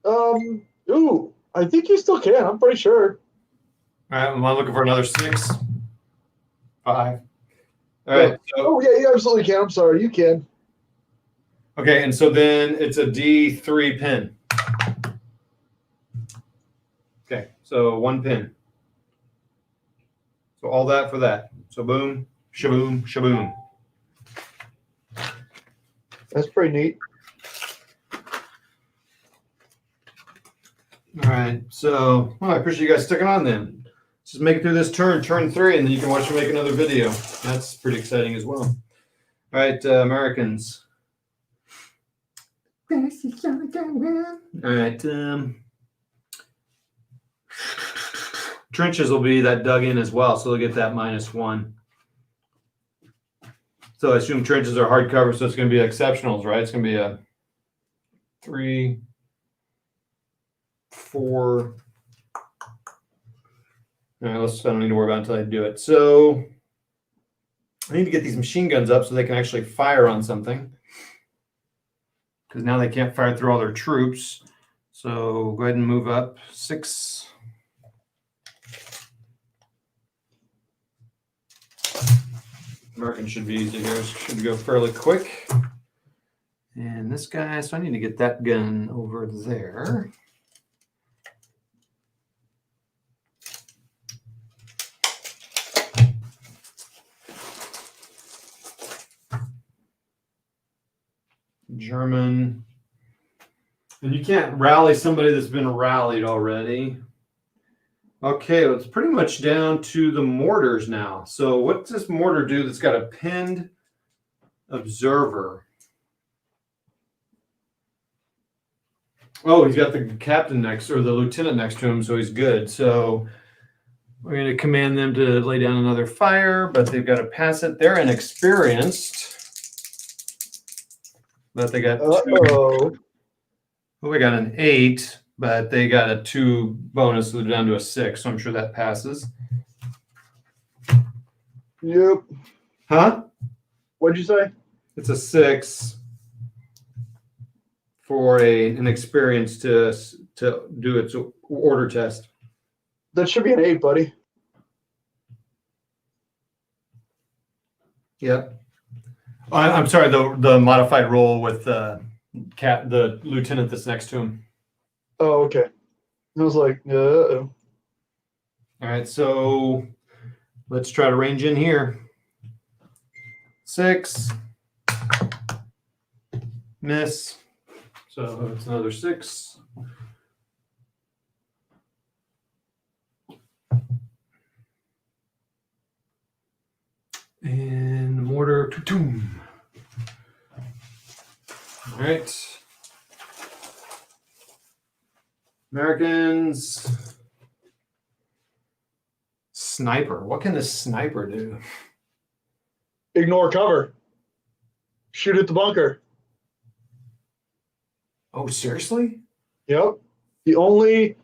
Ooh, I think you still can. I'm pretty sure. All right, I'm looking for another 6. 5. All right. So, Oh, yeah, you absolutely can. I'm sorry. You can. okay, and so then it's a D3 pin. Okay, so 1 pin. So all that for that. So boom, shaboom, shaboom. That's pretty neat. All right, so well, I appreciate you guys sticking on then. Let's just make it through this turn 3, and then you can watch me make another video. That's pretty exciting as well. All right, Americans. All right, trenches will be that dug in as well, so they'll get that -1. So I assume trenches are hardcover, so it's going to be exceptionals, right? It's going to be a 3, 4. All right, I don't need to worry about it until I do it. So I need to get these machine guns up so they can actually fire on something, because now they can't fire through all their troops. So go ahead and move up 6. American should be easy here. Should go fairly quick. And this guy, so I need to get that gun over there. German. And you can't rally somebody that's been rallied already. Okay, well, it's pretty much down to the mortars now. So what does this mortar do that's got a pinned observer? Oh, he's got the captain next, or the lieutenant next to him, so he's good. So we're going to command them to lay down another fire, but they've got to pass it. They're inexperienced. But they got 2. Uh-oh. Well, we got an 8. But they got a 2 bonus, so they're down to a 6. So I'm sure that passes. Yep. Huh? What'd you say? It's a 6 for an experience to do its order test. That should be an 8, buddy. Yep. I'm sorry. The modified roll with the lieutenant that's next to him. Oh, okay. I was like, uh-oh. All right, so let's try to range in here. 6. Miss. So it's another 6. And mortar. All right. Americans. Sniper. What can this sniper do? Ignore cover. Shoot at the bunker. Oh, seriously? Yep. The only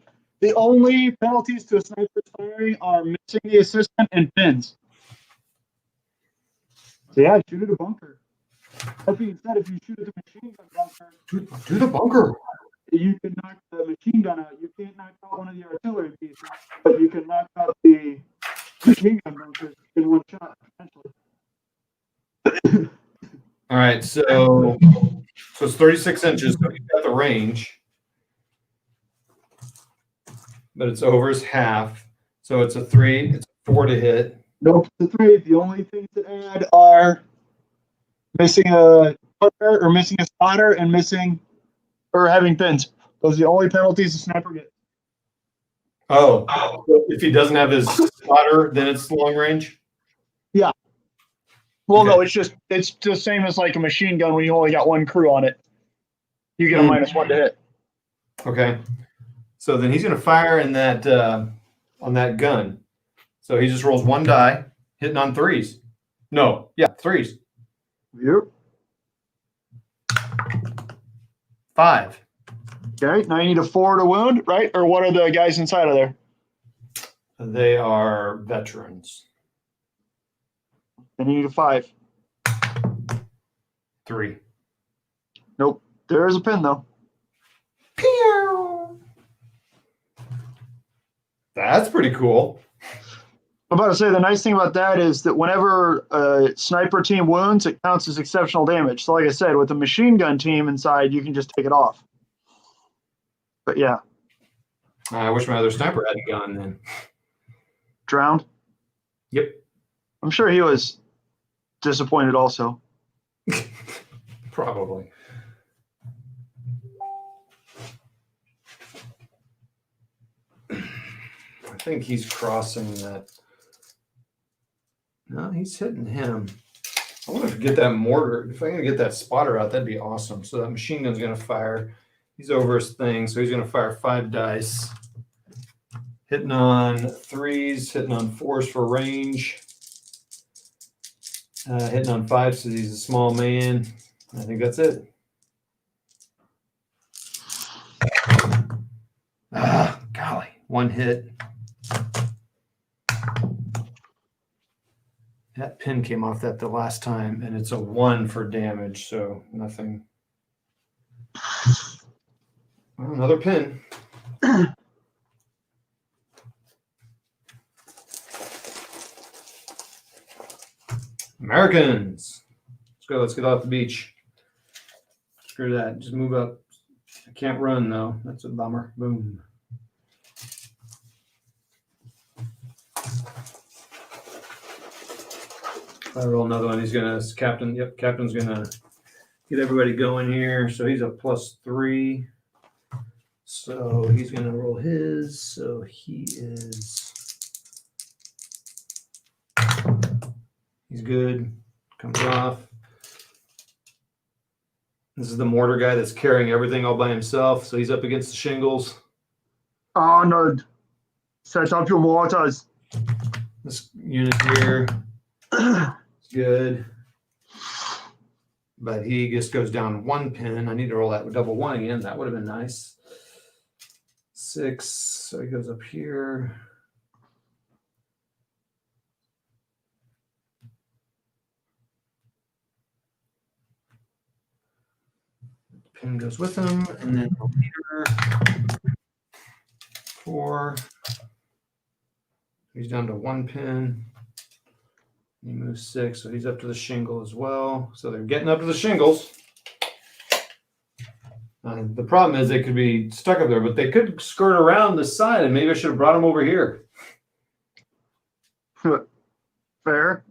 penalties to a sniper's firing are missing the assistant and pins. So yeah, shoot at a bunker. That being said, if you shoot at the machine gun bunker, Do the bunker. you can knock the machine gun out. You can't knock out one of the artillery pieces, but you can knock out the machine gun bunkers in one shot, potentially. All right, so it's 36 inches, so he's got the range. But it's over his half. So it's a 3, it's a 4 to hit. Nope, the 3. The only things to add are missing a partner or missing a spotter and missing or having pins. Those are the only penalties a sniper gets. Oh, if he doesn't have his spotter, then it's long range? Well, Okay. no, it's the same as like a machine gun when you only got one crew on it. You get a -1 to hit. Okay. So then he's going to fire in that on that gun. So he just rolls 1 die, hitting on 3s. No, yeah, 3s. Yep. 5. Okay, now you need a 4 to wound, right? Or what are the guys inside of there? They are veterans. Then you need a 5. 3. Nope. There is a pin though. Pew! That's pretty cool. I'm about to say the nice thing about that is that whenever a sniper team wounds, it counts as exceptional damage. So like I said, with a machine gun team inside, you can just take it off. But yeah, I wish my other sniper had a gun then. drowned. Yep. I'm sure he was disappointed also. Probably. I think he's crossing that. No, he's hitting him. I wonder if I get that mortar. If I can get that spotter out, that'd be awesome. So that machine gun's going to fire. He's over his thing, so he's going to fire 5 dice. Hitting on 3s, hitting on 4s for range. Hitting on 5s because he's a small man. I think that's it. Ah, golly, 1 hit. That pin came off that the last time, and it's a 1 for damage, so nothing. Well, another pin. Americans. Let's go. Let's get off the beach. Screw that. Just move up. I can't run, though. That's a bummer. Boom. If I roll another one, he's going to, captain's going to get everybody going here. So he's a +3. So he's going to roll his. So he is, he's good. Comes off. This is the mortar guy that's carrying everything all by himself. So he's up against the shingles. Arnold, set up your mortars. This unit here is good. But he just goes down 1 pin. I need to roll that double 1 again. That would have been nice. 6. So he goes up here. Pin goes with him. And then the leader. 4. He's down to 1 pin. He moves 6, so he's up to the shingle as well. So they're getting up to the shingles. The problem is they could be stuck up there, but they could skirt around the side, and maybe I should have brought them over here. Fair.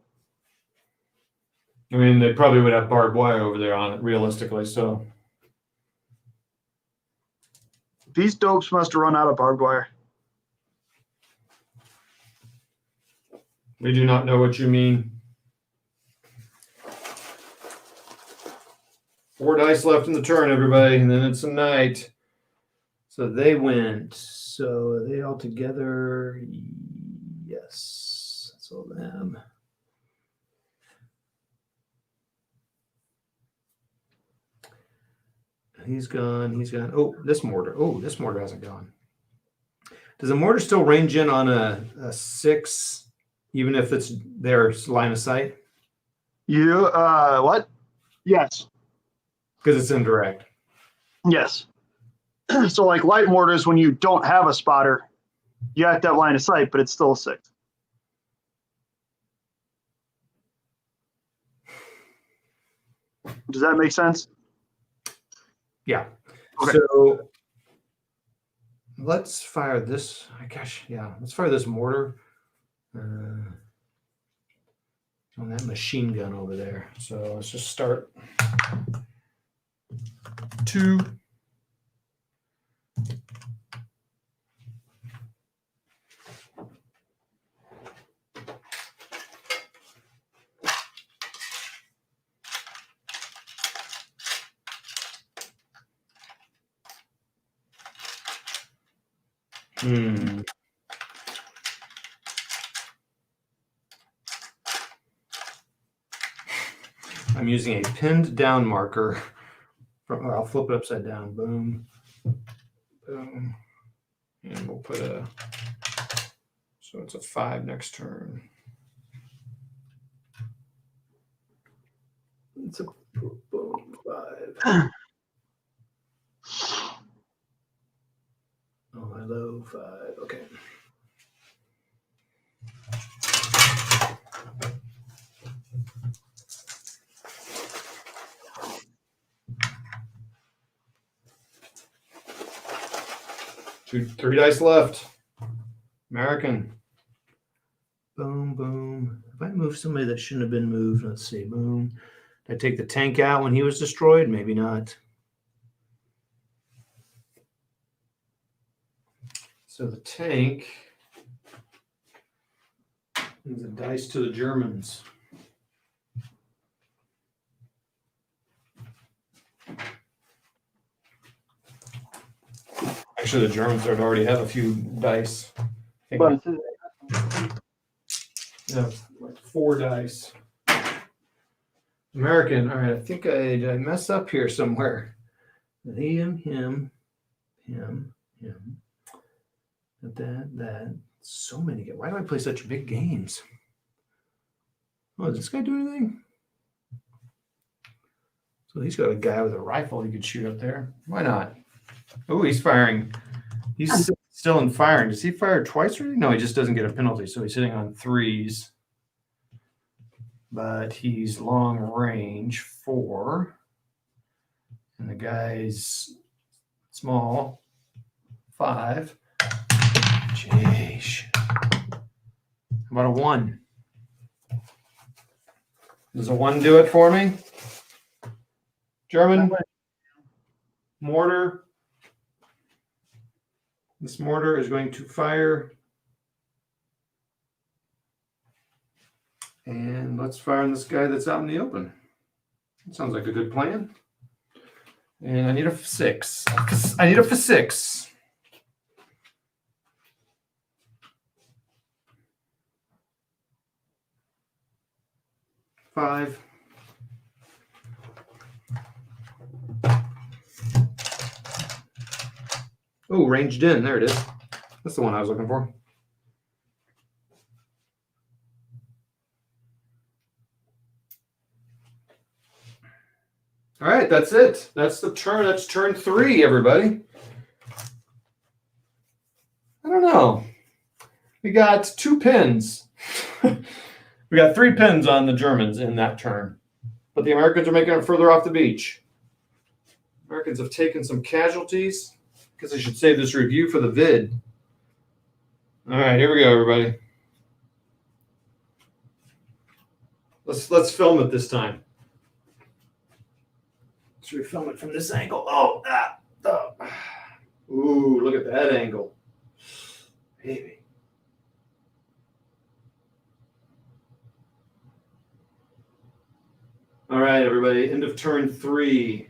I mean, they probably would have barbed wire over there on it, realistically. So These dopes must have run out of barbed wire. we do not know what you mean. 4 dice left in the turn, everybody, and then it's a night. So they went. So are they all together? Yes, that's all them. He's gone. He's gone. Oh, this mortar. Oh, this mortar hasn't gone. Does a mortar still range in on a 6, even if it's their line of sight? You what? Yes. Because it's indirect. Yes. So like light mortars, when you don't have a spotter, you have to have line of sight, but it's still a 6. Does that make sense? Yeah. Okay. So let's fire this. Gosh, yeah. Let's fire this mortar on that machine gun over there. So let's just start 2. I'm using a pinned down marker. I'll flip it upside down. Boom. Boom. And we'll put so it's a 5 next turn. It's a boom 5. Oh, hello 5. Okay. Three dice left. American. Boom, boom. If I move somebody that shouldn't have been moved, let's see. Boom. Did I take the tank out when he was destroyed? Maybe not. So the tank is a dice to the Germans. Actually, the Germans would already have a few dice. I think yeah, like 4 dice. American. All right, I think did I mess up here somewhere. Him. That. So many. Why do I play such big games? Oh, does this guy do anything? So he's got a guy with a rifle he could shoot up there. Why not? Oh, he's firing. He's still in firing. Does he fire twice already? No, he just doesn't get a penalty. So he's hitting on 3s. But he's long range 4. And the guy's small 5. Jeez. How about a 1? Does a 1 do it for me? German mortar. This mortar is going to fire. And let's fire on this guy that's out in the open. That sounds like a good plan. And I need a 6. I need a 6. Five. Oh, ranged in. There it is. That's the one I was looking for. All right, that's it. That's the turn. That's turn 3, everybody. I don't know. We got 2 pins. We got 3 pins on the Germans in that turn. But the Americans are making it further off the beach. Americans have taken some casualties. Because I should save this review for the vid. All right, here we go, everybody. Let's film it this time. Should we film it from this angle? Oh. Ooh, look at that angle. Baby. All right, everybody. End of turn 3.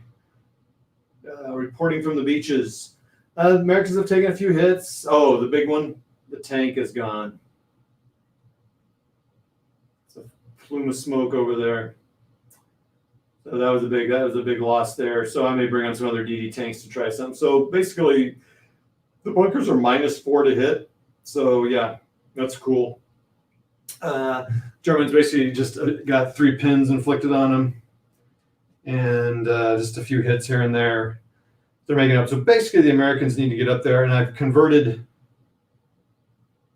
Reporting from the beaches. Americans have taken a few hits. Oh, the big one, the tank is gone. It's a plume of smoke over there. So that was a big loss there. So I may bring on some other DD tanks to try something. So basically, the bunkers are -4 to hit. So yeah, that's cool. Germans basically just got 3 pins inflicted on them, and just a few hits here and there. They're making up. So basically, the Americans need to get up there, and I've converted.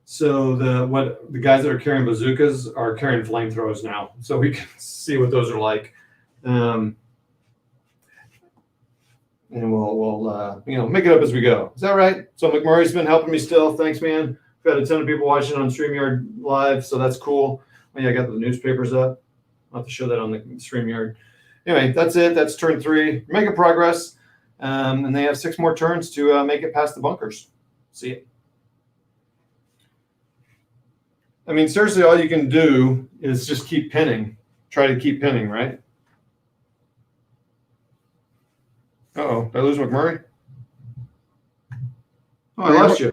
So the guys that are carrying bazookas are carrying flamethrowers now, so we can see what those are like, and we'll make it up as we go. Is that right? So McMurray's been helping me still. Thanks, man. We've got a ton of people watching on StreamYard Live, so that's cool. Oh, yeah, I got the newspapers up. I'll have to show that on the StreamYard. Anyway, that's it. That's turn 3. We're making progress. And they have 6 more turns to make it past the bunkers. See it? I mean, seriously, all you can do is just keep pinning. Try to keep pinning, right? Uh-oh. Did I lose McMurray? Oh, I lost you.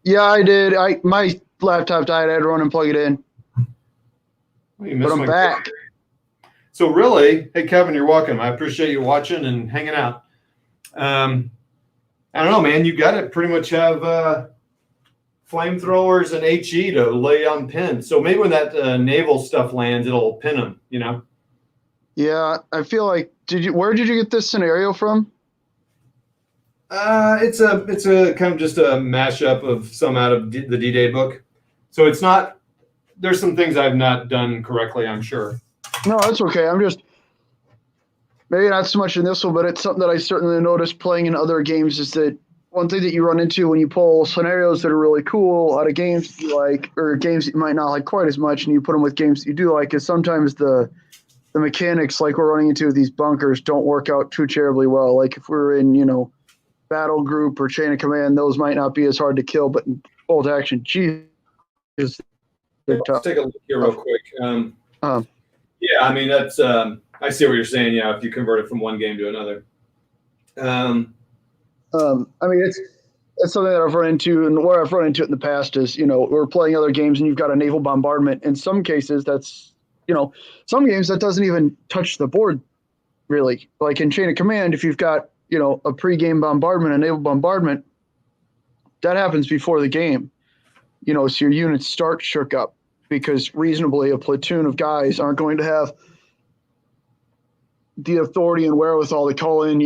Yeah, I did. My laptop died. I had to run and plug it in. Well, you missed But I'm my back. So really, hey, Kevin, you're welcome. I appreciate you watching and hanging out. I don't know, man. You got to pretty much have flamethrowers and HE to lay on pins. So maybe when that naval stuff lands, it'll pin them. You know? Yeah, I feel like. Where did you get this scenario from? It's a kind of just a mashup of some out of the D-Day book. So it's not. There's some things I've not done correctly, I'm sure. No, that's okay. I'm just maybe not so much in this one, but it's something that I certainly noticed playing in other games is that one thing that you run into when you pull scenarios that are really cool out of games you like, or games that you might not like quite as much, and you put them with games that you do like, is sometimes the mechanics like we're running into these bunkers don't work out too terribly well. Like if we're in, battle group or chain of command, those might not be as hard to kill, but in bolt action, geez, they're Let's tough. take a look here real quick. Yeah, I mean, that's, I see what you're saying. Yeah, if you convert it from one game to another. I mean, it's something that I've run into, and where I've run into it in the past is, we're playing other games and you've got a naval bombardment. In some cases, that's, some games that doesn't even touch the board, really. Like in Chain of Command, if you've got, a pre-game bombardment, a naval bombardment, that happens before the game. So your units start shook up because reasonably a platoon of guys aren't going to have the authority and wherewithal to call in,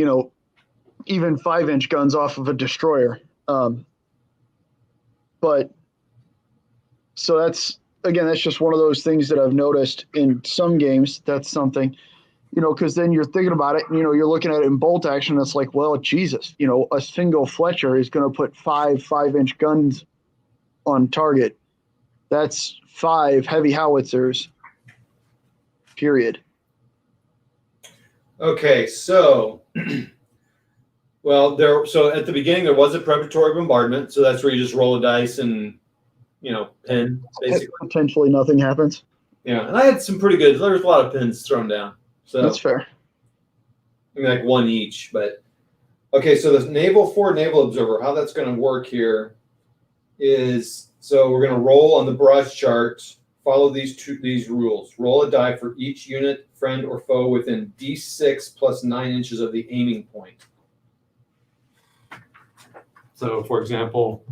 even 5-inch guns off of a destroyer. But so that's just one of those things that I've noticed in some games. That's something, because then you're thinking about it, and, you're looking at it in bolt action. It's like, well, Jesus, a single Fletcher is going to put 5-inch guns on target. That's 5 heavy howitzers, period. Okay, so, so at the beginning there was a preparatory bombardment, so that's where you just roll a dice and, pin, basically. Potentially nothing happens. Yeah, and I had some pretty good, there was a lot of pins thrown down. So That's fair. I mean, like 1 each, but, okay, so the forward naval observer, how that's going to work here is, so we're going to roll on the barrage chart, follow these rules. Roll a die for each unit, friend, or foe within D6 plus 9 inches of the aiming point. So, for example,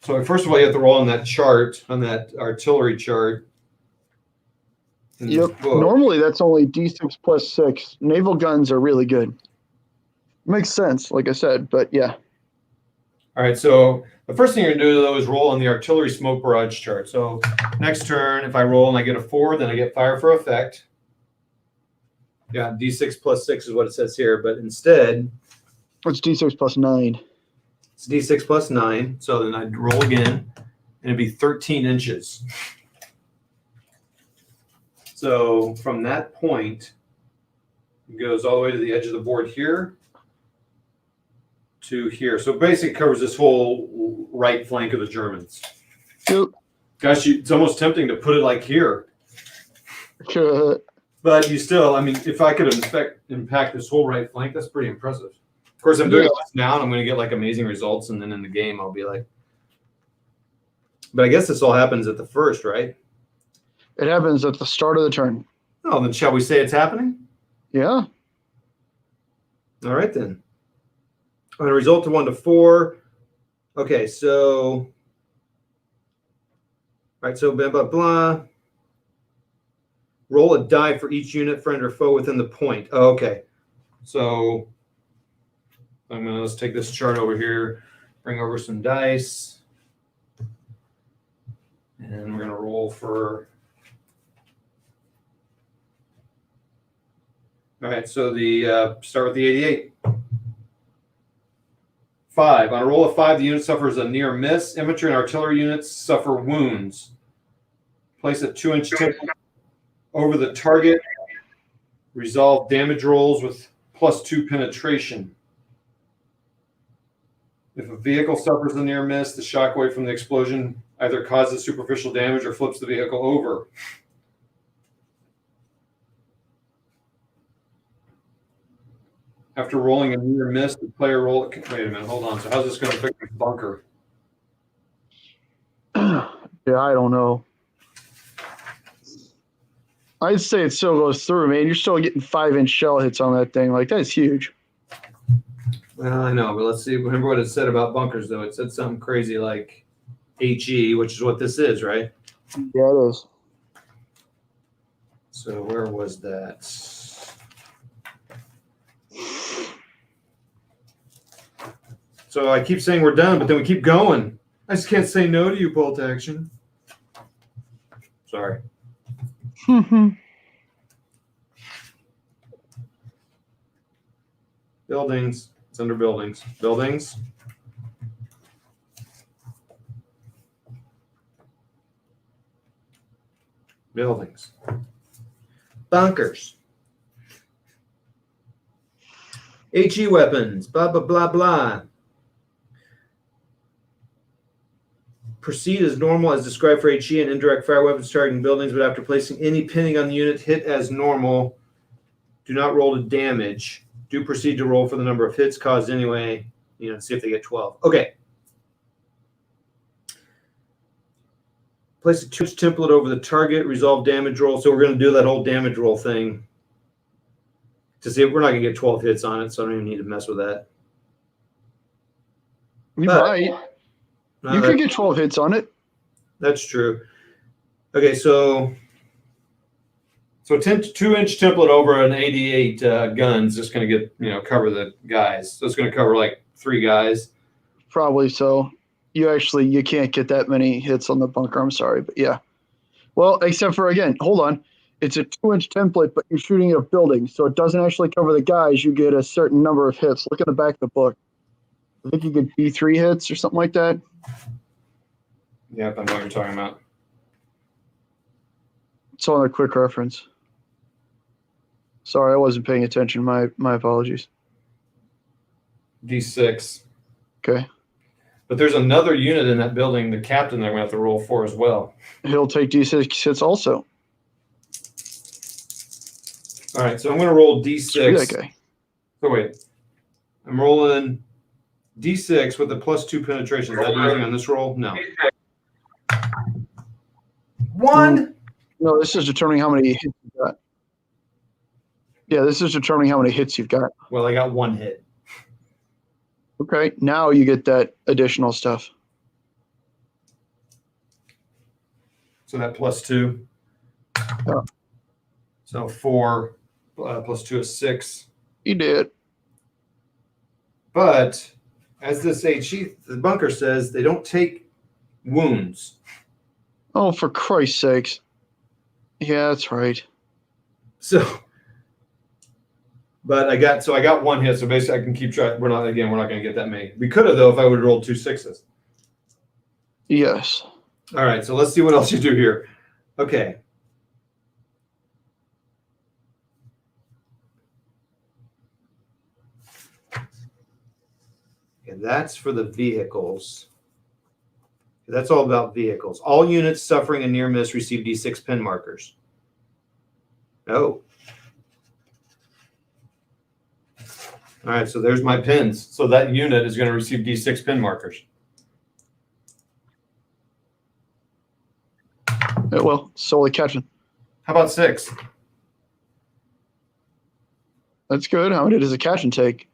first of all, you have to roll on that chart, on that artillery chart. Yep. Normally, that's only D6 plus 6. Naval guns are really good. Makes sense, like I said, but yeah. All right, so the first thing you're going to do, though, is roll on the artillery smoke barrage chart. So next turn, if I roll and I get a 4, then I get fire for effect. Yeah, D6 plus 6 is what it says here, but instead... It's D6 plus 9. It's D6 plus 9, so then I'd roll again, and it'd be 13 inches. So from that point, it goes all the way to the edge of the board here to here. So basically it covers this whole right flank of the Germans. Yep. Gosh, it's almost tempting to put it like here. Sure. But you still, I mean, if I could impact this whole right flank, that's pretty impressive. Of course, I'm doing all this now, and I'm going to get like amazing results, and then in the game, I'll be like. But I guess this all happens at the first, right? It happens at the start of the turn. Oh, then shall we say it's happening? Yeah. All right, then. On a result of 1 to 4. Okay, so. All right, so blah, blah, blah. Roll a die for each unit, friend, or foe within the point. Oh, okay. So let's take this chart over here, bring over some dice. And we're going to roll for. All right, so the start with the 88. 5. On a roll of 5, the unit suffers a near miss. Infantry and artillery units suffer wounds. Place a 2-inch tip over the target. Resolve damage rolls with +2 penetration. If a vehicle suffers a near miss, the shockwave from the explosion either causes superficial damage or flips the vehicle over. After rolling a near miss, the player roll. Wait a minute, hold on. So how's this going to affect the bunker? Yeah, I don't know. I'd say it still goes through, man. You're still getting 5-inch shell hits on that thing. Like, that's huge. Well, I know, but let's see. Remember what it said about bunkers, though. It said something crazy like HE, which is what this is, right? Yeah, it is. So where was that? So I keep saying we're done, but then we keep going. I just can't say no to you, Bolt Action. Sorry. Buildings. It's under buildings. Buildings. Buildings. Bunkers. HE weapons. Blah, blah, blah, blah. Proceed as normal as described for HE and indirect fire weapons targeting buildings, but after placing any pinning on the unit, hit as normal. Do not roll to damage. Do proceed to roll for the number of hits caused anyway. See if they get 12. Okay. Place a 2-inch template over the target. Resolve damage roll. So we're going to do that whole damage roll thing to see if we're not going to get 12 hits on it, so I don't even need to mess with that. You might. No, You could get 12 hits on it. That's true. Okay, so 2-inch template over an 88 gun's just going to get cover the guys. So it's going to cover like 3 guys. Probably so. You can't get that many hits on the bunker. I'm sorry, but yeah. Well, except for, again, hold on. It's a 2-inch template, but you're shooting at a building, so it doesn't actually cover the guys. You get a certain number of hits. Look at the back of the book. I think you get B3 hits or something like that. Yep, I know what you're talking about. It's on a quick reference. Sorry, I wasn't paying attention. My apologies. D6. Okay. But there's another unit in that building, the captain, they're going to have to roll for as well. He'll take D6 hits also. All right, so I'm going to roll D6. Screw that guy. So wait. I'm rolling D6 with a +2 penetration. Is that anything on this roll? No. 1. No, this is determining how many hits you've got. Yeah, this is determining how many hits you've got. Well, I got 1 hit. Okay, now you get that additional stuff. So that +2. Yeah. So 4 +2 is 6. You did. But as this HE, the bunker says, they don't take wounds. Oh, for Christ's sakes. Yeah, that's right. So, but I got 1 hit. So basically, I can keep track. We're not going to get that many. We could have though if I would have rolled 2 6s. Yes. All right. So let's see what else you do here. Okay. And that's for the vehicles. That's all about vehicles. All units suffering a near miss receive D6 pin markers. Oh. All right, so there's my pins. So that unit is going to receive D6 pin markers. It will. Solely catching. How about 6? That's good. How many does a catching take?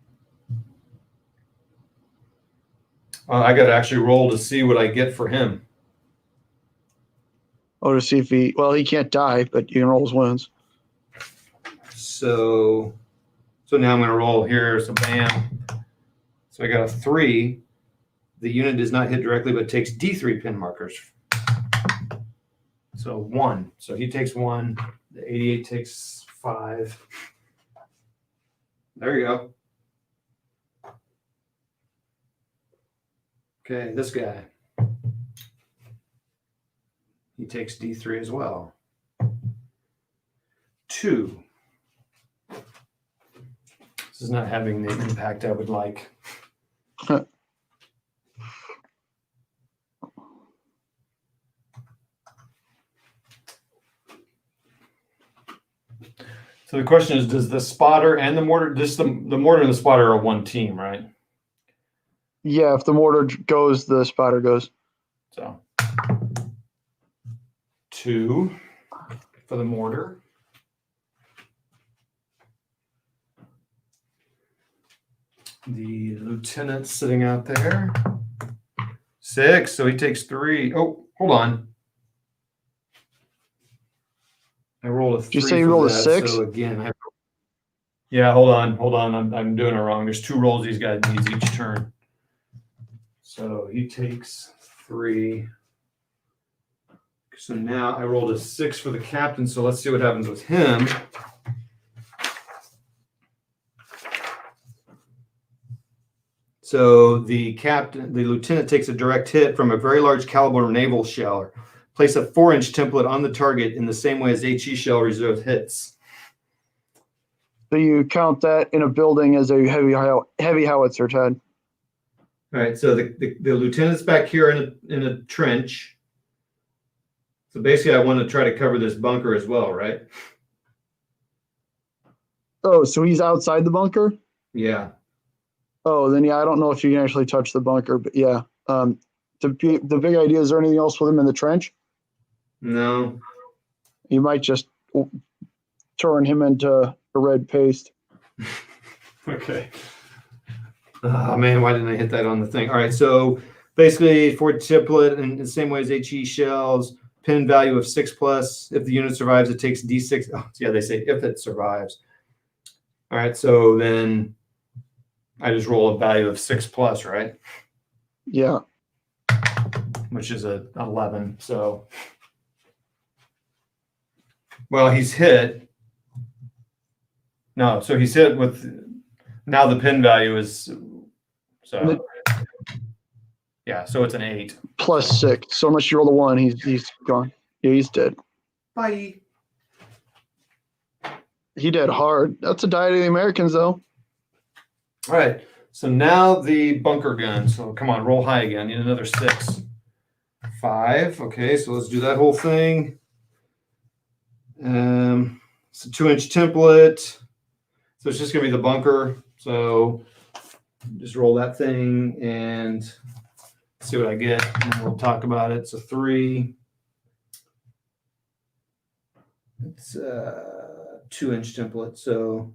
I got to actually roll to see what I get for him. Oh, to see if he can't die, but you can roll his wounds. So now I'm going to roll here. So bam. So I got a 3. The unit does not hit directly, but takes D3 pin markers. So 1. So he takes 1. The 88 takes 5. There you go. Okay, this guy. He takes D3 as well. 2. This is not having the impact I would like. So the question is, does the spotter and the mortar, the mortar and the spotter are one team, right? Yeah, if the mortar goes, the spotter goes. So 2 for the mortar. The lieutenant's sitting out there. 6, so he takes 3. Oh, hold on. I rolled a 3. Did you say you rolled a 6? So again, yeah, hold on. I'm doing it wrong. There's 2 rolls these guys needs each turn. So he takes 3. So now I rolled a 6 for the captain. So let's see what happens with him. So the lieutenant takes a direct hit from a very large caliber naval shell. Place a 4-inch template on the target in the same way as HE shell reserve hits. So you count that in a building as a heavy howitzer, Ted. All right. So the lieutenant's back here in a trench. So basically, I want to try to cover this bunker as well, right? Oh, so he's outside the bunker? Yeah. Oh, then yeah, I don't know if you can actually touch the bunker, but yeah. The big idea, is there anything else with him in the trench? No. You might just turn him into a red paste. Okay. Oh, man, why didn't I hit that on the thing? All right, so basically for template in the same way as HE shells, pin value of 6+. If the unit survives, it takes D6. Oh, yeah, they say if it survives. All right, so then I just roll a value of 6+, right? Yeah. Which is a 11. So, well, he's hit. No, so he's hit with. Now the pin value is so. Yeah, so it's an 8 +6. So unless you roll a 1, he's gone. Yeah, he's dead. Bye. He dead hard. That's a die to the Americans, though. All right. So now the bunker gun. So come on, roll high again. Need another 6. 5. Okay, so let's do that whole thing. It's a 2-inch template. So it's just gonna be the bunker. So just roll that thing and see what I get, and we'll talk about it. It's a 3. It's a 2-inch template. So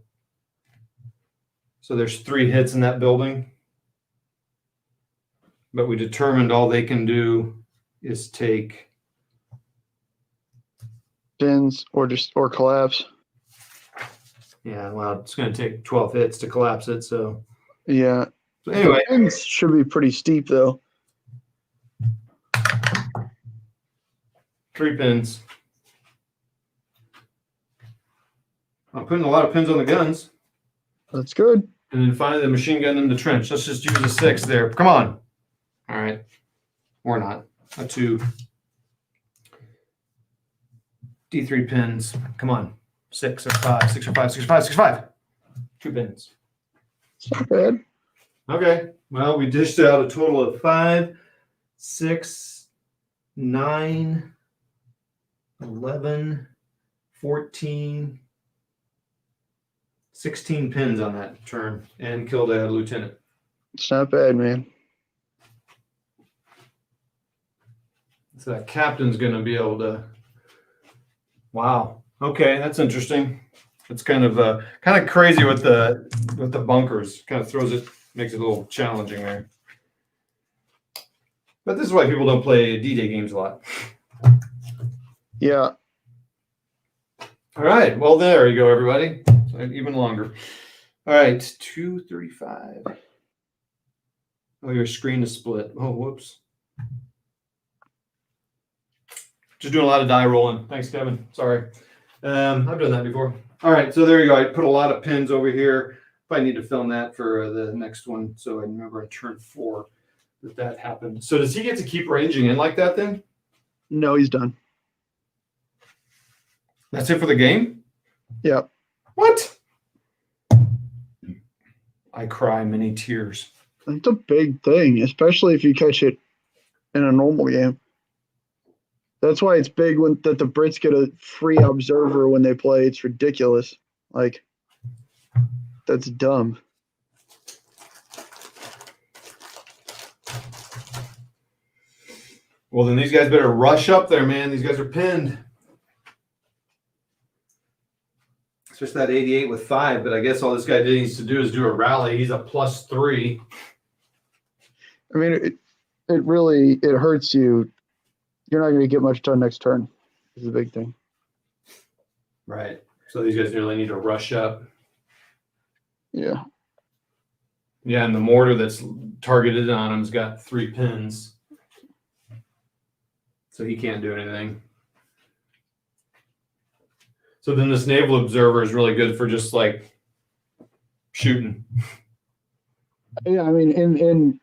there's 3 hits in that building. But we determined all they can do is take Pins or collapse. Yeah, well, it's going to take 12 hits to collapse it. So Yeah. anyway, Pins should be pretty steep, though. 3 pins. I'm putting a lot of pins on the guns. That's good. And then finally the machine gun in the trench. Let's just use a 6 there. Come on. All right. Or not. A 2. D3 pins. Come on. 6 or 5. 6 or 5. 6 or 5. 6 or 5. 2 pins. It's not bad. Okay. Well, we dished out a total of 5, 6, 9, 11, 14, 16 pins on that turn and killed a lieutenant. It's not bad, man. So that captain's going to be able to. Wow. Okay, that's interesting. It's kind of crazy with the bunkers. Kind of throws it, makes it a little challenging there. But this is why people don't play D-Day games a lot. Yeah. All right. Well, there you go, everybody. So even longer. All right. 235. Oh, your screen is split. Oh, whoops. Just doing a lot of die rolling. Thanks, Kevin. Sorry. I've done that before. All right. So there you go. I put a lot of pins over here. If I need to film that for the next one. So I remember I turned 4 that happened. So does he get to keep ranging in like that then? No, he's done. That's it for the game? Yep. What? I cry many tears. It's a big thing, especially if you catch it in a normal game. That's why it's big that the Brits get a free observer when they play. It's ridiculous. Like, that's dumb. Well, then these guys better rush up there, man. These guys are pinned. It's just that 88 with 5, but I guess all this guy needs to do is do a rally. He's a +3. I mean, it really hurts you. You're not going to get much done next turn. Is the big thing. Right. So these guys really need to rush up. Yeah. Yeah, and the mortar that's targeted on him's got 3 pins. So he can't do anything. So then this naval observer is really good for just like shooting. Yeah, I mean, in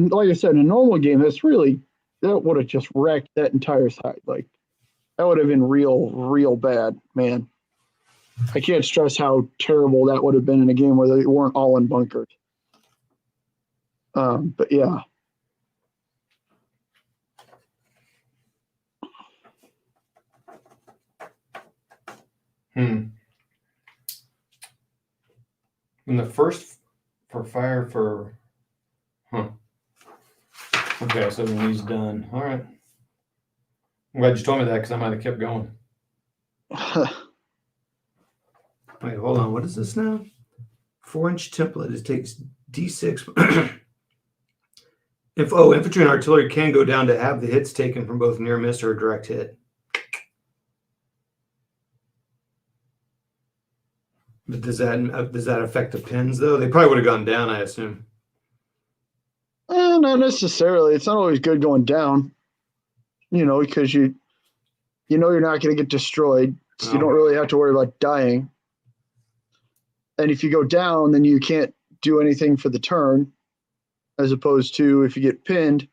like I said, in a normal game, that would have just wrecked that entire side. Like, that would have been real bad, man. I can't stress how terrible that would have been in a game where they weren't all in bunkers. But yeah. In the first for fire for, Okay, so then he's done. All right. I'm glad you told me that because I might have kept going. Wait, hold on. What is this now? 4-inch template. It takes D6. Infantry and artillery can go down to have the hits taken from both near miss or a direct hit. But does that affect the pins though? They probably would have gone down, I assume. Not necessarily. It's not always good going down. Because you know you're not going to get destroyed, so you don't really have to worry about dying. And if you go down, then you can't do anything for the turn, as opposed to if you get pinned,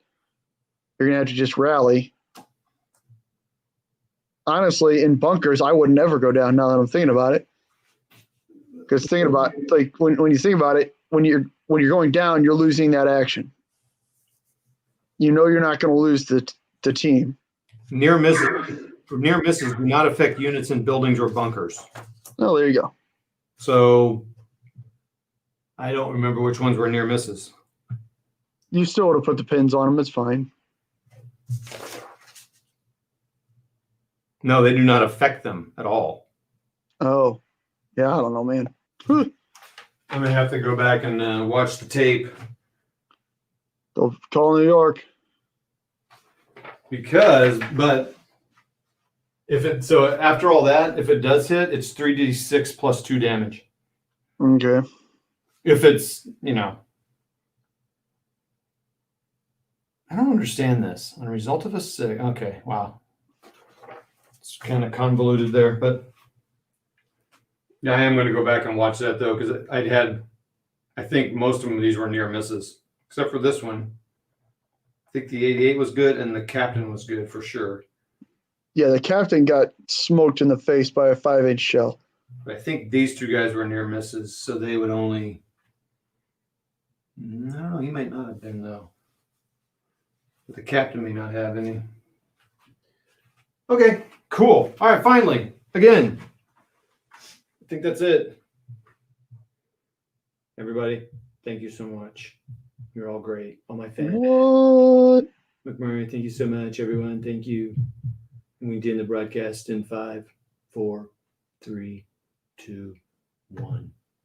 you're going to have to just rally. Honestly, in bunkers, I would never go down now that I'm thinking about it. Because thinking about, like, when you think about it, when you're going down, you're losing that action. You're not going to lose the team. Near misses do not affect units in buildings or bunkers. Oh, there you go. So I don't remember which ones were near misses. You still would have put the pins on them. It's fine. No, they do not affect them at all. Oh, yeah. I don't know, man. I'm going to have to go back and watch the tape. Go call New York. But so after all that, if it does hit, it's 3d6 plus 2 damage. Okay. If it's, I don't understand this. On a result of a 6. Okay, wow. It's kind of convoluted there, but yeah, I am going to go back and watch that though, because I think most of these were near misses, except for this one. I think the 88 was good and the captain was good for sure. Yeah, the captain got smoked in the face by a 5-inch shell. But I think these 2 guys were near misses, so they would only. No, he might not have been though. But the captain may not have any. Okay, cool. All right, finally, again. I think that's it. Everybody, thank you so much. You're all great. All my fans. What? McMurray, thank you so much, everyone. Thank you. And we did the broadcast in 5, 4, 3, 2, 1.